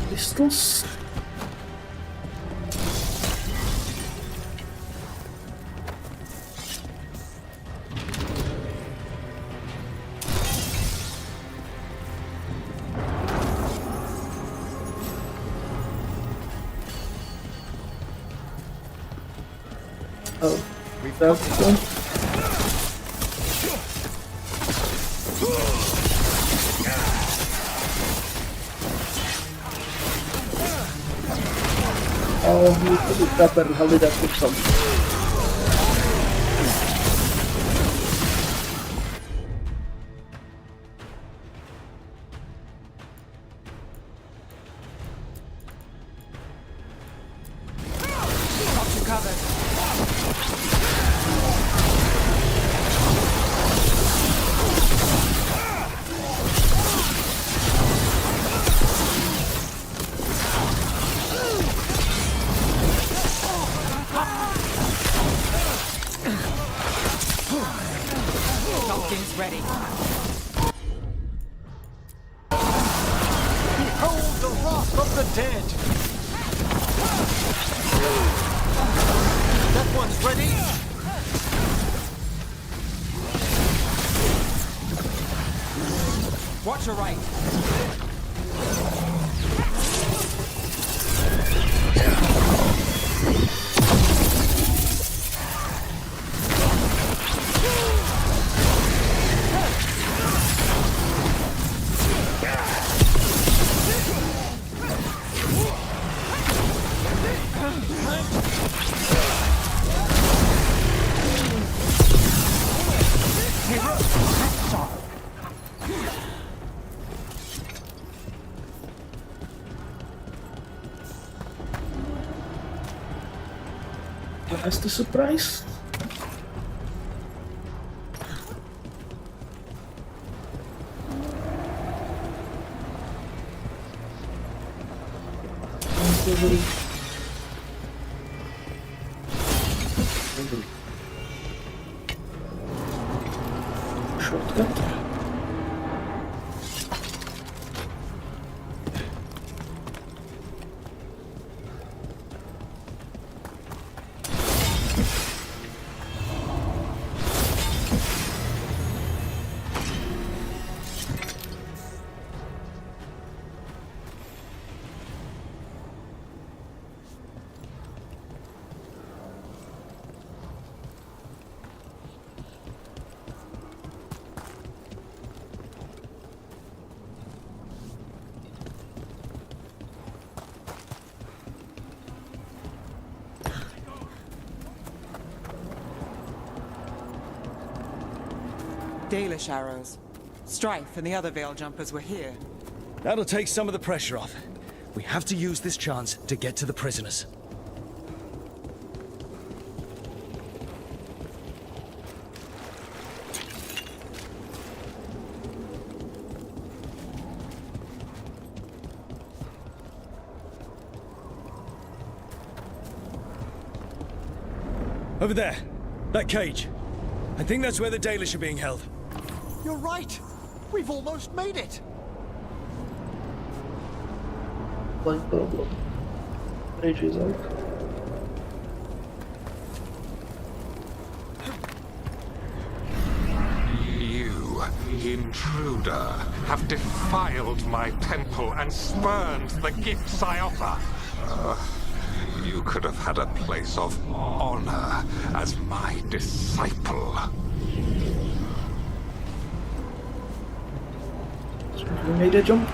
Pistols. Oh, that's one. Oh, you put it up and held it up with something. Got you covered. Something's ready. Behold the wrath of the dead! That one's ready! Watch your right. That's the surprise. shortcut. Dalish arrows. Strife and the other Veil Jumpers were here. That'll take some of the pressure off. We have to use this chance to get to the prisoners. Over there. That cage. I think that's where the Dalish are being held. You're right. We've almost made it. One problem. Rage is out. You, intruder, have defiled my temple and spurned the gifts I offer. You could have had a place of honor as my disciple. We made a jump.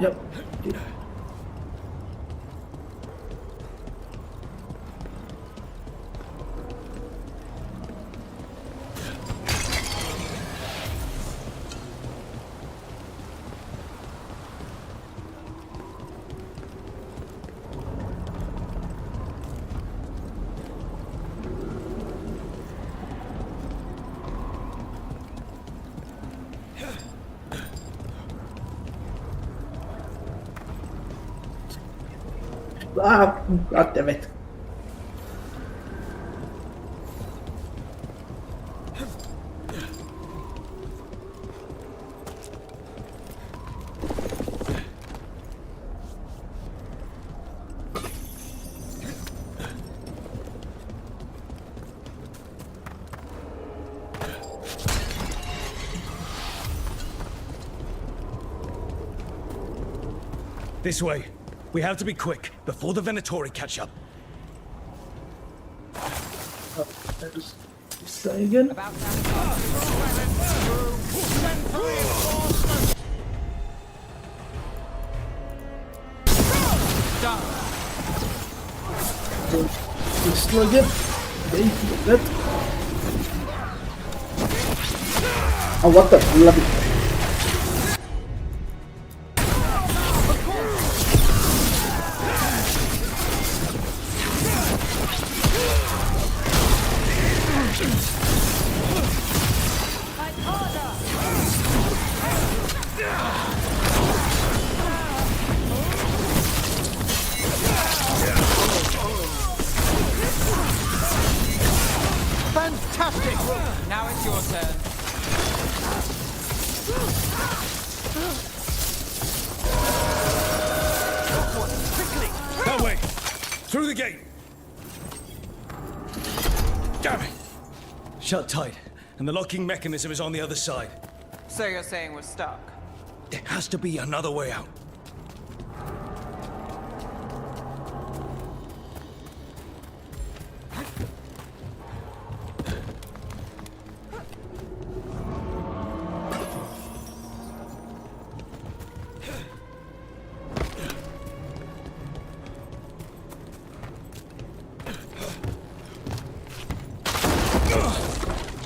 Yep. Ah, God damn it. This way. We have to be quick, before the Venatori catch up. Oh, there's this guy again. This one again. Okay, that. Oh, what the bloody. Fantastic! Now it's your turn. Quickly! That way! Through the gate! Damn it! Shut tight, and the locking mechanism is on the other side. So you're saying we're stuck? There has to be another way out.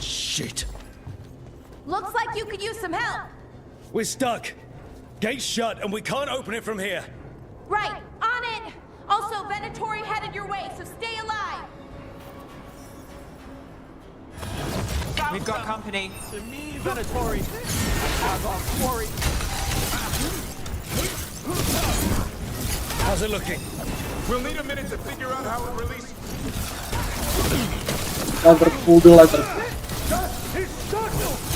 Shit. Looks like you could use some help. We're stuck. Gate's shut, and we can't open it from here. Right, on it. Also, Venatori headed your way, so stay alive. We've got company. To me, Venatori. Have our quarry. How's it looking? We'll need a minute to figure out how it releases. Lever, pull the lever. It's stuck!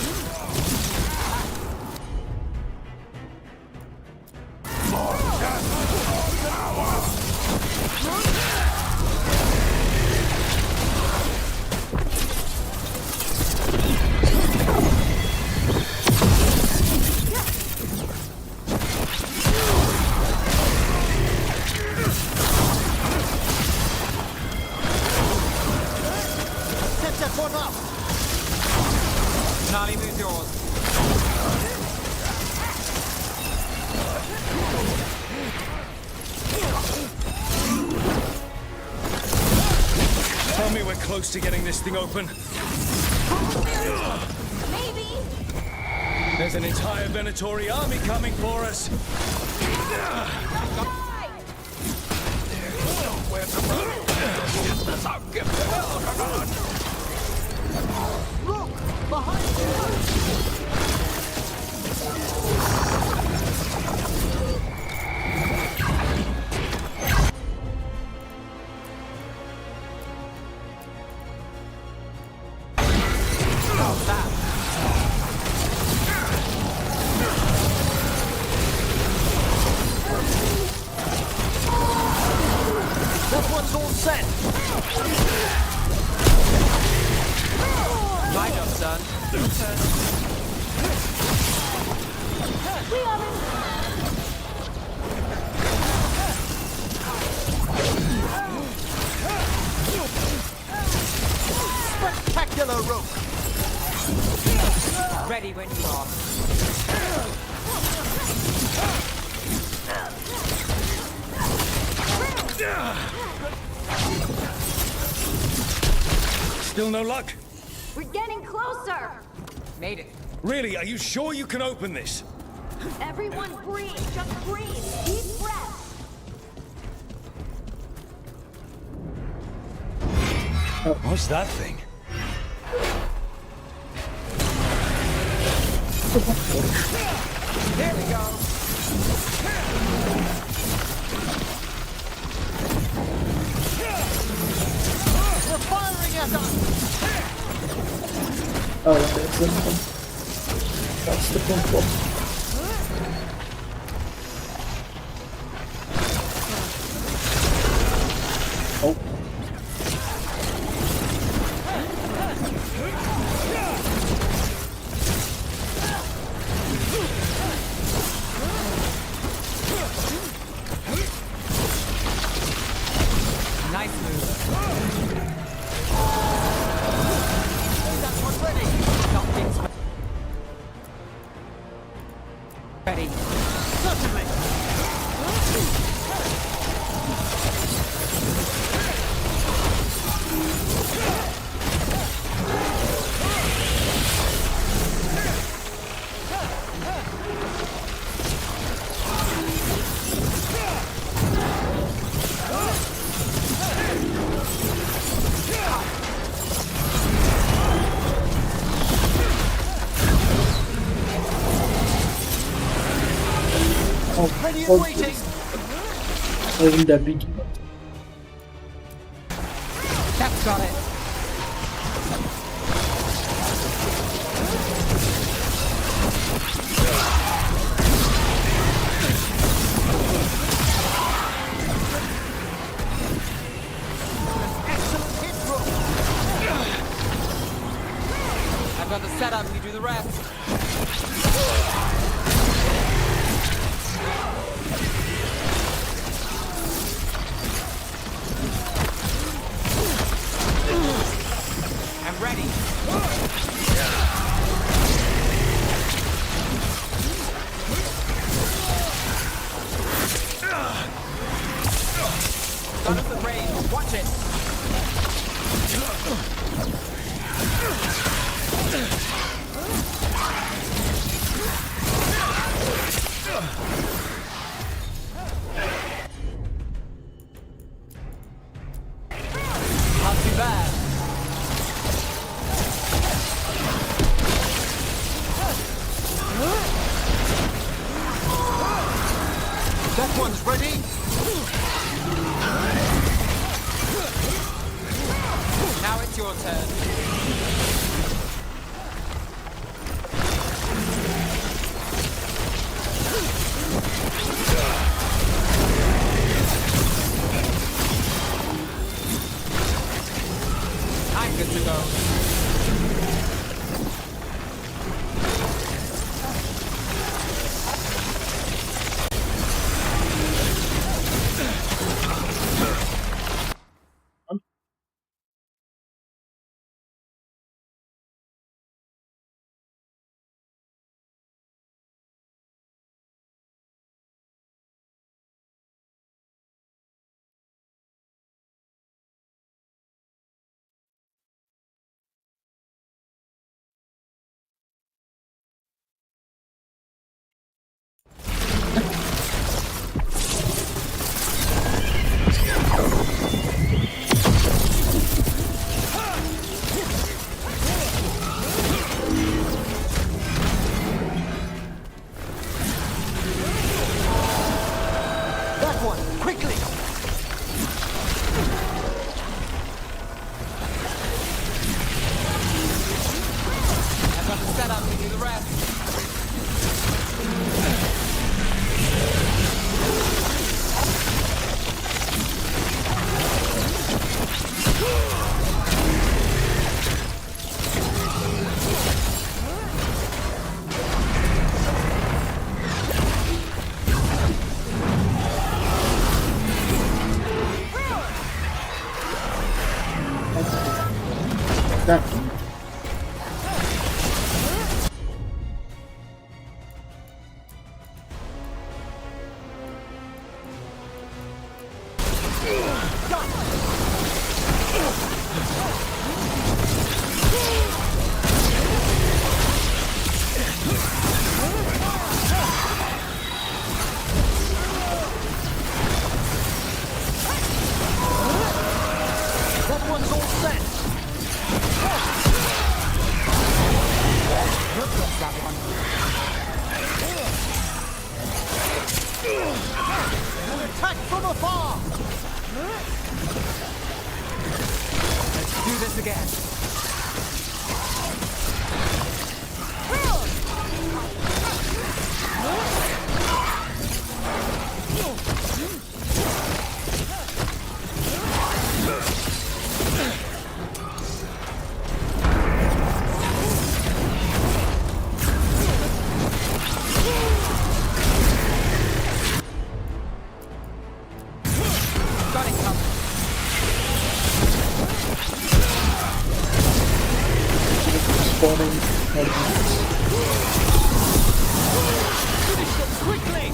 one up! Gnarly move yours. Tell me we're close to getting this thing open. Maybe. There's an entire Venatori army coming for us. Look! Behind That one's all set! My job's done. We have him. Spectacular rope! Ready when you are. Still no luck? We're getting closer. Made it. Really, are you sure you can open this? Everyone breathe. Just breathe. Deep breath. What's that thing? Here we go. They're firing at us! Oh, that's the one. That's the control. Oh. Nice move. That one ready! Something's ready. Certainly! Ready and waiting! Having that big. That's got it. Excellent hit rope! I've got the setup, you do the rest. I'm ready. Got us the range. Watch it. Not too bad. That one's ready! Now it's your turn. I'm good to go. kaki. That one's all set. Look that one. An attack from afar. Let's do this again. Got it covered. Spawning enemies. Finish them quickly.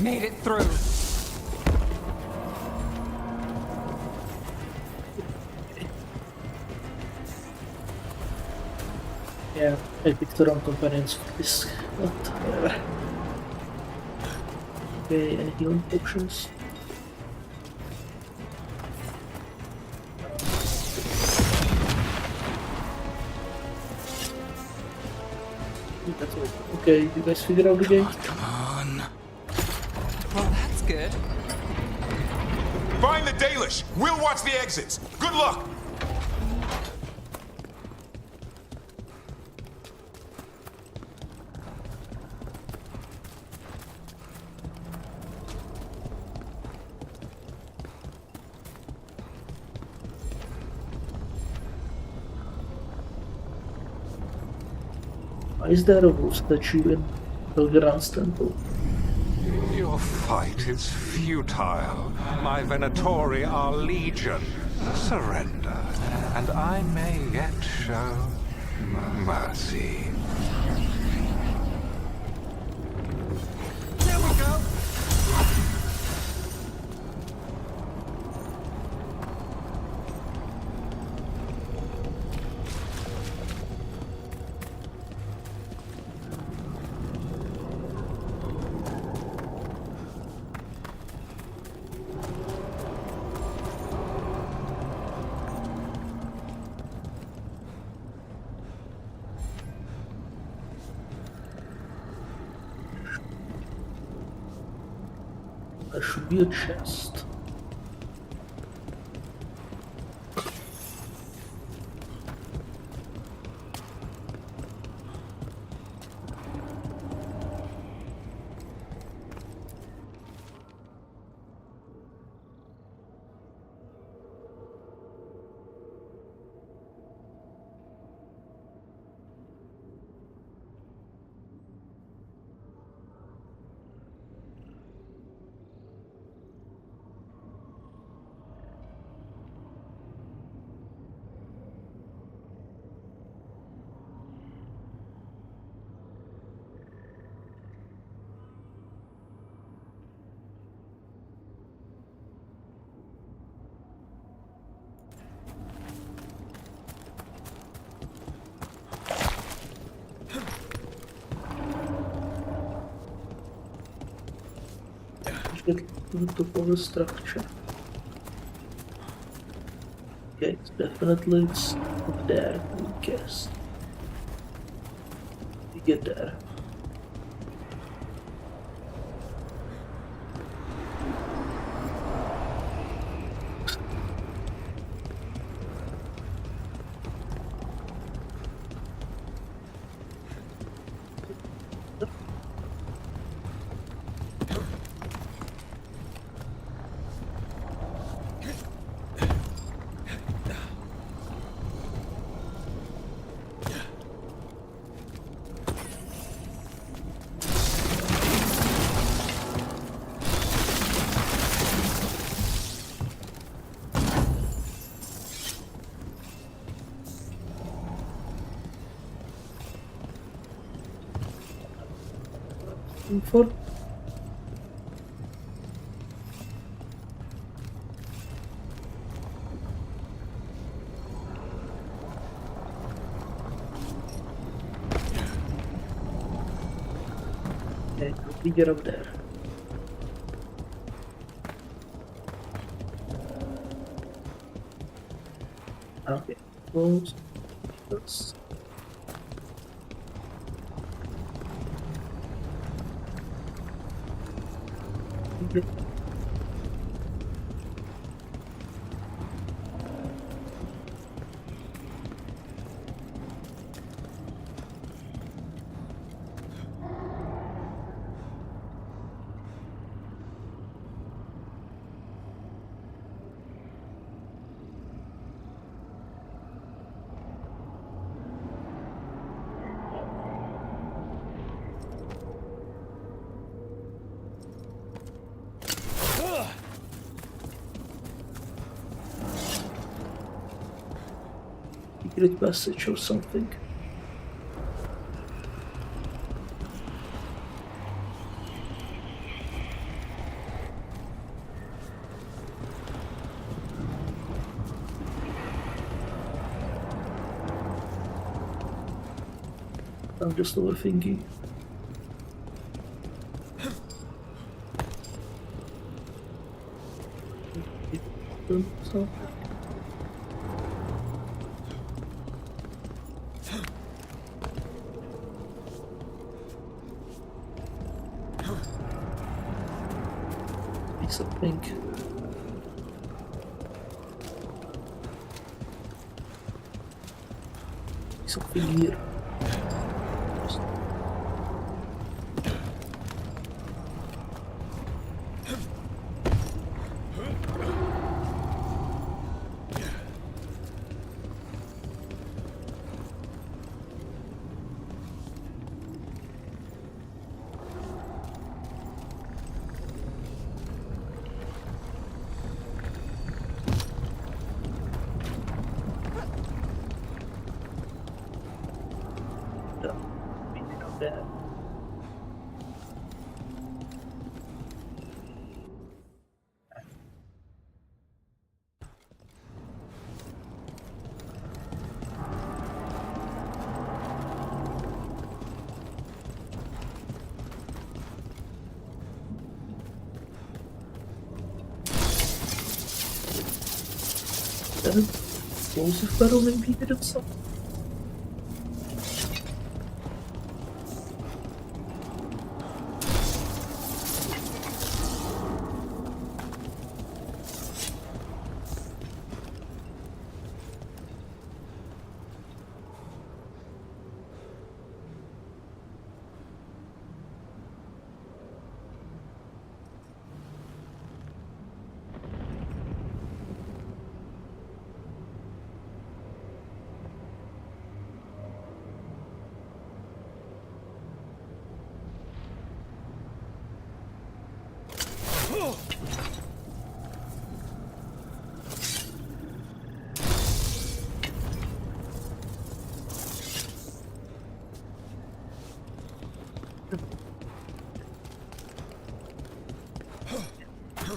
Made it through. Yeah, I picked the wrong companions for this, but whatever. Okay, any healing potions? That's all. Okay, you guys figure out the game? Come on. Well, that's good. Find the Dalish. We'll watch the exits. Good luck. Why is there a wolf statue in Veilguard's temple? Your fight is futile. My Venatori are legion. Surrender, and I may yet show mercy. There we go. There should be a chest. Get to the whole structure. Okay, definitely it's up there, I guess. We get there. looking for. Okay, quickly get up there. Okay, close. Let's. Okay. Secret passage or something. I'm just overthinking. So. Piece of pink. Something here. Explosive barrel maybe did itself.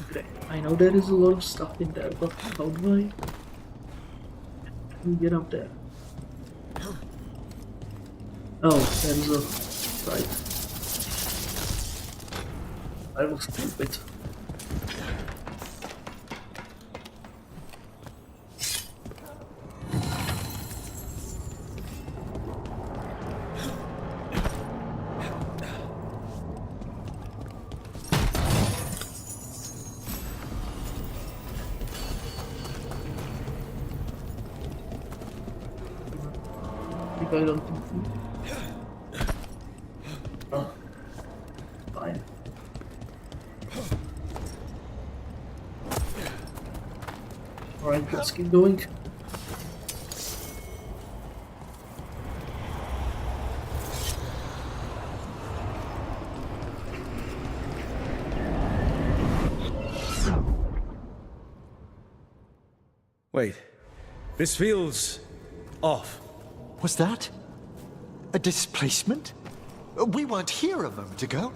Okay, I know there is a lot of stuff in there, but how do I get up there? Oh, there's a right. I was stupid. I don't think. Oh, fine. Alright, let's keep going. Wait, this feels off. Was that a displacement? We weren't here a moment ago.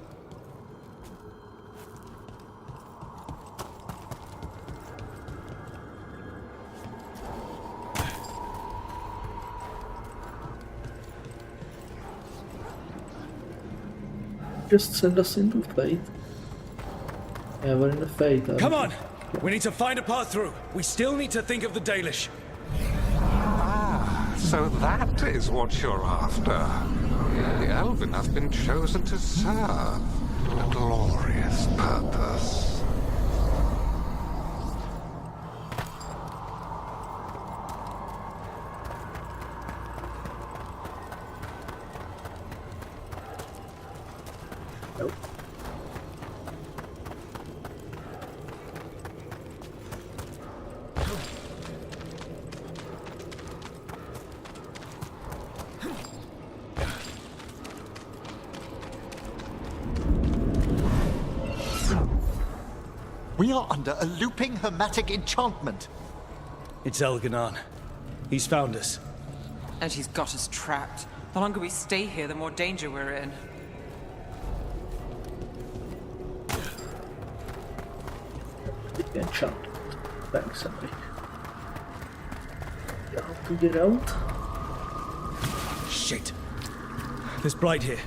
just send us into Fate. Yeah, we're in the Fate. Come on! We need to find a path through. We still need to think of the Dalish. Ah, so that is what you're after. The Elven have been chosen to serve a glorious purpose. We are under a looping hermetic enchantment. It's Elganon. He's found us. And he's got us trapped. The longer we stay here, the more danger we're in. Enchantment. Thanks, Emily. How to get out? Shit. There's blight here.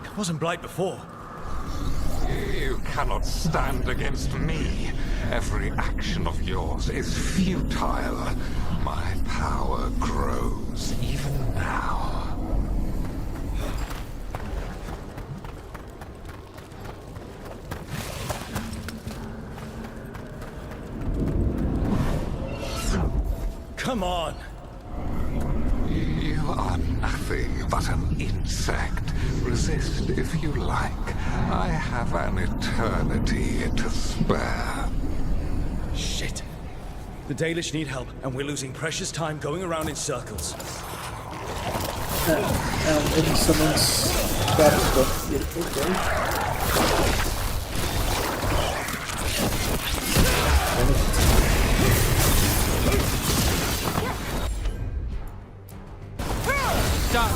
It wasn't blight before. You cannot stand against me. Every action of yours is futile. My power grows even now. Come on! You are nothing but an insect. Resist if you like. I have an eternity to spare. Shit. The Dalish need help, and we're losing precious time going around in circles. And someone's got stuff here. Okay. Done.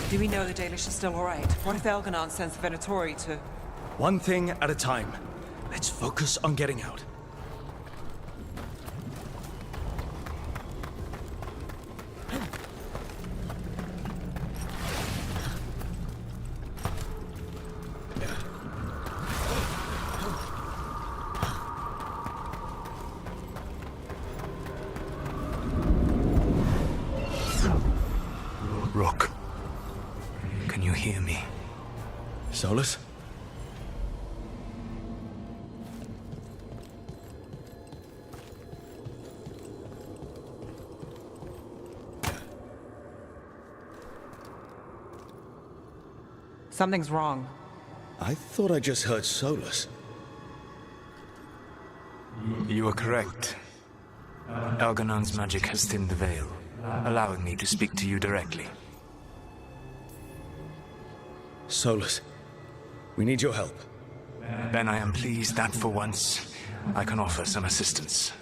Do we know the Dalish is still alright? What if Elganon sends Venatori to... One thing at a time. Let's focus on getting out. Rook, can you hear me? Solus? Something's wrong. I thought I just heard Solus. You are correct. Elganon's magic has thinned the veil, allowing me to speak to you directly. Solus, we need your help. Then I am pleased that for once, I can offer some assistance.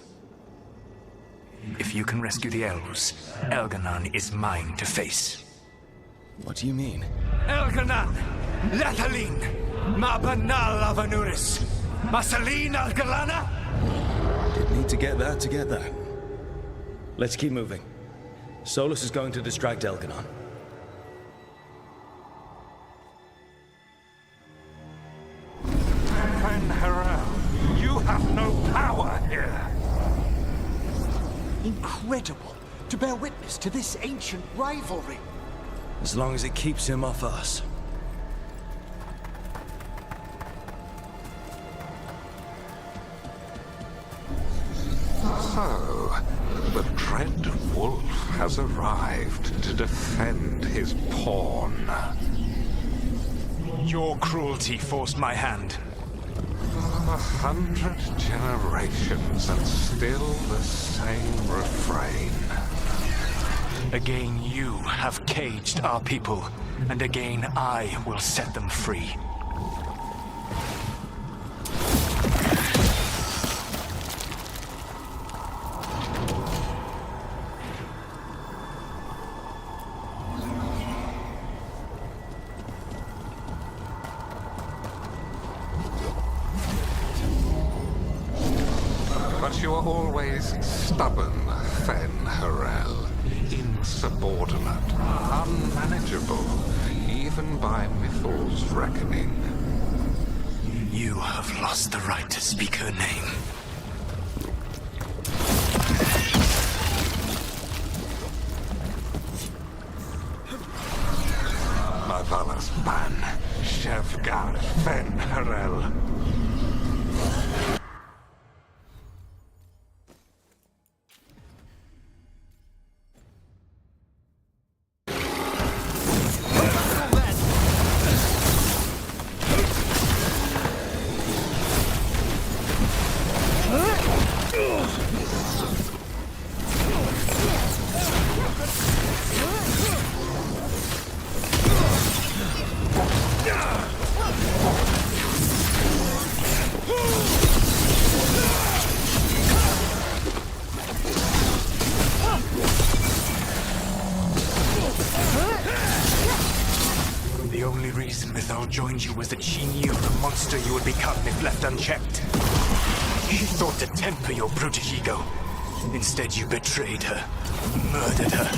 If you can rescue the elves, Elganon is mine to face. What do you mean? Elganon! Lethalin! Mabanal Avanuris! Masaline Algalana! Didn't need to get that. Let's keep moving. Solus is going to distract Elganon. Fen'Harel, you have no power here. Incredible to bear witness to this ancient rivalry. As long as it keeps him off us. So, the dread wolf has arrived to defend his pawn. Your cruelty forced my hand. 100 generations and still the same refrain. Again, you have caged our people, and again I will set them free. But you are always stubborn, Fen Harel. Insubordinate, unmanageable, even by Mythal's reckoning. You have lost the right to speak her name. Mavalas Ban, Shevgar Fen Harel. The only reason Mythal joined you was that she knew the monster you would become if left unchecked. She thought to temper your protege-ego. Instead, you betrayed her, murdered her.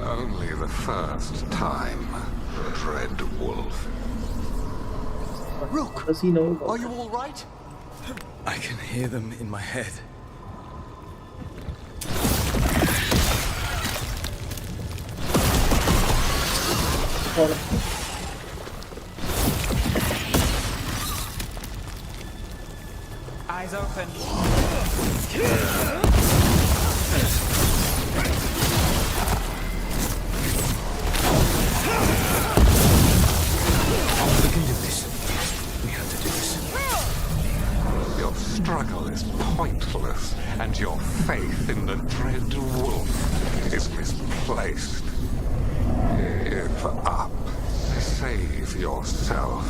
Only the first time, Dread Wolf. Rook, Does he know about are you all right? I can hear them in my head. Eyes open. We can do this. We have to do this. Your struggle is pointless, and your faith in the Dread Wolf is misplaced. Give up. Save yourself.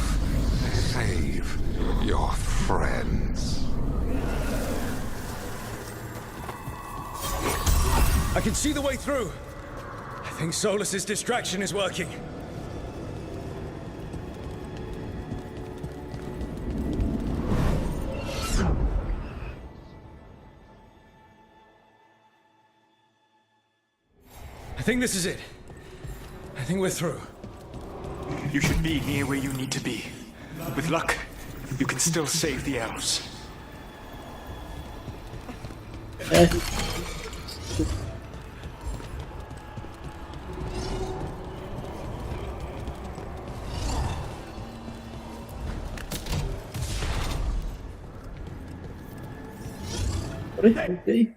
Save your friends. I can see the way through. I think Solus's distraction is working. I think this is it. I think we're through. You should be near where you need to be. With luck, you can still save the elves. Okay.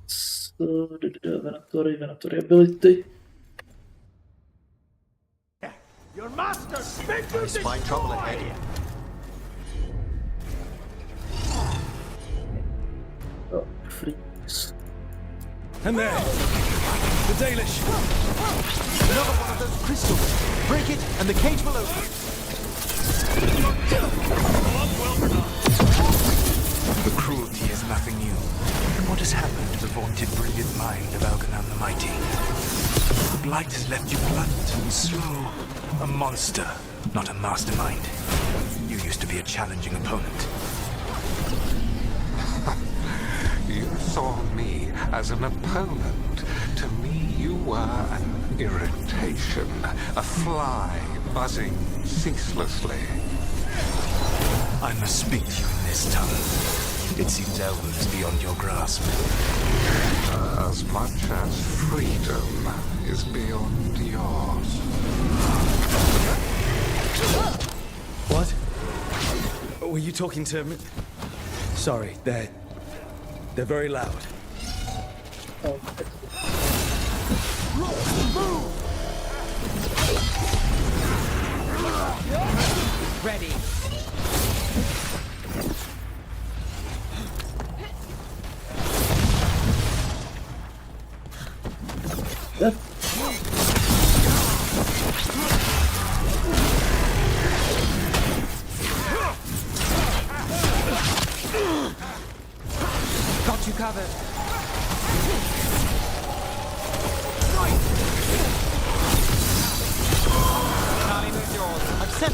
So, Venatori ability. Your master I spy trouble ahead here. Oh, freaks. And there, the Dalish. Another one of those crystals. Break it, and the cage will open. The cruelty is nothing new. What has happened to the vaunted brilliant mind of Algernon the Mighty? The blight has left you blunt and slow. A monster, not a mastermind. You used to be a challenging opponent. You saw me as an opponent. To me, you were an irritation, a fly buzzing ceaselessly. I must speak to you in this tongue. It seems Elven is beyond your grasp. As much as freedom is beyond yours. What? Were you talking to me? Sorry, they're very loud. Ready. Got you covered. Charlie, move yours. I've set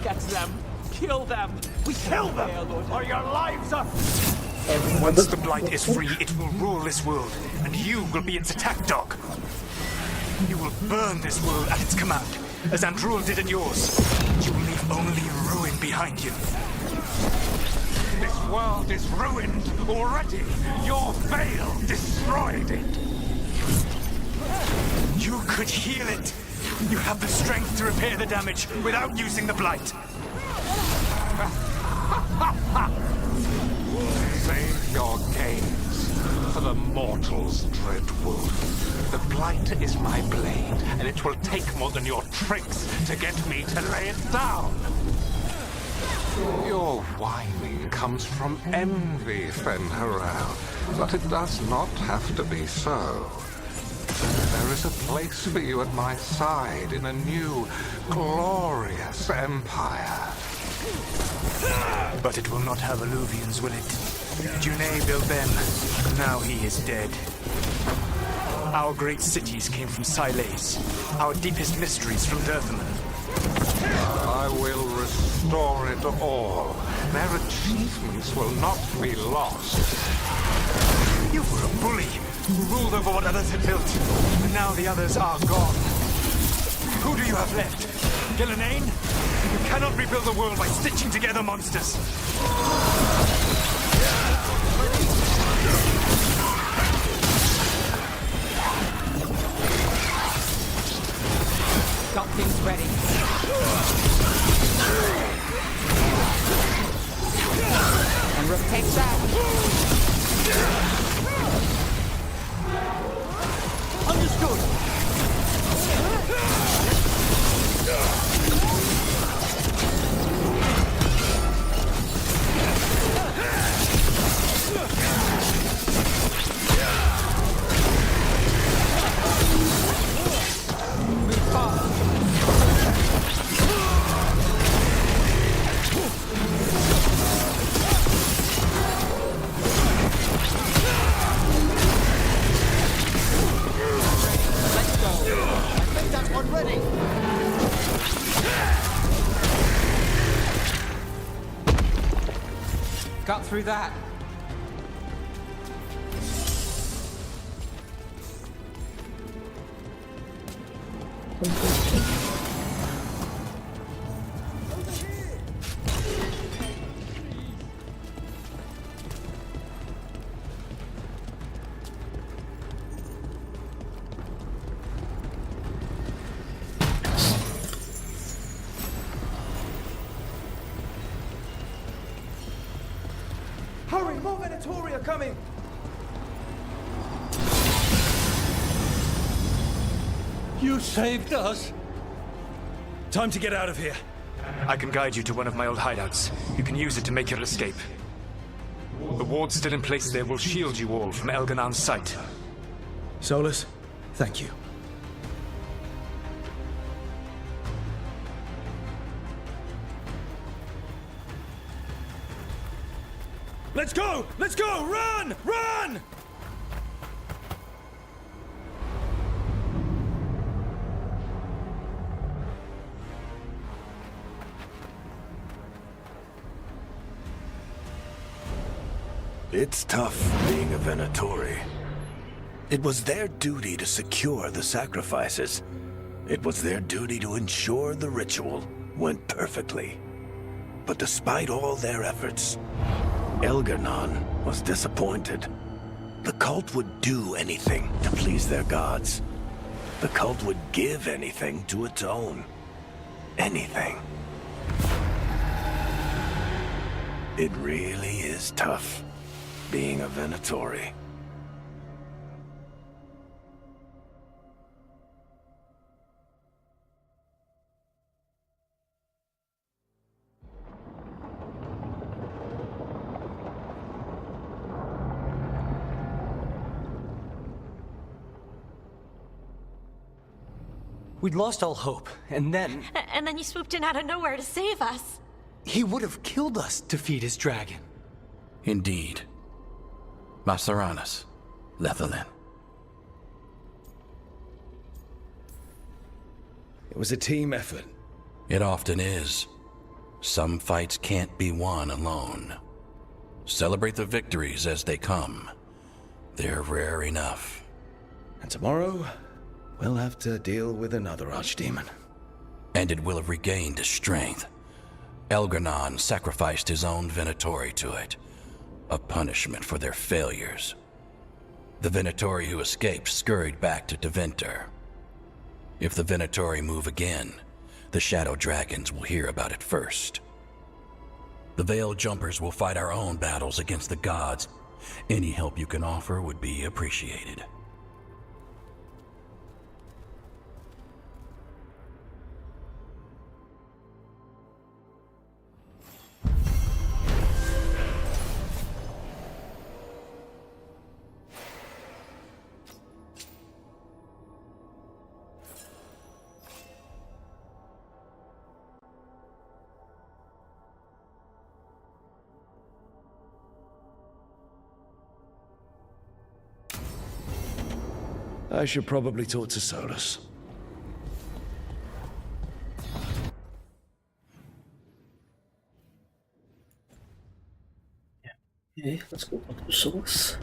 Get them! Kill them! We kill them, or your lives are... Once the Blight is free, it will rule this world, and you will be its attack dog. You will burn this world at its command, as Andrul did in yours. You will leave only ruin behind you. This world is ruined already. Your veil destroyed it. You could heal it. You have the strength to repair the damage without using the Blight. Save your gains for the mortal's dread wolf. The Blight is my blade, and it will take more than your tricks to get me to lay it down. Your whining comes from envy, Fen'Harel, but it does not have to be so. There is a place for you at my side in a new, glorious empire. But it will not have Alluvians, will it? Junei built them, now he is dead. Our great cities came from Sileis, our deepest mysteries from Dirthaman. I will restore it all. Their achievements will not be lost. You were a bully who ruled over what others had built, and now the others are gone. Who do you have left? Gillenane? You cannot rebuild the world by stitching together monsters. Got things ready. And Rook takes that. Understood. Got through that. Hurry, more Venatori are coming! You saved us. Time to get out of here. I can guide you to one of my old hideouts. You can use it to make your escape. The wards still in place there will shield you all from Elganan's sight. Solus, thank you. Let's go! Let's go! Run! Run! It's tough being a Venatori. It was their duty to secure the sacrifices. It was their duty to ensure the ritual went perfectly. But despite all their efforts, Elganan was disappointed. The cult would do anything to please their gods. The cult would give anything to atone. Anything. It really is tough being a Venatori. We'd lost all hope, and then... And then you swooped in out of nowhere to save us. He would have killed us to feed his dragon. Indeed. Masaranas, Lethalin. It was a team effort. It often is. Some fights can't be won alone. Celebrate the victories as they come. They're rare enough. And tomorrow, we'll have to deal with another archdemon. And it will have regained its strength. Elgar'nan sacrificed his own Venatori to it. A punishment for their failures. The Venatori who escaped scurried back to Deventer. If the Venatori move again, the Shadow Dragons will hear about it first. The Veil Jumpers will fight our own battles against the gods. Any help you can offer would be appreciated. I should probably talk to Solus. Okay, let's go talk to Solus.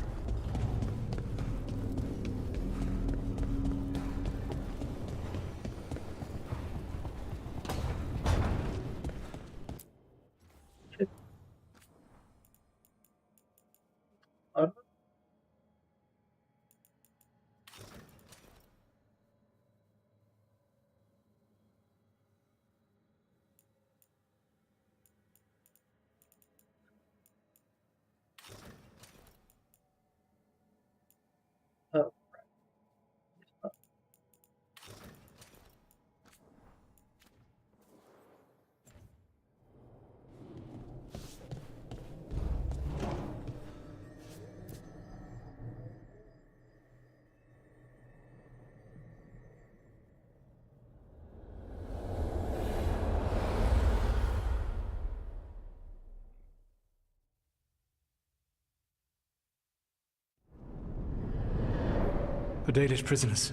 The Dalish prisoners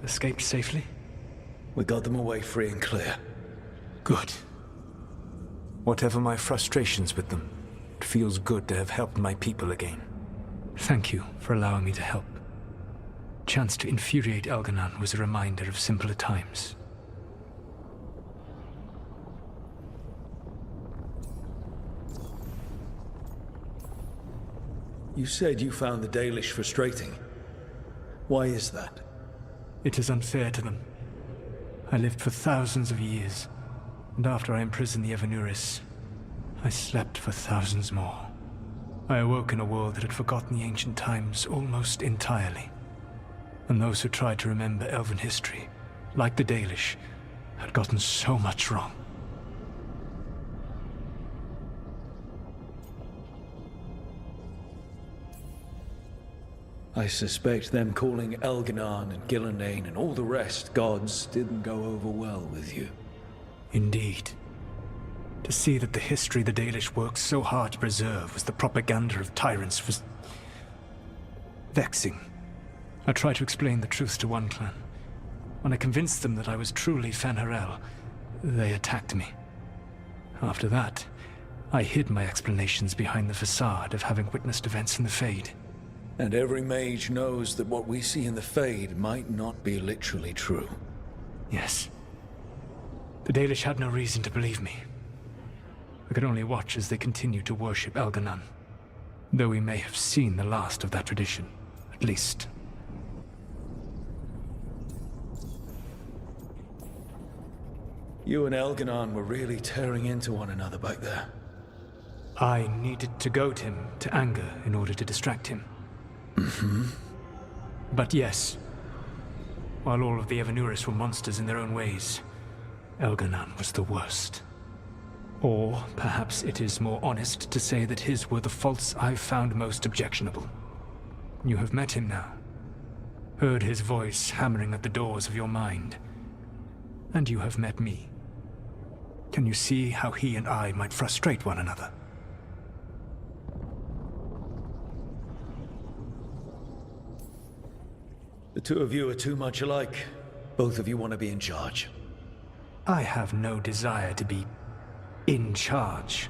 escaped safely? We got them away free and clear. Good. Whatever my frustrations with them, it feels good to have helped my people again. Thank you for allowing me to help. Chance to infuriate Elgar'nan was a reminder of simpler times. You said you found the Dalish frustrating. Why is that? It is unfair to them. I lived for thousands of years, and after I imprisoned the Evanuris, I slept for thousands more. I awoke in a world that had forgotten the ancient times almost entirely. And those who tried to remember Elven history, like the Dalish, had gotten so much wrong. I suspect them calling Elgar'nan and Gillenane and all the rest gods didn't go over well with you. Indeed. To see that the history the Dalish worked so hard to preserve was the propaganda of tyrants was vexing. I tried to explain the truth to one clan. When I convinced them that I was truly Fen'Harel, they attacked me. After that, I hid my explanations behind the facade of having witnessed events in the Fade. And every mage knows that what we see in the Fade might not be literally true. Yes. The Dalish had no reason to believe me. I could only watch as they continued to worship Elgar'nan, though we may have seen the last of that tradition, at least. You and Elgar'nan were really tearing into one another back there. I needed to goad him to anger in order to distract him. But yes, while all of the Evanuris were monsters in their own ways, Elgar'nan was the worst. Or perhaps it is more honest to say that his were the faults I've found most objectionable. You have met him now, heard his voice hammering at the doors of your mind, and you have met me. Can you see how he and I might frustrate one another? The two of you are too much alike. Both of you want to be in charge. I have no desire to be in charge.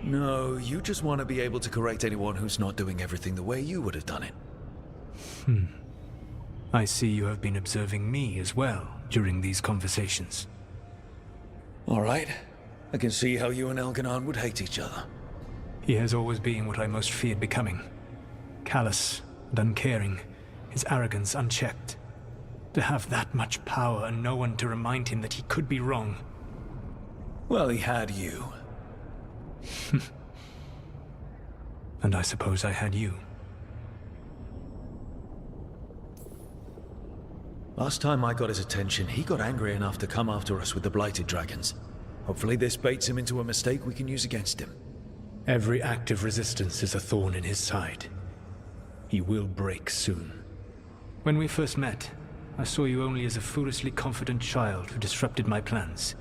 No, you just want to be able to correct anyone who's not doing everything the way you would have done it. I see you have been observing me as well during these conversations. All right. I can see how you and Elganon would hate each other. He has always been what I most feared becoming. Callous and uncaring, his arrogance unchecked. To have that much power and no one to remind him that he could be wrong. Well, he had you. And I suppose I had you. Last time I got his attention, he got angry enough to come after us with the Blighted Dragons. Hopefully this baits him into a mistake we can use against him. Every act of resistance is a thorn in his side. He will break soon. When we first met, I saw you only as a foolishly confident child who disrupted my plans.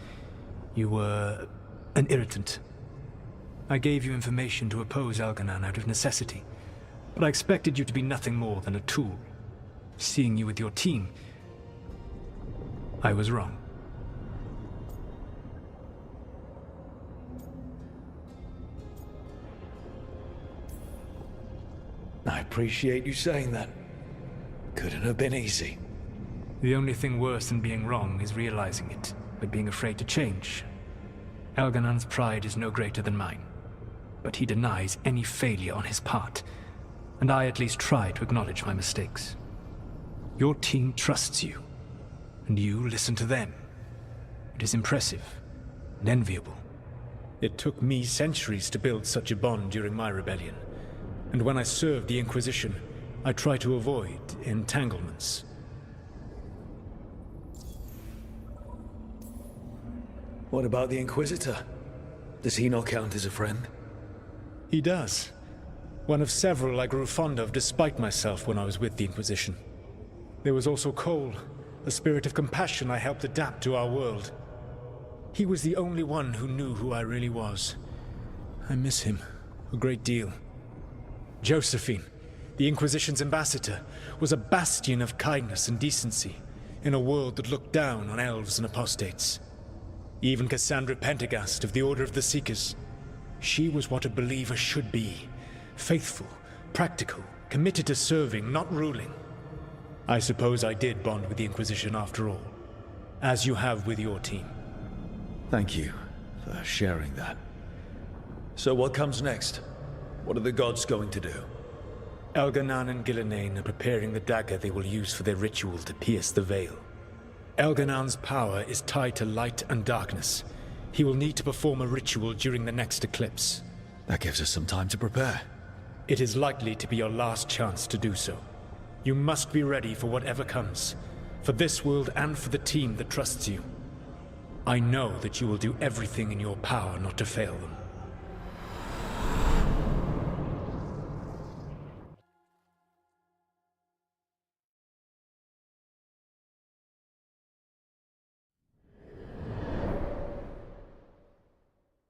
You were an irritant. I gave you information to oppose Elganon out of necessity, but I expected you to be nothing more than a tool. Seeing you with your team, I was wrong. I appreciate you saying that. Couldn't have been easy. The only thing worse than being wrong is realizing it, but being afraid to change. Elganon's pride is no greater than mine, but he denies any failure on his part, and I at least try to acknowledge my mistakes. Your team trusts you, and you listen to them. It is impressive and enviable. It took me centuries to build such a bond during my rebellion, and when I served the Inquisition, I tried to avoid entanglements. What about the Inquisitor? Does he not count as a friend? He does. One of several I grew fond of despite myself when I was with the Inquisition. There was also Cole, a spirit of compassion I helped adapt to our world. He was the only one who knew who I really was. I miss him a great deal. Josephine, the Inquisition's ambassador, was a bastion of kindness and decency in a world that looked down on elves and apostates. Even Cassandra Pendergast of the Order of the Seekers. She was what a believer should be. Faithful, practical, committed to serving, not ruling. I suppose I did bond with the Inquisition after all, as you have with your team. Thank you for sharing that. So what comes next? What are the gods going to do? Elganon and Gillenane are preparing the dagger they will use for their ritual to pierce the veil. Elganon's power is tied to light and darkness. He will need to perform a ritual during the next eclipse. That gives us some time to prepare. It is likely to be your last chance to do so. You must be ready for whatever comes, for this world and for the team that trusts you. I know that you will do everything in your power not to fail them.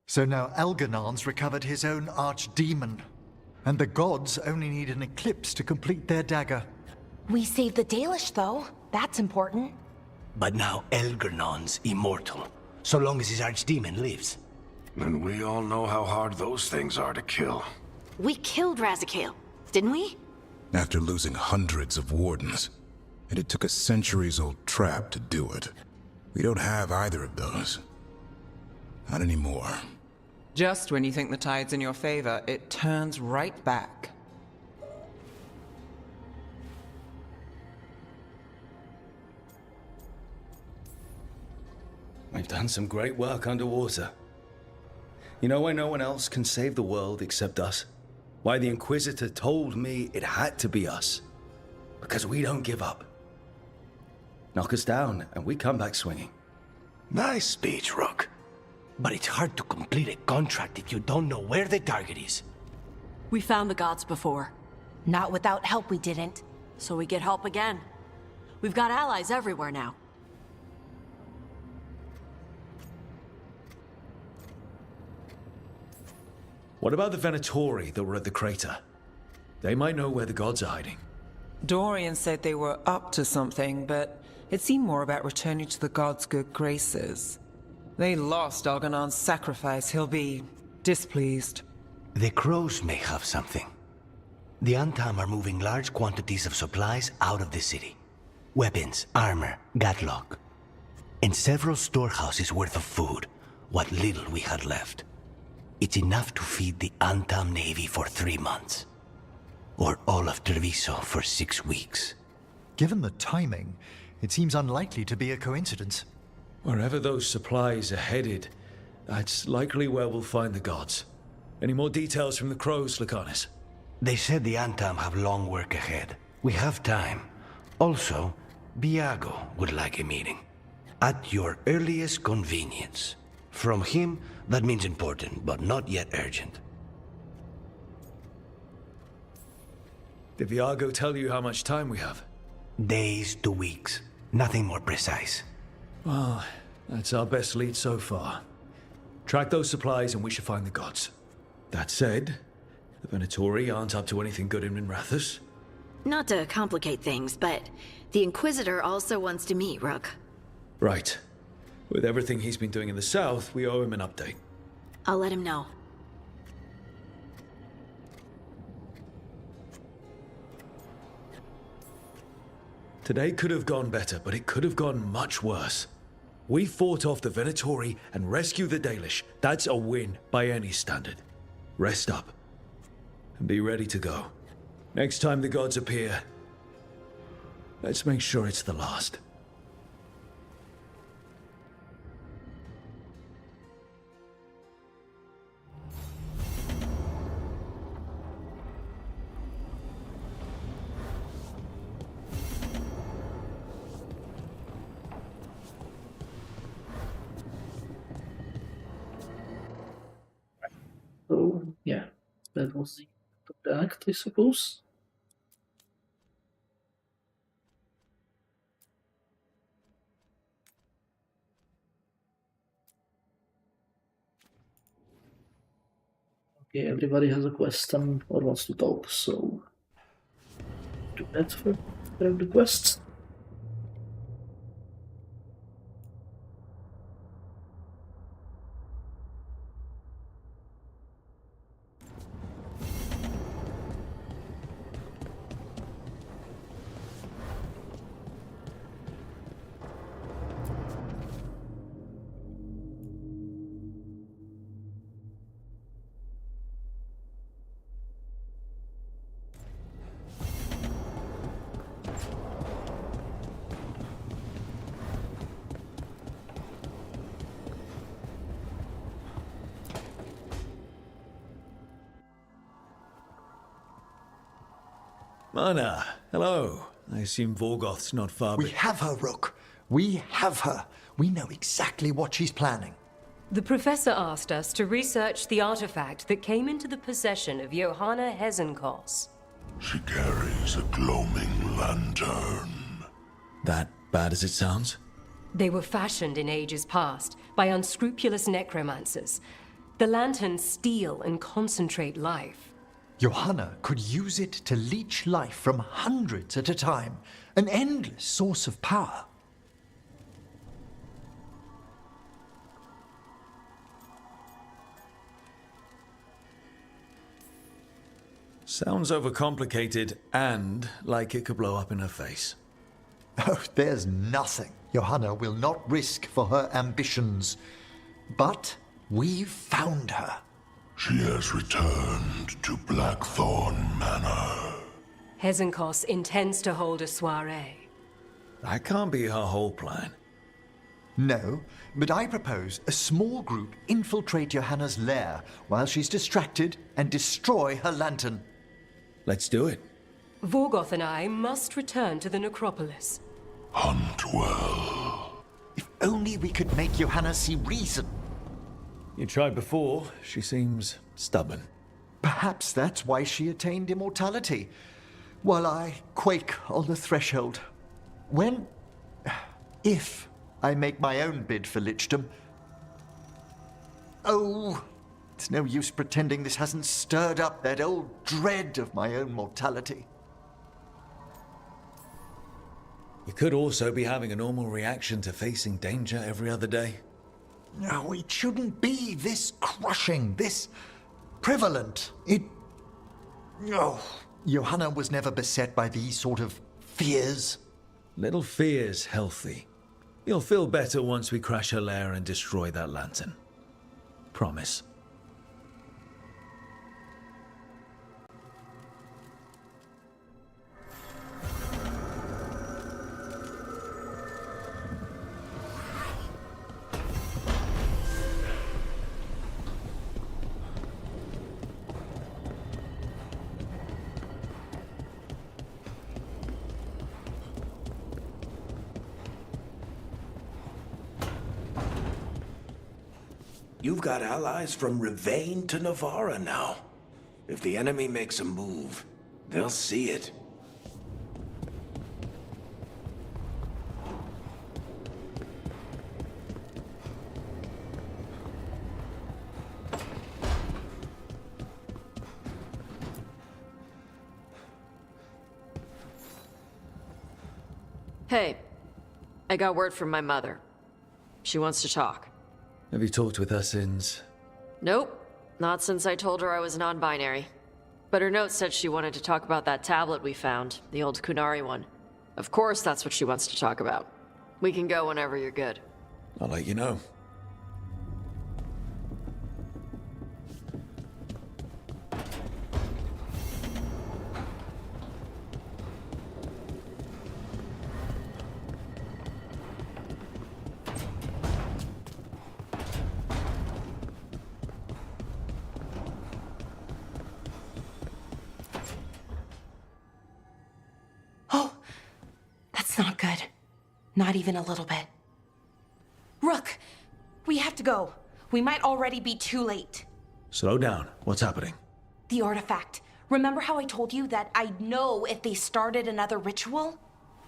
So now Elganon's recovered his own archdemon, and the gods only need an eclipse to complete their dagger. We saved the Dalish, though. That's important. But now Elgernon's immortal, so long as his archdemon lives. And we all know how hard those things are to kill. We killed Razikale, didn't we? After losing hundreds of wardens, and it took a centuries-old trap to do it. We don't have either of those. Not anymore. Just when you think the tide's in your favor, it turns right back. We've done some great work underwater. You know why no one else can save the world except us? Why the Inquisitor told me it had to be us. Because we don't give up. Knock us down, and we come back swinging. Nice speech, Rook. But it's hard to complete a contract if you don't know where the target is. We found the gods before. Not without help, we didn't. So we get help again. We've got allies everywhere now. What about the Venatori that were at the crater? They might know where the gods are hiding. Dorian said they were up to something, but it seemed more about returning to the gods' good graces. They lost Algernon's sacrifice. He'll be displeased. The crows may have something. The Antam are moving large quantities of supplies out of the city. Weapons, armor, gatlock. And several storehouses worth of food, what little we had left. It's enough to feed the Antam Navy for 3 months. Or all of Treviso for 6 weeks. Given the timing, it seems unlikely to be a coincidence. Wherever those supplies are headed, that's likely where we'll find the gods. Any more details from the crows, Laconis? They said the Antam have long work ahead. We have time. Also, Biago would like a meeting. At your earliest convenience. From him, that means important, but not yet urgent. Did Viago tell you how much time we have? Days to weeks. Nothing more precise. Well, that's our best lead so far. Track those supplies and we should find the gods. That said, the Venatori aren't up to anything good in Minrathous. Not to complicate things, but the Inquisitor also wants to meet Rook. Right. With everything he's been doing in the south, we owe him an update. I'll let him know. Today could have gone better, but it could have gone much worse. We fought off the Venatori and rescued the Dalish. That's a win by any standard. Rest up. And be ready to go. Next time the gods appear, let's make sure it's the last. So, yeah, that was the act, I suppose. Okay, everybody has a question or wants to talk, so do that for the quest. Mana, hello. I assume Vorgoth's not far. We have her, Rook. We have her. We know exactly what she's planning. The professor asked us to research the artifact that came into the possession of Johanna Hezenkos. She carries a gloaming lantern. That bad as it sounds? They were fashioned in ages past by unscrupulous necromancers. The lanterns steal and concentrate life. Johanna could use it to leech life from hundreds at a time. An endless source of power. Sounds overcomplicated and like it could blow up in her face. Oh, there's nothing Johanna will not risk for her ambitions. But we've found her. She has returned to Blackthorn Manor. Hezenkos intends to hold a soiree. That can't be her whole plan. No, but I propose a small group infiltrate Johanna's lair while she's distracted and destroy her lantern. Let's do it. Vorgoth and I must return to the necropolis. Hunt well. If only we could make Johanna see reason. You tried before. She seems stubborn. Perhaps that's why she attained immortality, while I quake on the threshold. If I make my own bid for lichdom. Oh, it's no use pretending this hasn't stirred up that old dread of my own mortality. You could also be having a normal reaction to facing danger every other day. No, it shouldn't be this crushing, this prevalent. No. Johanna was never beset by these sort of fears. Little fear's healthy. You'll feel better once we crash her lair and destroy that lantern. Promise. You've got allies from Rivain to Navarra now. If the enemy makes a move, they'll see it. Hey, I got word from my mother. She wants to talk. Have you talked with her since? Nope, not since I told her I was non-binary. But her note said she wanted to talk about that tablet we found, the old Kunari one. Of course that's what she wants to talk about. We can go whenever you're good. I'll let you know. Not good. Not even a little bit. Rook, we have to go. We might already be too late. Slow down. What's happening? The artifact. Remember how I told you that I'd know if they started another ritual?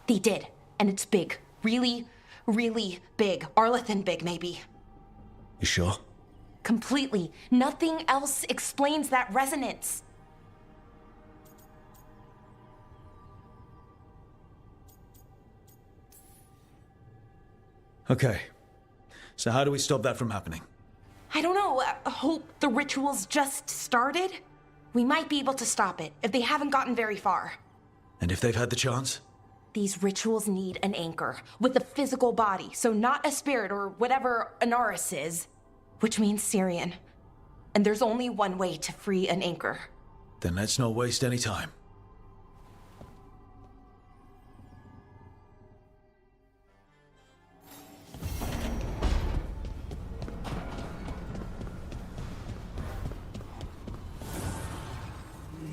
They did, and it's big. Really, really big. Arlathan big, maybe. You sure? Completely. Nothing else explains that resonance. Okay. So how do we stop that from happening? I don't know. Hope the ritual's just started? We might be able to stop it if they haven't gotten very far. And if they've had the chance? These rituals need an anchor with a physical body, so not a spirit or whatever Anaris is, which means Syrian. And there's only one way to free an anchor. Then let's not waste any time.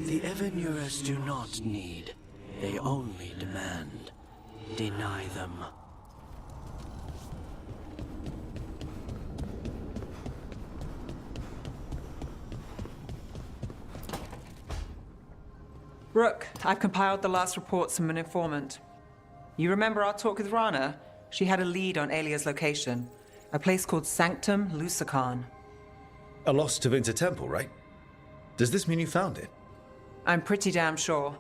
The Evenuras do not need. They only demand. Deny them. Rook, I've compiled the last reports from an informant. You remember our talk with Rana? She had a lead on Alia's location. A place called Sanctum Lusican. A lost Tevinter temple, right? Does this mean you found it? I'm pretty damn sure.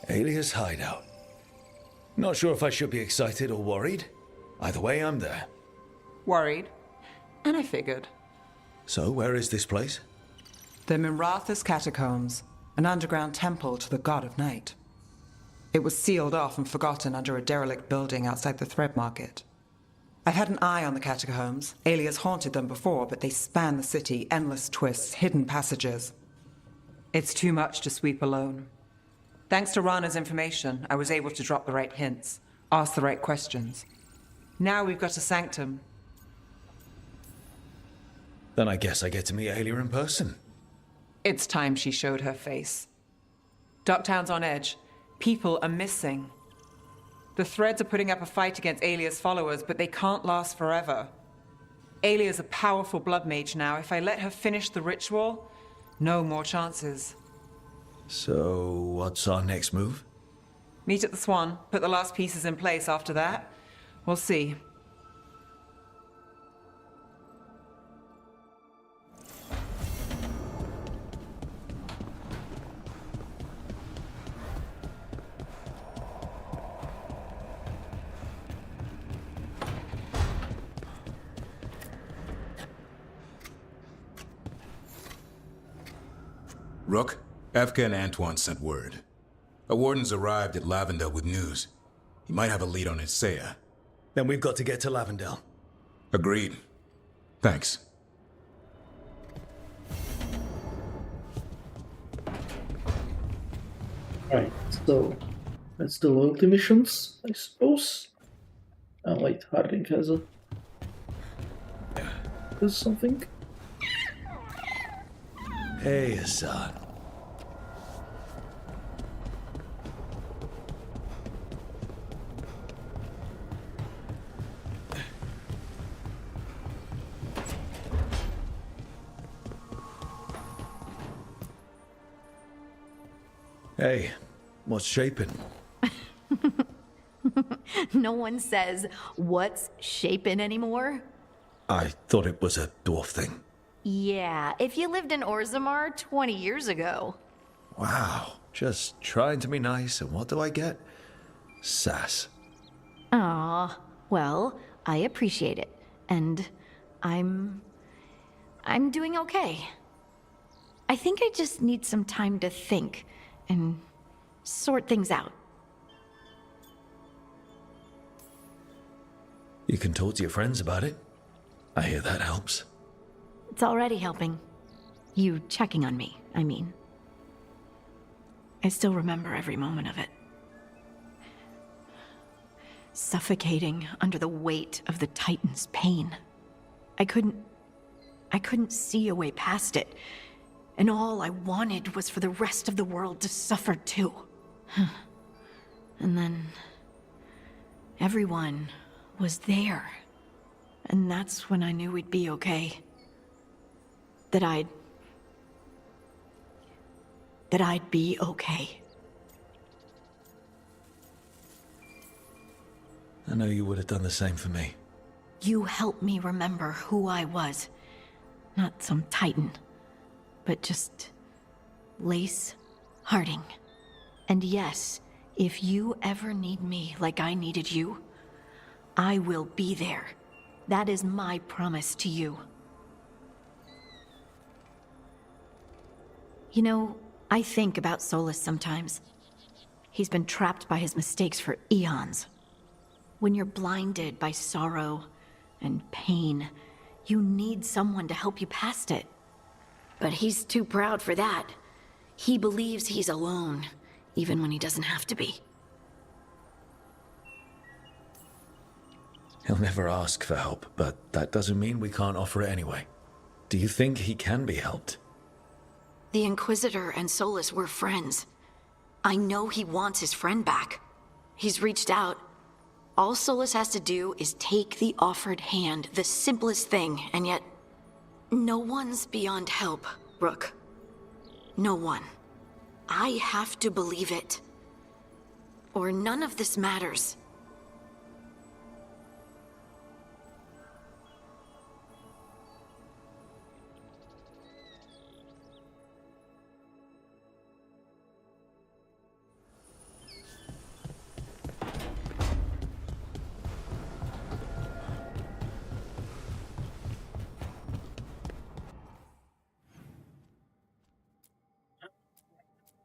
Alia's hideout. Not sure if I should be excited or worried. Either way, I'm there. Worried. And I figured. So, where is this place? The Minratha's Catacombs, an underground temple to the god of night. It was sealed off and forgotten under a derelict building outside the Thread Market. I've had an eye on the catacombs. Alia's haunted them before, but they span the city, endless twists, hidden passages. It's too much to sweep alone. Thanks to Rana's information, I was able to drop the right hints, ask the right questions. Now we've got a sanctum. Then I guess I get to meet Alia in person. It's time she showed her face. Ducktown's on edge. People are missing. The Threads are putting up a fight against Alia's followers, but they can't last forever. Alia's a powerful blood mage now. If I let her finish the ritual, no more chances. So, what's our next move? Meet at the Swan, put the last pieces in place after that. We'll see. Rook, Efka and Antoine sent word. A warden's arrived at Lavendel with news. He might have a lead on Isaiah. Then we've got to get to Lavendel. Agreed. Thanks. Right, so that's the loyalty missions, I suppose. Oh wait, Harding has something. Hey, Hassan. Hey, what's shaping? No one says, what's shaping anymore? I thought it was a dwarf thing. Yeah, if you lived in Orzammar 20 years ago. Wow, just trying to be nice, and what do I get? Sass. Aw, well, I appreciate it. And I'm doing okay. I think I just need some time to think and sort things out. You can talk to your friends about it. I hear that helps. It's already helping. You checking on me, I mean. I still remember every moment of it. Suffocating under the weight of the Titan's pain. I couldn't see a way past it. And all I wanted was for the rest of the world to suffer too. And then everyone was there. And that's when I knew we'd be okay. That I'd be okay. I know you would have done the same for me. You helped me remember who I was. Not some Titan, but just Lace Harding. And yes, if you ever need me like I needed you, I will be there. That is my promise to you. You know, I think about Solus sometimes. He's been trapped by his mistakes for eons. When you're blinded by sorrow and pain, you need someone to help you past it. But he's too proud for that. He believes he's alone, even when he doesn't have to be. He'll never ask for help, but that doesn't mean we can't offer it anyway. Do you think he can be helped? The Inquisitor and Solus were friends. I know he wants his friend back. He's reached out. All Solus has to do is take the offered hand, the simplest thing, and yet no one's beyond help, Rook. No one. I have to believe it. Or none of this matters.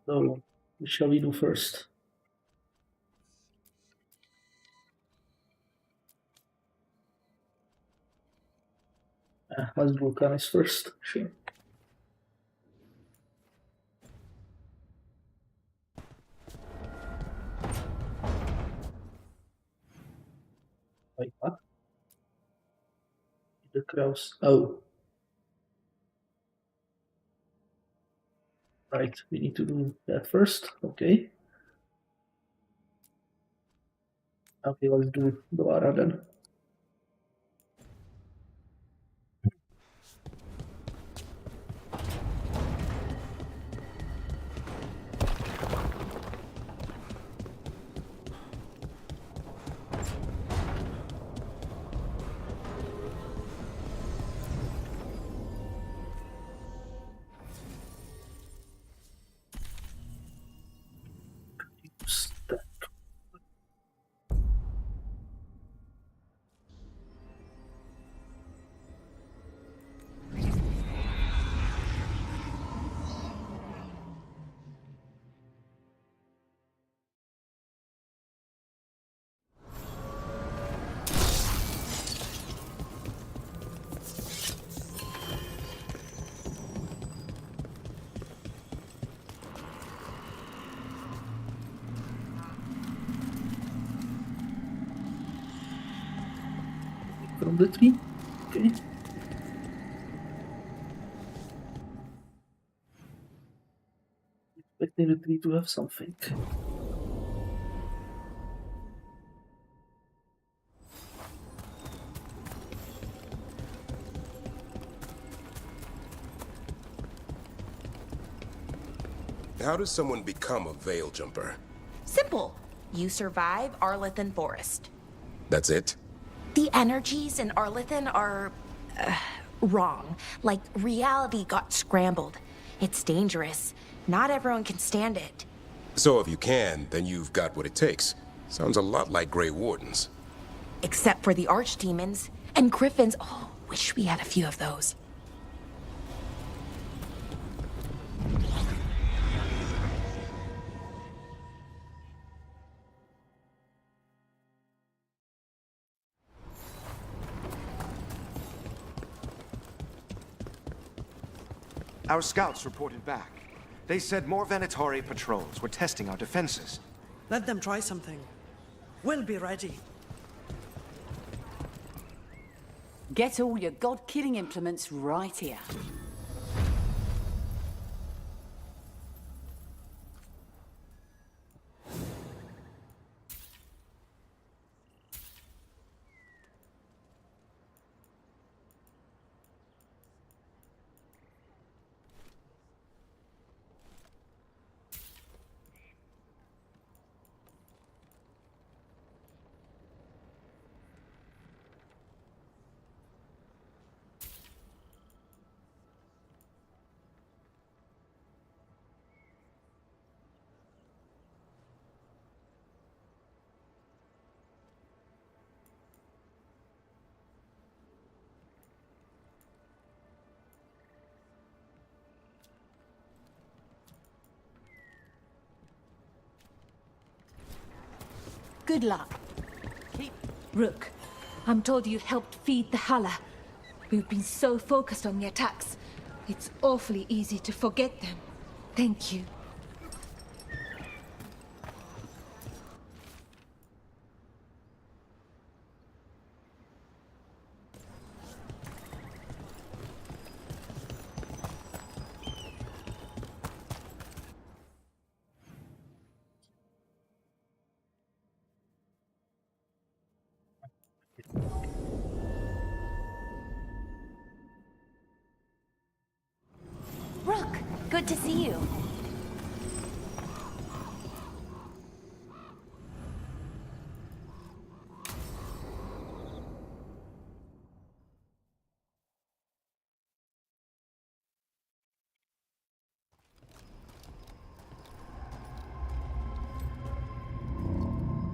So, what shall we do first? Let's do crannies first, sure. Wait, what? The crows. Oh. Right, we need to do that first. Okay. Okay, let's do the Lara then. from the tree. Okay. Expecting the tree to have something. How does someone become a veil jumper? Simple. You survive Arlethan Forest. That's it? The energies in Arlethan are wrong. Like, reality got scrambled. It's dangerous. Not everyone can stand it. So if you can, then you've got what it takes. Sounds a lot like Grey Wardens. Except for the archdemons and griffins. Oh, wish we had a few of those. Our scouts reported back. They said more Venatori patrols were testing our defenses. Let them try something. We'll be ready. Get all your god-killing implements right here. Good luck. Rook, I'm told you helped feed the Hala. We've been so focused on the attacks. It's awfully easy to forget them. Thank you. Rook, good to see you.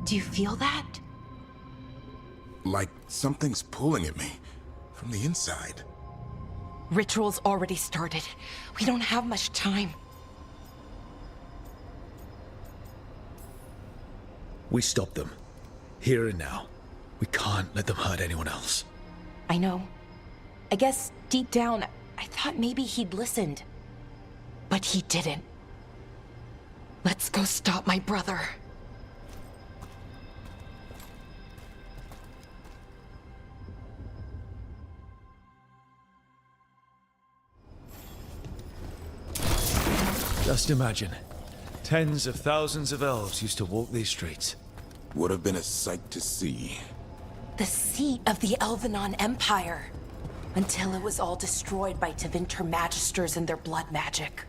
Do you feel that? Like something's pulling at me from the inside. Ritual's already started. We don't have much time. We stop them. Here and now. We can't let them hurt anyone else. I know. I guess deep down, I thought maybe he'd listened. But he didn't. Let's go stop my brother. Just imagine. Tens of thousands of elves used to walk these streets. Would have been a sight to see. The seat of the Elvenon Empire. Until it was all destroyed by Tevinter Magisters and their blood magic.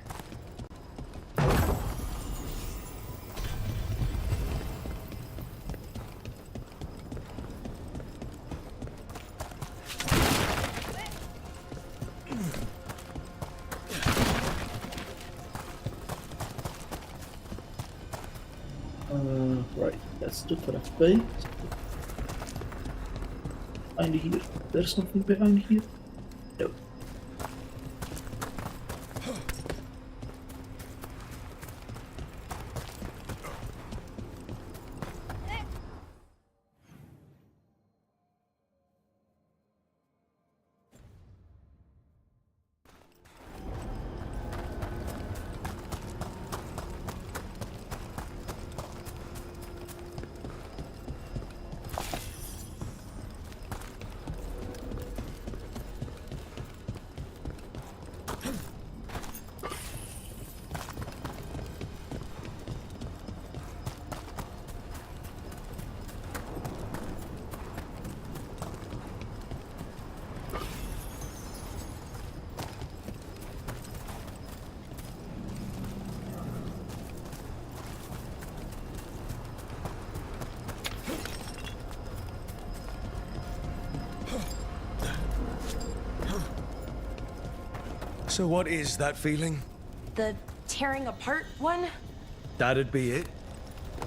Right, that's the correct way. Behind here. There's nothing behind here. No. So what is that feeling? The tearing apart one? That'd be it?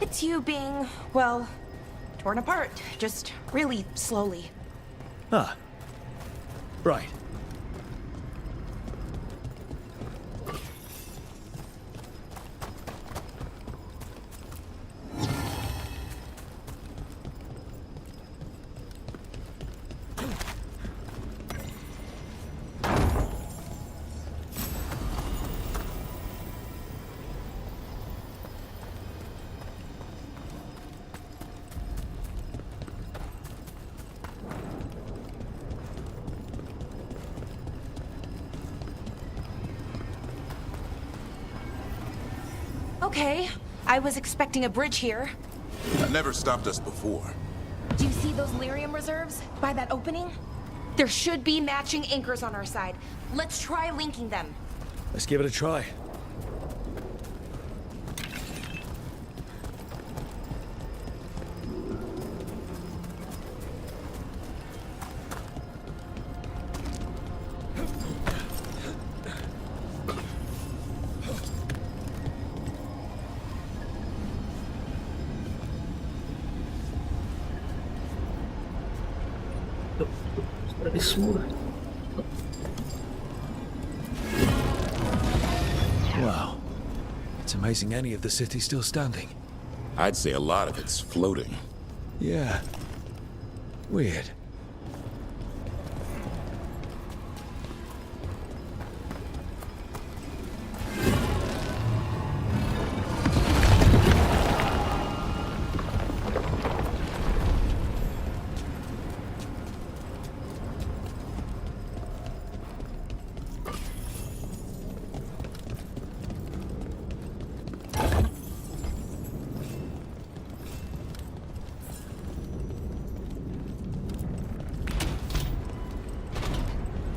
It's you being, well, torn apart. Just really slowly. Ah. Right. Okay, I was expecting a bridge here. That never stopped us before. Do you see those lyrium reserves by that opening? There should be matching anchors on our side. Let's try linking them. Let's give it a try. Very smooth. Wow. It's amazing any of the city's still standing. I'd say a lot of it's floating. Yeah. Weird.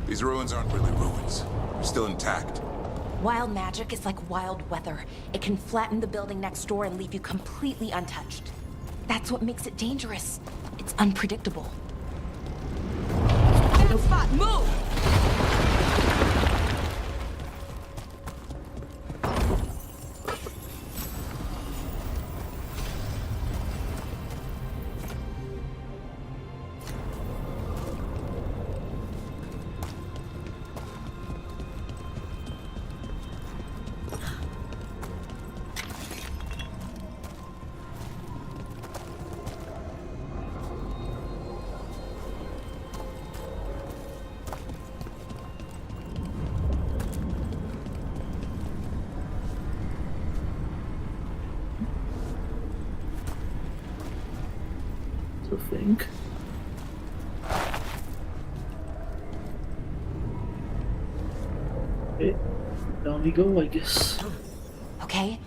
These ruins aren't really ruins. They're still intact. Wild magic is like wild weather. It can flatten the building next door and leave you completely untouched. That's what makes it dangerous. It's unpredictable. Get on spot, move! I think. Okay, down we go, I guess. Okay,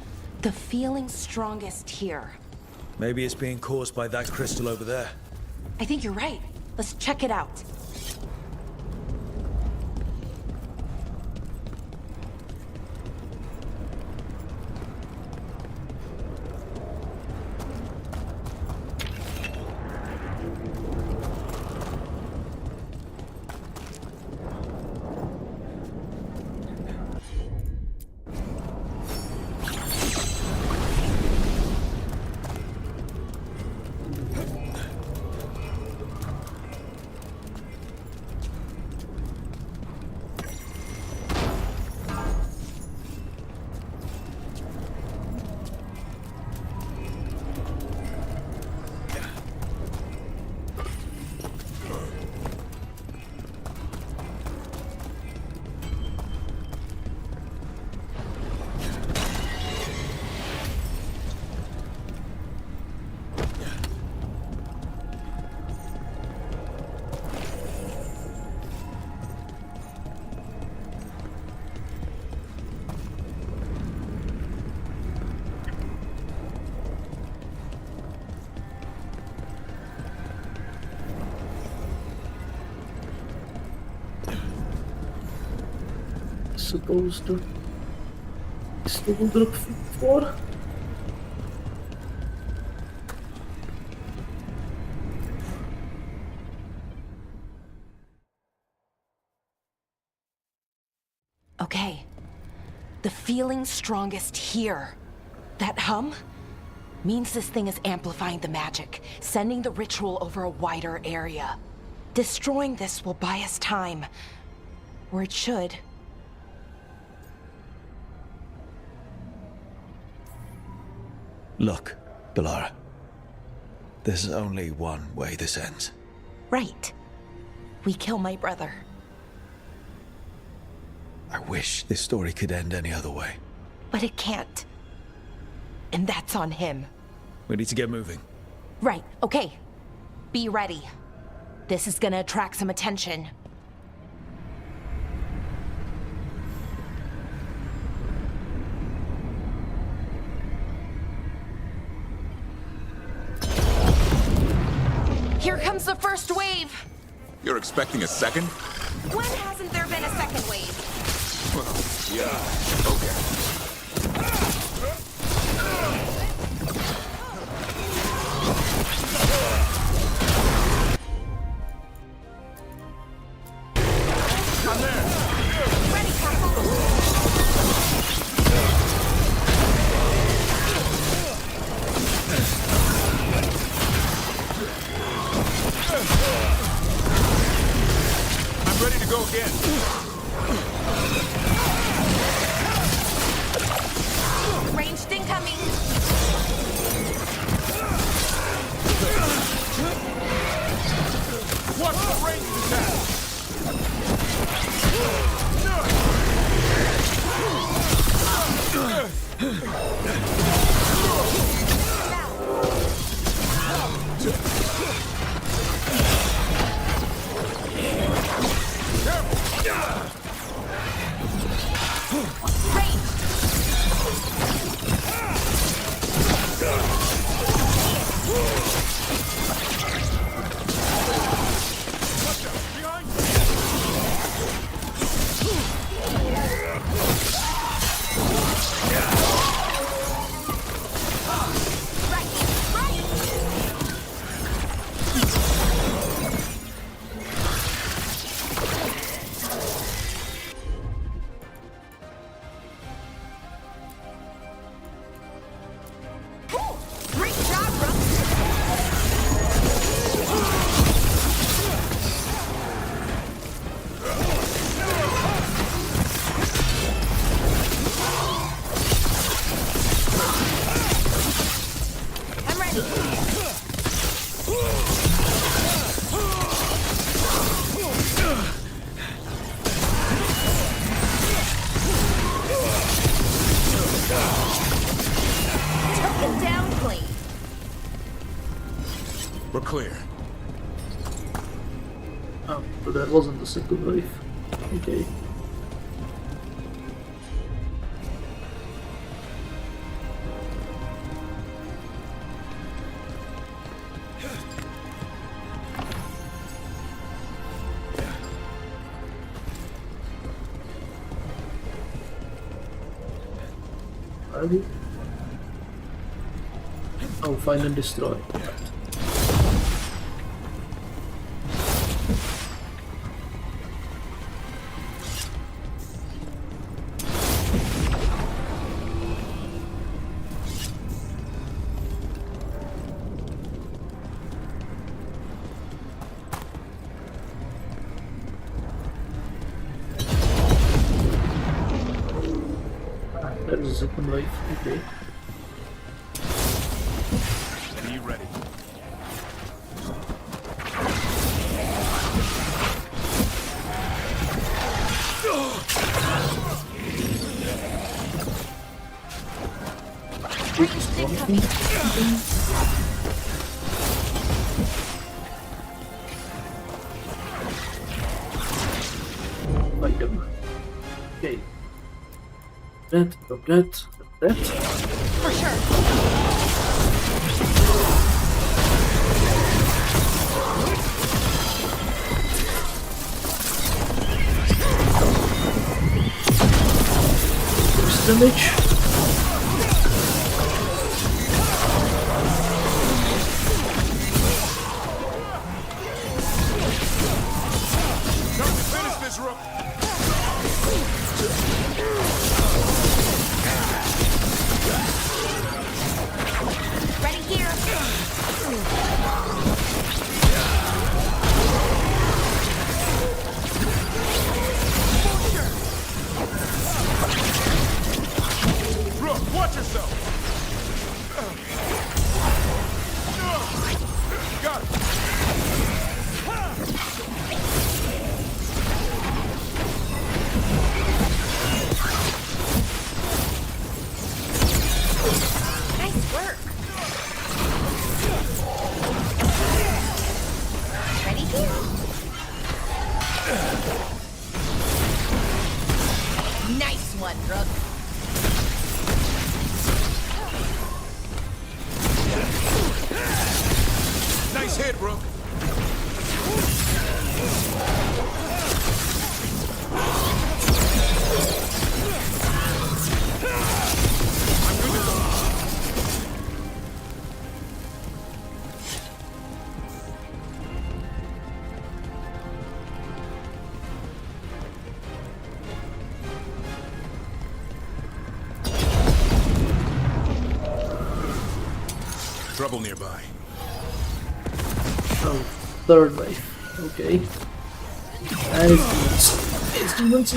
the feeling's strongest here. Maybe it's being caused by that crystal over there. I think you're right. Let's check it out. Supposed to still drop for. feeling strongest here. That hum means this thing is amplifying the magic, sending the ritual over a wider area. Destroying this will buy us time. Or it should. Look, Balara. There's only one way this ends. Right. We kill my brother. I wish this story could end any other way. But it can't. And that's on him. We need to get moving. Right, okay. Be ready. This is gonna attract some attention. Here comes the first wave! You're expecting a second? When hasn't there been a second wave? Well, yeah, okay. I'm there! Ready, Castle! I'm ready to go again. Ranged incoming! Watch the ranged attack! We're clear. Oh, but that wasn't the second wave. Okay. Oh, find and destroy. That is a second wave, okay. Be ready. Fight them. Okay. That. For sure. Damage. Time to finish this, Rook. Watch yourself! Got it! Nice work. Ready here? Nice one, Rook. Nice hit, Rook. Trouble nearby. Oh, third wave. Okay. And it's demons.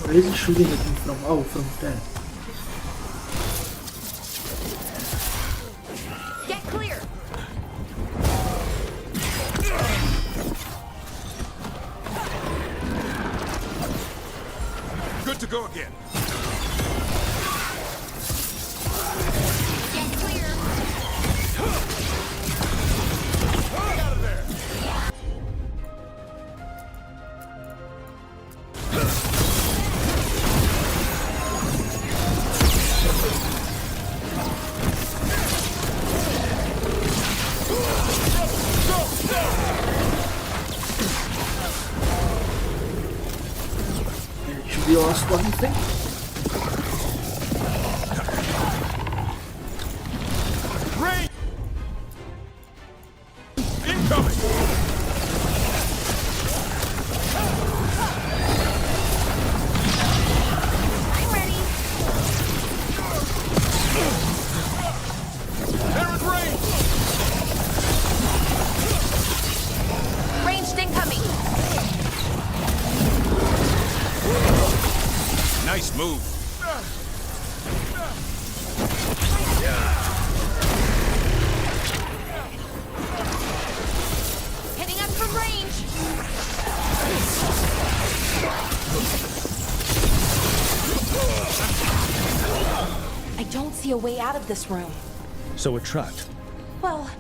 Where is he shooting at me from? Oh, from there. Get clear. Good to go again. Get clear. Get out of there. Should be the last one, I think. Rain! Incoming! I'm ready. There is rain! Ranged incoming. Nice move. Hitting us from range. I don't see a way out of this room. So we're trapped. Well,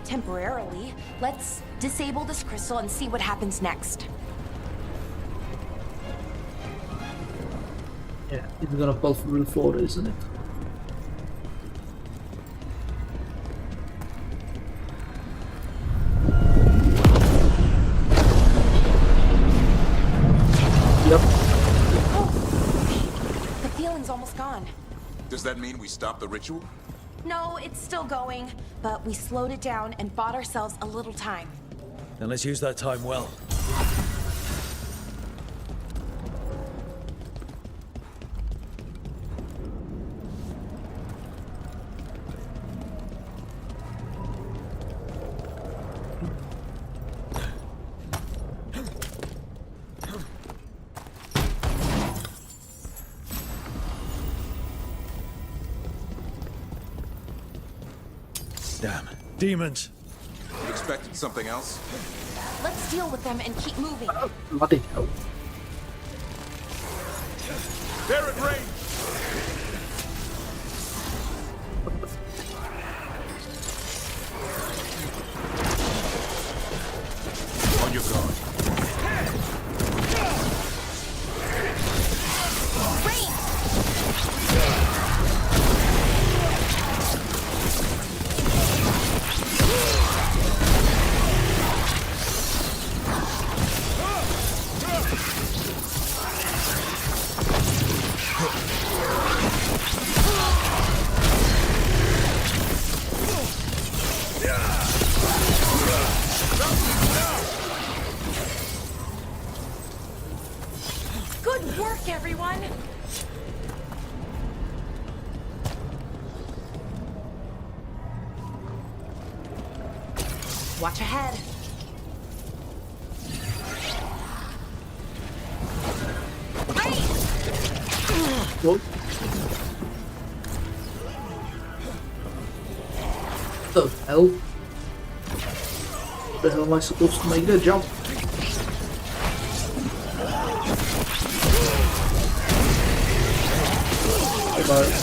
temporarily. Let's disable this crystal and see what happens next. Yeah, it's gonna fall through the floor, isn't it? Yep. Oh, the feeling's almost gone. Does that mean we stop the ritual? No, it's still going, but we slowed it down and bought ourselves a little time. Then let's use that time well. Damn. Demons. You expected something else? Let's deal with them and keep moving. Mati kau. They're at range! On your guard. Good work, everyone! Watch ahead. What the hell? What the hell am I supposed to make that jump? Bye-bye.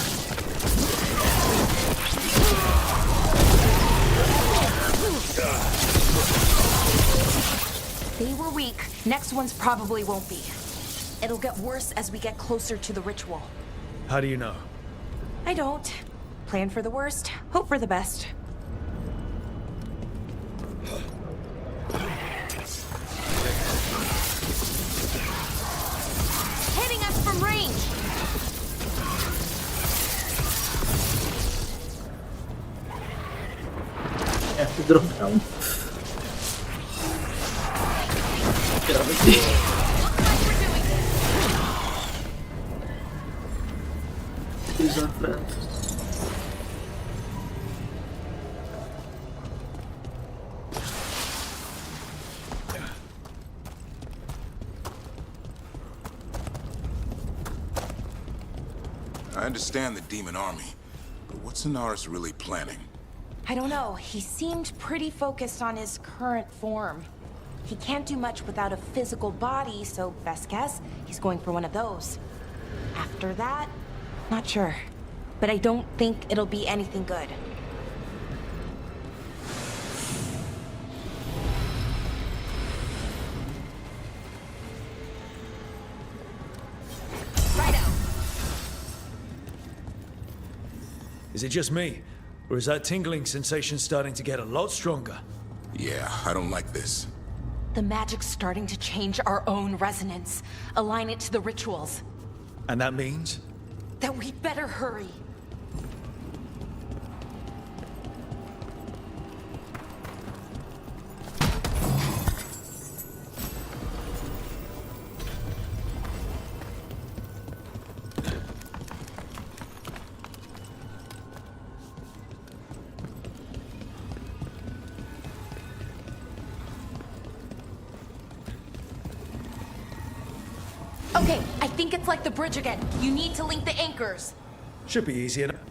They were weak. Next ones probably won't be. It'll get worse as we get closer to the ritual. How do you know? I don't. Plan for the worst, hope for the best. Hitting us from range! Have to drop down. Get out of here. He's our friend. I understand the demon army, but what's Inaris really planning? I don't know. He seemed pretty focused on his current form. He can't do much without a physical body, so best guess, he's going for one of those. After that, not sure. But I don't think it'll be anything good. Is it just me? Or is that tingling sensation starting to get a lot stronger? Yeah, I don't like this. The magic's starting to change our own resonance, align it to the rituals. And that means? That we'd better hurry. Okay, I think it's like the bridge again. You need to link the anchors. Should be easy enough.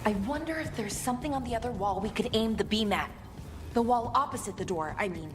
I wonder if there's something on the other wall we could aim the beam at. The wall opposite the door, I mean.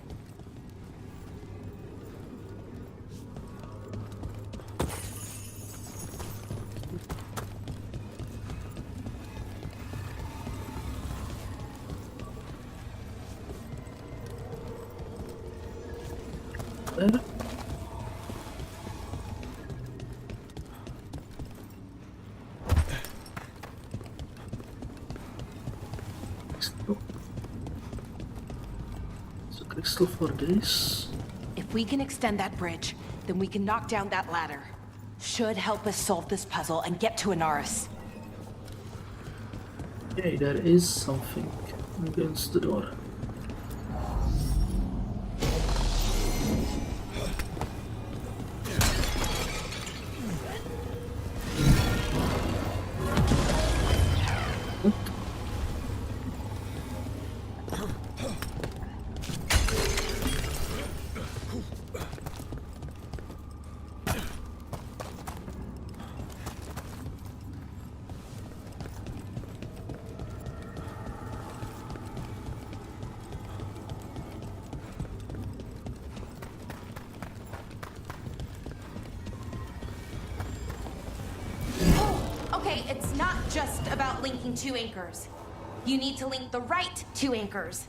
Crystal for this. If we can extend that bridge, then we can knock down that ladder. Should help us solve this puzzle and get to Inaris. Okay, there is something against the door. Okay, it's not just about linking two anchors. You need to link the right two anchors.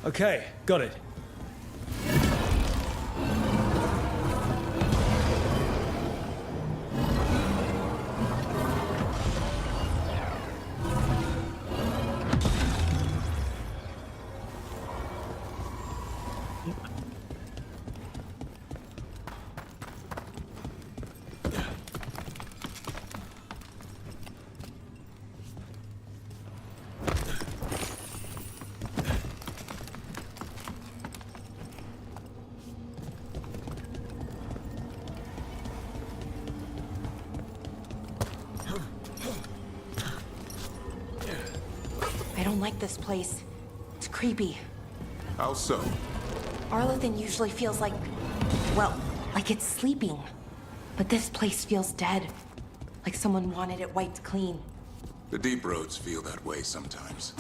Okay, got it. I don't like this place. It's creepy. How so? Arlothan usually feels like, well, like it's sleeping. But this place feels dead. Like someone wanted it wiped clean. The deep roads feel that way sometimes.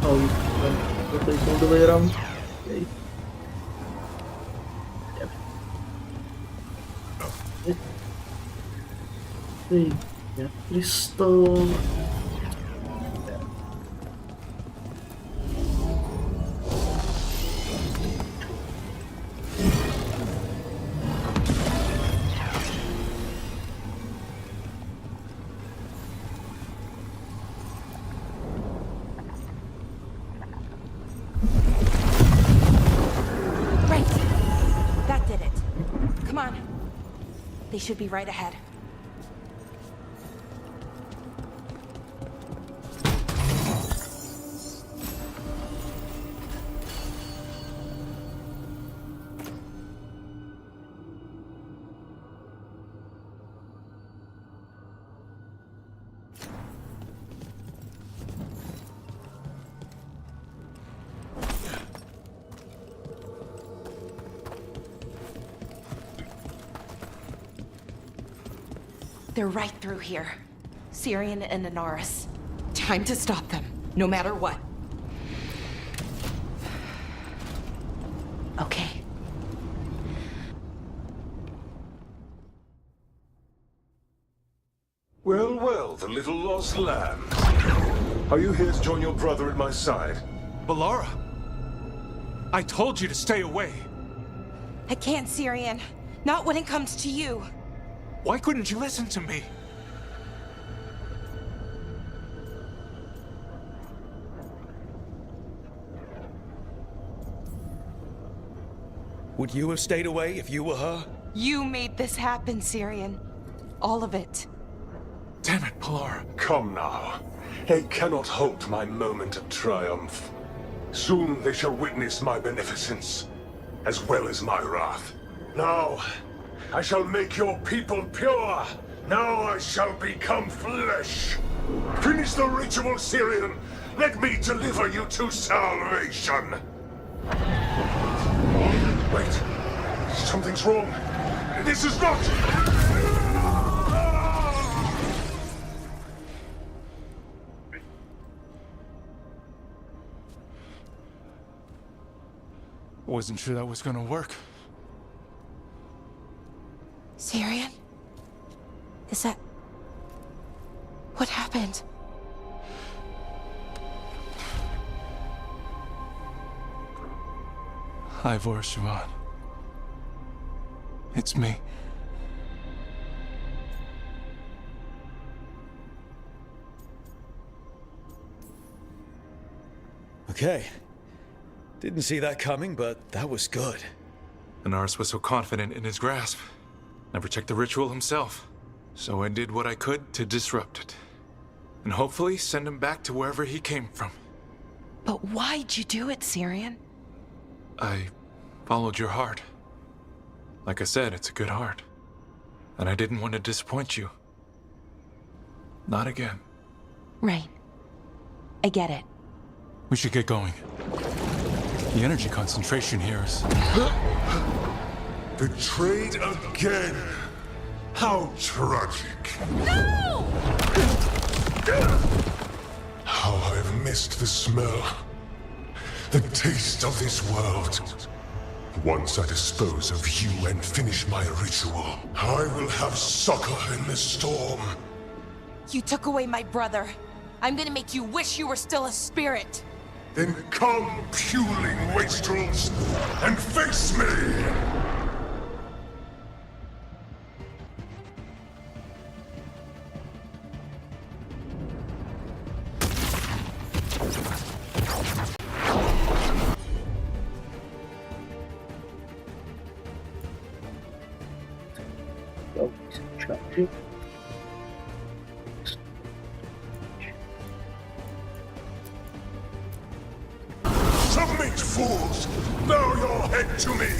Oh, you take all the way around. Okay. Okay. Yeah, crystal. Right. That did it. Come on. They should be right ahead. They're right through here. Syrian and Anaris. Time to stop them, no matter what. Okay. Well, well, the little lost lamb. Are you here to join your brother at my side? Balara! I told you to stay away! I can't, Syrian. Not when it comes to you. Why couldn't you listen to me? Would you have stayed away if you were her? You made this happen, Syrian. All of it. Damn it, Balara. Come now. They cannot halt my moment of triumph. Soon they shall witness my beneficence, as well as my wrath. Now, I shall make your people pure. Now I shall become flesh. Finish the ritual, Syrian. Let me deliver you to salvation. Wait. Something's wrong. This is not... Wasn't sure that was gonna work. Syrian? Is that... what happened? Ivor Siobhan. It's me. Okay. Didn't see that coming, but that was good. Anaris was so confident in his grasp. Never checked the ritual himself. So I did what I could to disrupt it. And hopefully send him back to wherever he came from. But why'd you do it, Syrian? I followed your heart. Like I said, it's a good heart. And I didn't want to disappoint you. Not again. Right. I get it. We should get going. The energy concentration here is... Betrayed again! How tragic. No! How I've missed the smell. The taste of this world. Once I dispose of you and finish my ritual, I will have succor in the storm. You took away my brother. I'm gonna make you wish you were still a spirit. Then come, puling wastrels, and face me! Submit, fools! Bow your head to me!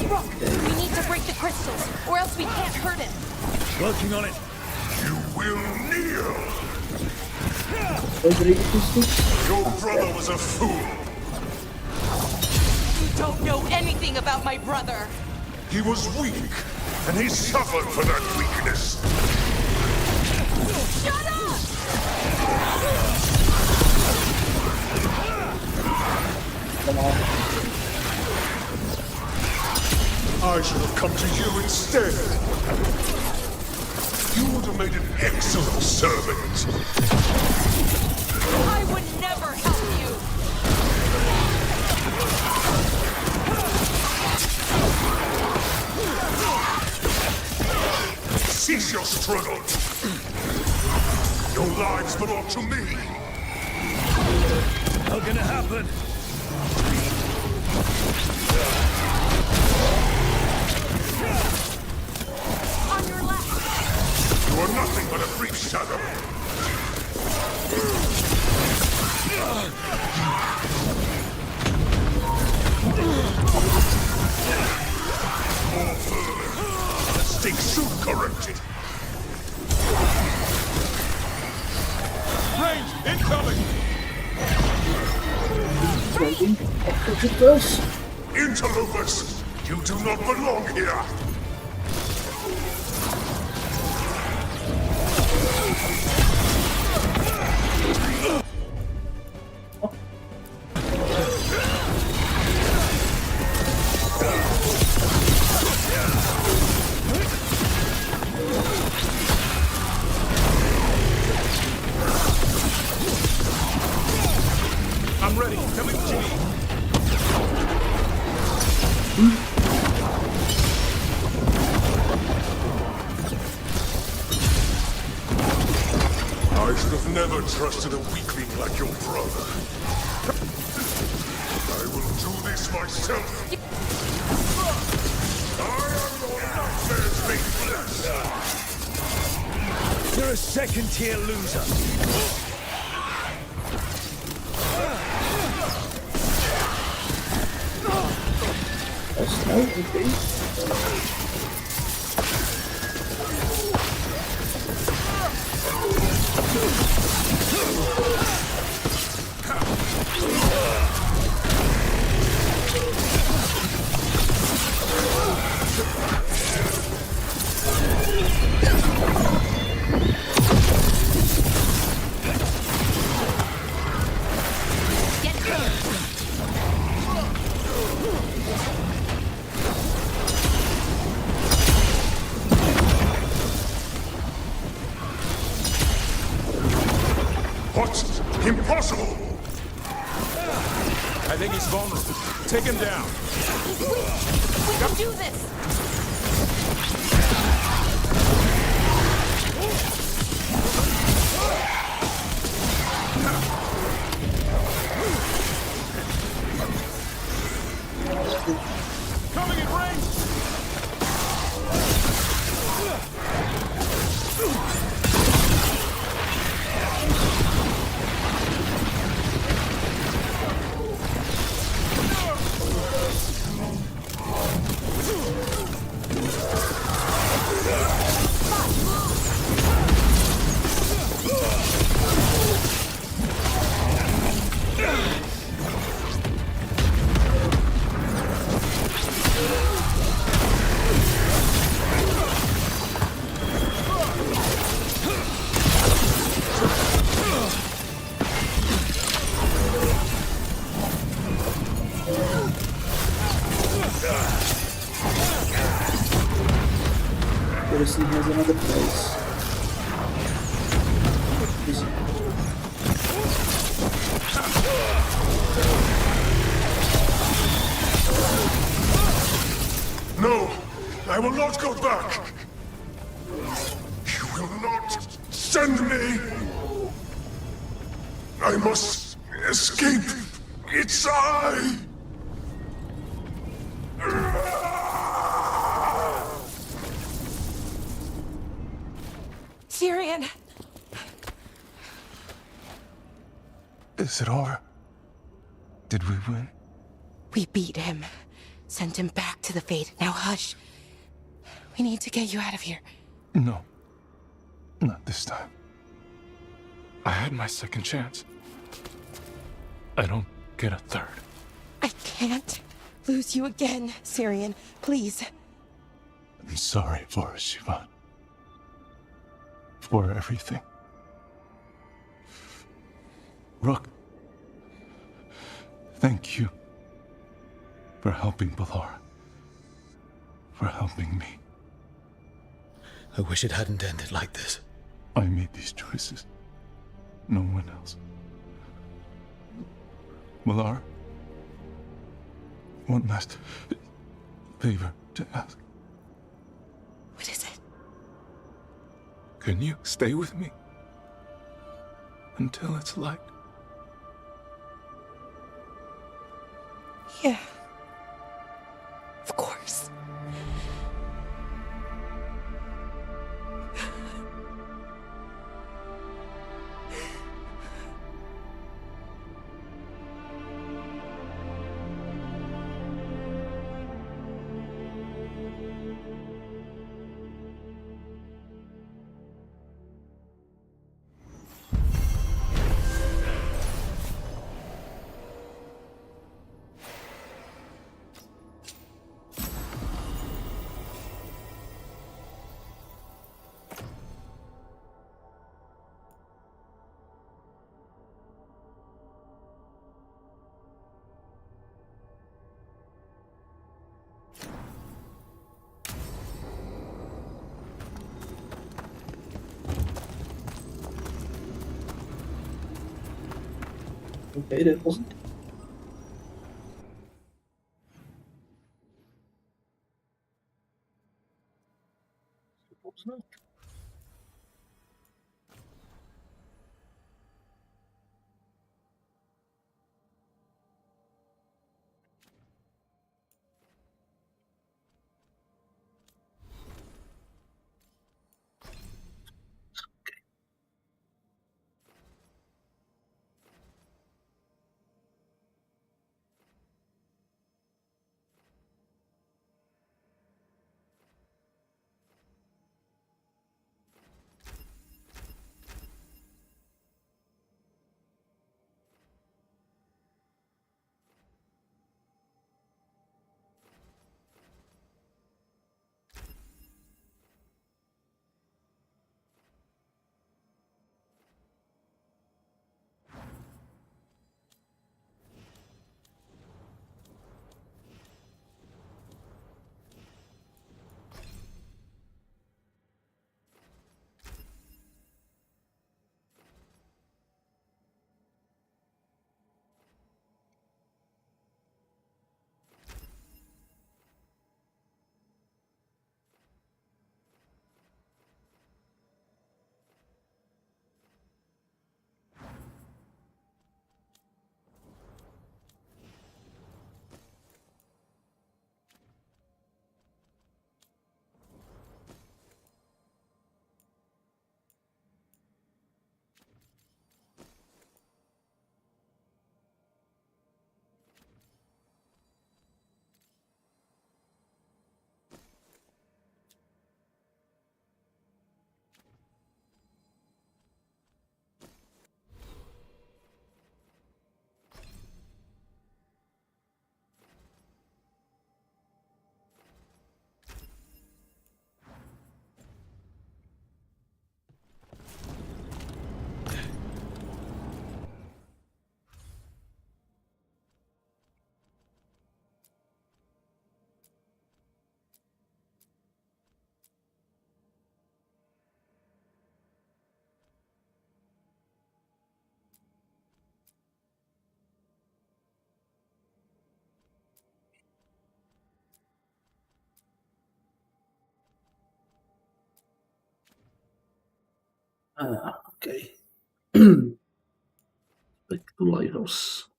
Rook, we need to break the crystals, or else we can't hurt him. Working on it. You will kneel! Your brother was a fool! You don't know anything about my brother! He was weak, and he suffered for that weakness! Shut up! I should have come to you instead! You would have made an excellent servant! I would never help you! Cease your struggle! Your lives belong to me! Not gonna happen! On your left! You are nothing but a brief shadow! More further! Mistake soon corrected! Range incoming! Interlopers! You do not belong here! I'm ready. Tell me what you need. I should have never trusted a weakling like your brother. I will do this myself. I am your nightmares made flesh. You're a second-tier loser. What? Impossible! I think he's vulnerable. Take him down. He's weak! We can do this! There's another place. No! I will not go back! You will not send me! I must escape! It's I! Syrian! Is it over? Did we win? We beat him. Sent him back to the Fate. Now hush. We need to get you out of here. No. Not this time. I had my second chance. I don't get a third. I can't lose you again, Syrian. Please. I'm sorry for Sivan. For everything. Rook. Thank you. For helping Balara. For helping me. I wish it hadn't ended like this. I made these choices. No one else. Balara. One last favor to ask. What is it? Can you stay with me? Until it's light? Yeah. Of course. Okay, that wasn't. Suppose not. Okay. Back to lighthouse.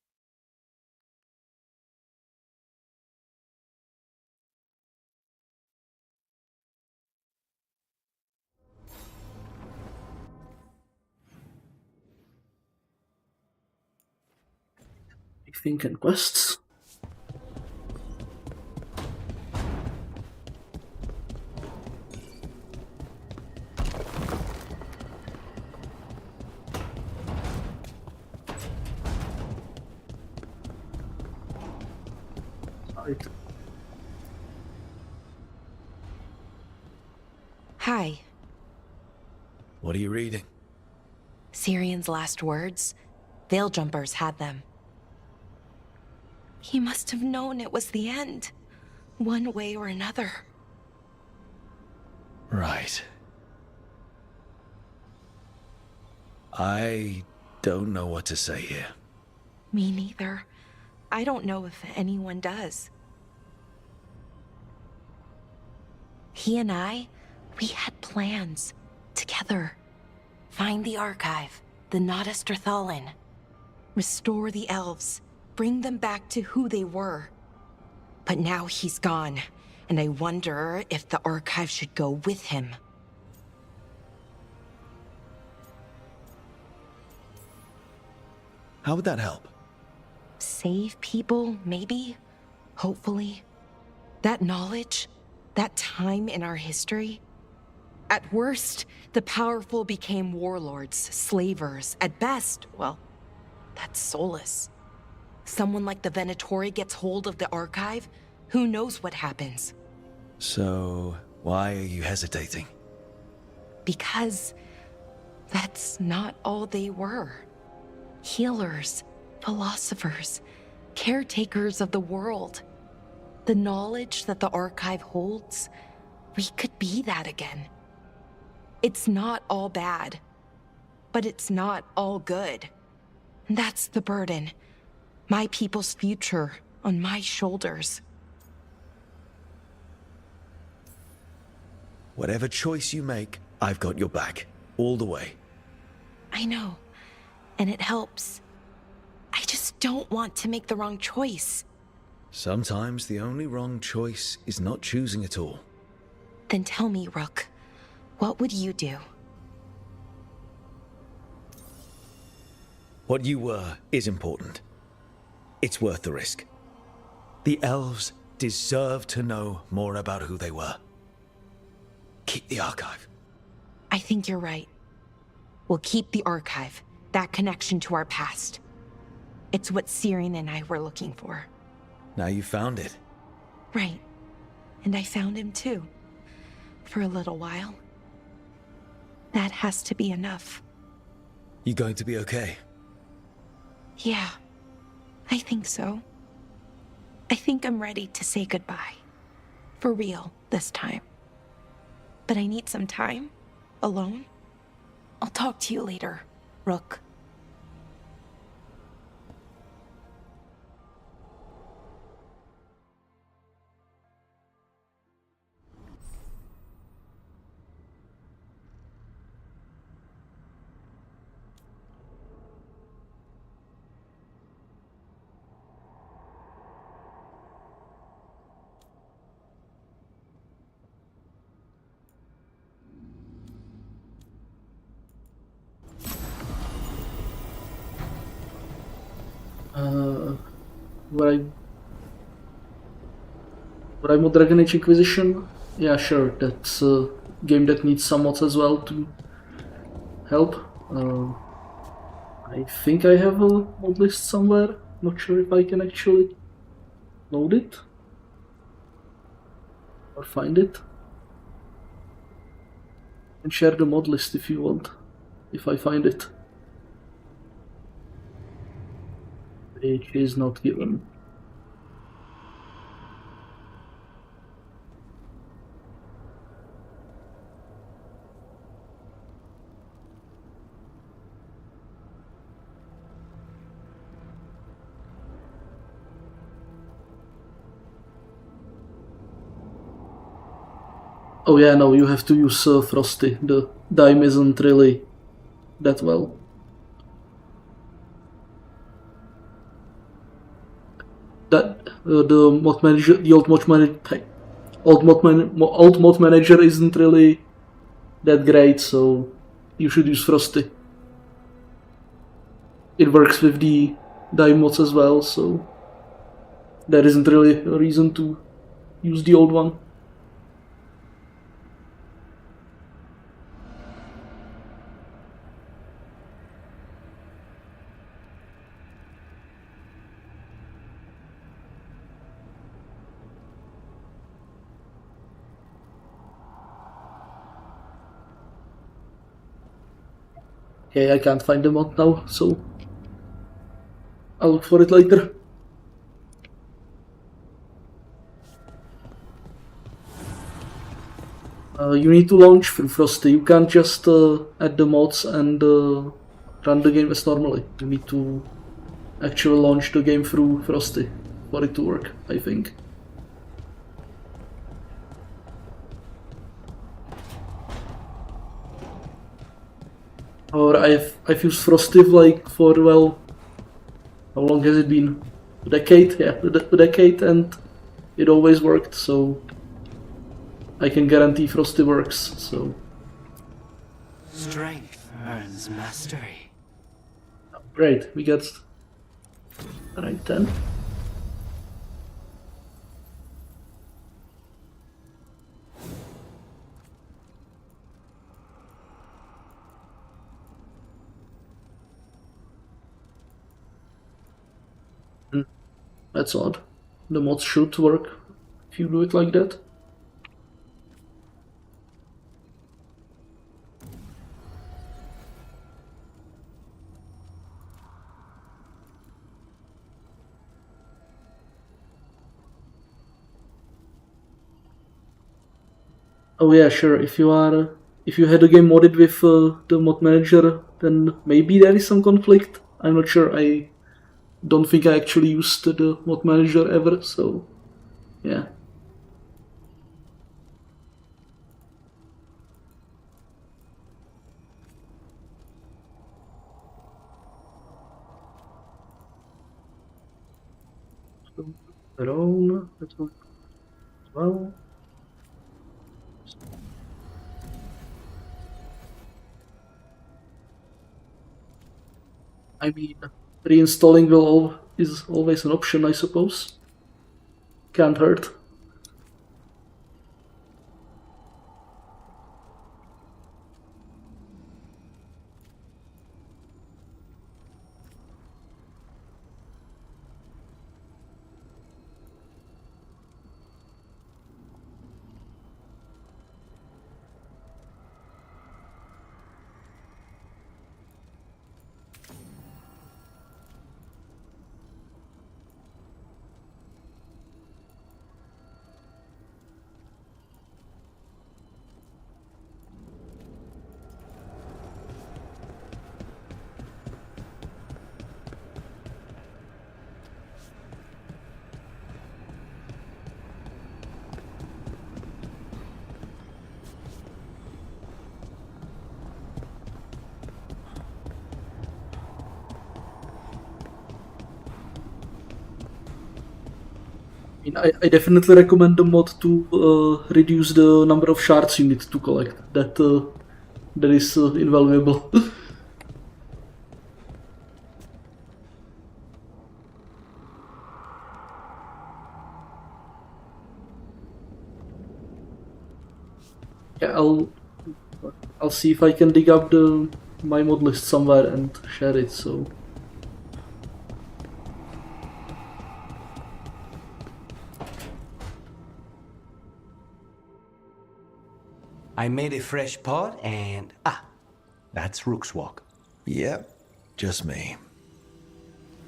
I think and quests. Right. Hi. What are you reading? Sirian's last words? Veil Jumpers had them. He must have known it was the end, one way or another. Right. I don't know what to say here. Me neither. I don't know if anyone does. He and we had plans. Together. Find the archive, the Nodasterthalin. Restore the elves. Bring them back to who they were. But now he's gone, and I wonder if the archive should go with him. How would that help? Save people, maybe? Hopefully. That knowledge, that time in our history. At worst, the powerful became warlords, slavers. At best, well, that's soulless. Someone like the Venatori gets hold of the archive, who knows what happens? So, why are you hesitating? Because that's not all they were. Healers, philosophers, caretakers of the world. The knowledge that the archive holds, we could be that again. It's not all bad, but it's not all good. That's the burden. My people's future on my shoulders. Whatever choice you make, I've got your back. All the way. I know, and it helps. I just don't want to make the wrong choice. Sometimes the only wrong choice is not choosing at all. Then tell me, Rook, what would you do? What you were is important. It's worth the risk. The elves deserve to know more about who they were. Keep the archive. I think you're right. We'll keep the archive, that connection to our past. It's what Sirian and I were looking for. Now you found it. Right. And I found him too. For a little while. That has to be enough. You going to be okay? Yeah. I think so. I think I'm ready to say goodbye. For real, this time. But I need some time. Alone. I'll talk to you later, Rook. Would I mod Dragon Age Inquisition? Yeah, sure. That's a game that needs some mods as well to help. I think I have a mod list somewhere. Not sure if I can actually load it or find it. And share the mod list if you want, if I find it. Page is not given. Oh yeah, no, you have to use Frosty. The dime isn't really that well. That the mod manager, the old mod manager isn't really that great, so you should use Frosty. It works with the die mods as well, so there isn't really a reason to use the old one. Okay, I can't find the mod now, so I'll look for it later. You need to launch through Frosty. You can't just add the mods and run the game as normally. You need to actually launch the game through Frosty for it to work, I think. Or I've used Frosty like for, well, how long has it been? A decade? Yeah, a decade, and it always worked, so I can guarantee Frosty works, so. Strength earns mastery. Great, we got rank 10. That's odd. The mods should work if you do it like that. Oh yeah, sure. If you had a game modded with the mod manager, then maybe there is some conflict. I'm not sure. I don't think I actually used the mod manager ever, so yeah. Drone, that works as well. I mean, reinstalling is always an option, I suppose. Can't hurt. I definitely recommend the mod to reduce the number of shards you need to collect. That is invaluable. Yeah, I'll see if I can dig up my mod list somewhere and share it. So. I made a fresh pot and... that's Rook's walk. Yep, just me.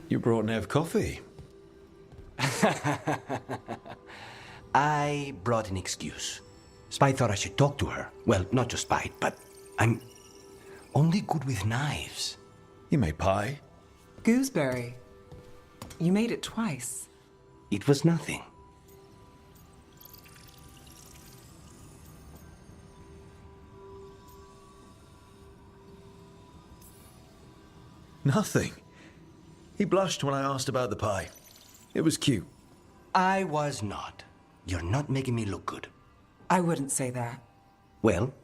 You brought Nev coffee. I brought an excuse. Spite thought I should talk to her. Well, not just Spite, but I'm only good with knives. You made pie? Gooseberry. You made it twice. It was nothing. Nothing. He blushed when I asked about the pie. It was cute. I was not. You're not making me look good. I wouldn't say that. Well,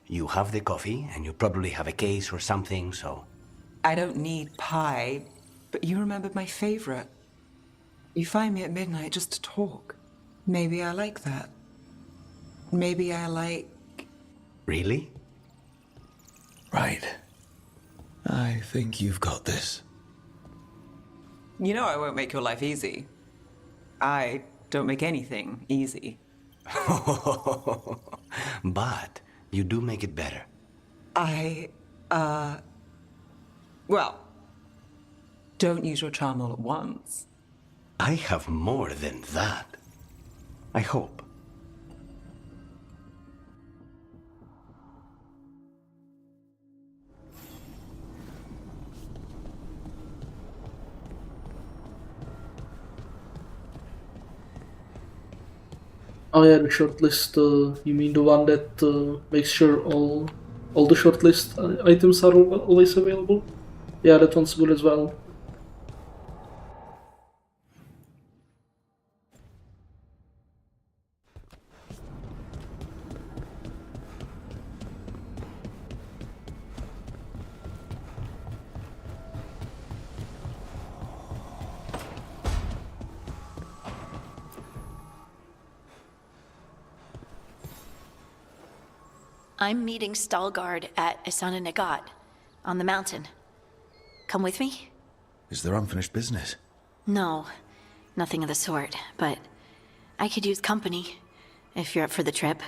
you have the coffee, and you probably have a case or something, so... I don't need pie, but you remembered my favorite. You find me at midnight just to talk. Maybe I like that. Maybe I like... Really? Right. I think you've got this. You know I won't make your life easy. I don't make anything easy. But you do make it better. Well, don't use your charm all at once. I have more than that. I hope. Oh yeah, the shortlist, you mean the one that makes sure all the shortlist items are always available? Yeah, that one's good as well. I'm meeting Veilguard at Isana Nagat on the mountain. Come with me? Is there unfinished business? No, nothing of the sort, but I could use company if you're up for the trip.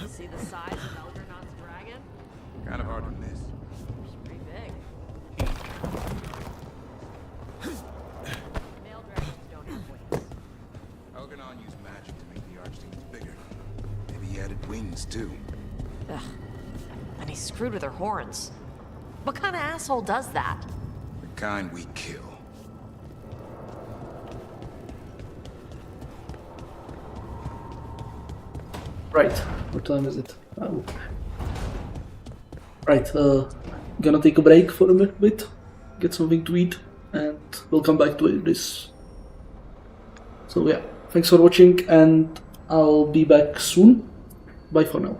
See the size of Elgernon's dragon? Kind of hard to miss. It's pretty big. Male dragons don't have wings. Elgernon used magic to make the archdemons bigger. Maybe he added wings, too. Ugh. And he screwed with her horns. What kind of asshole does that? The kind we kill. Right, what time is it? Oh. Right, gonna take a break for a bit, get something to eat, and we'll come back to this. So yeah, thanks for watching, and I'll be back soon. Bye for now.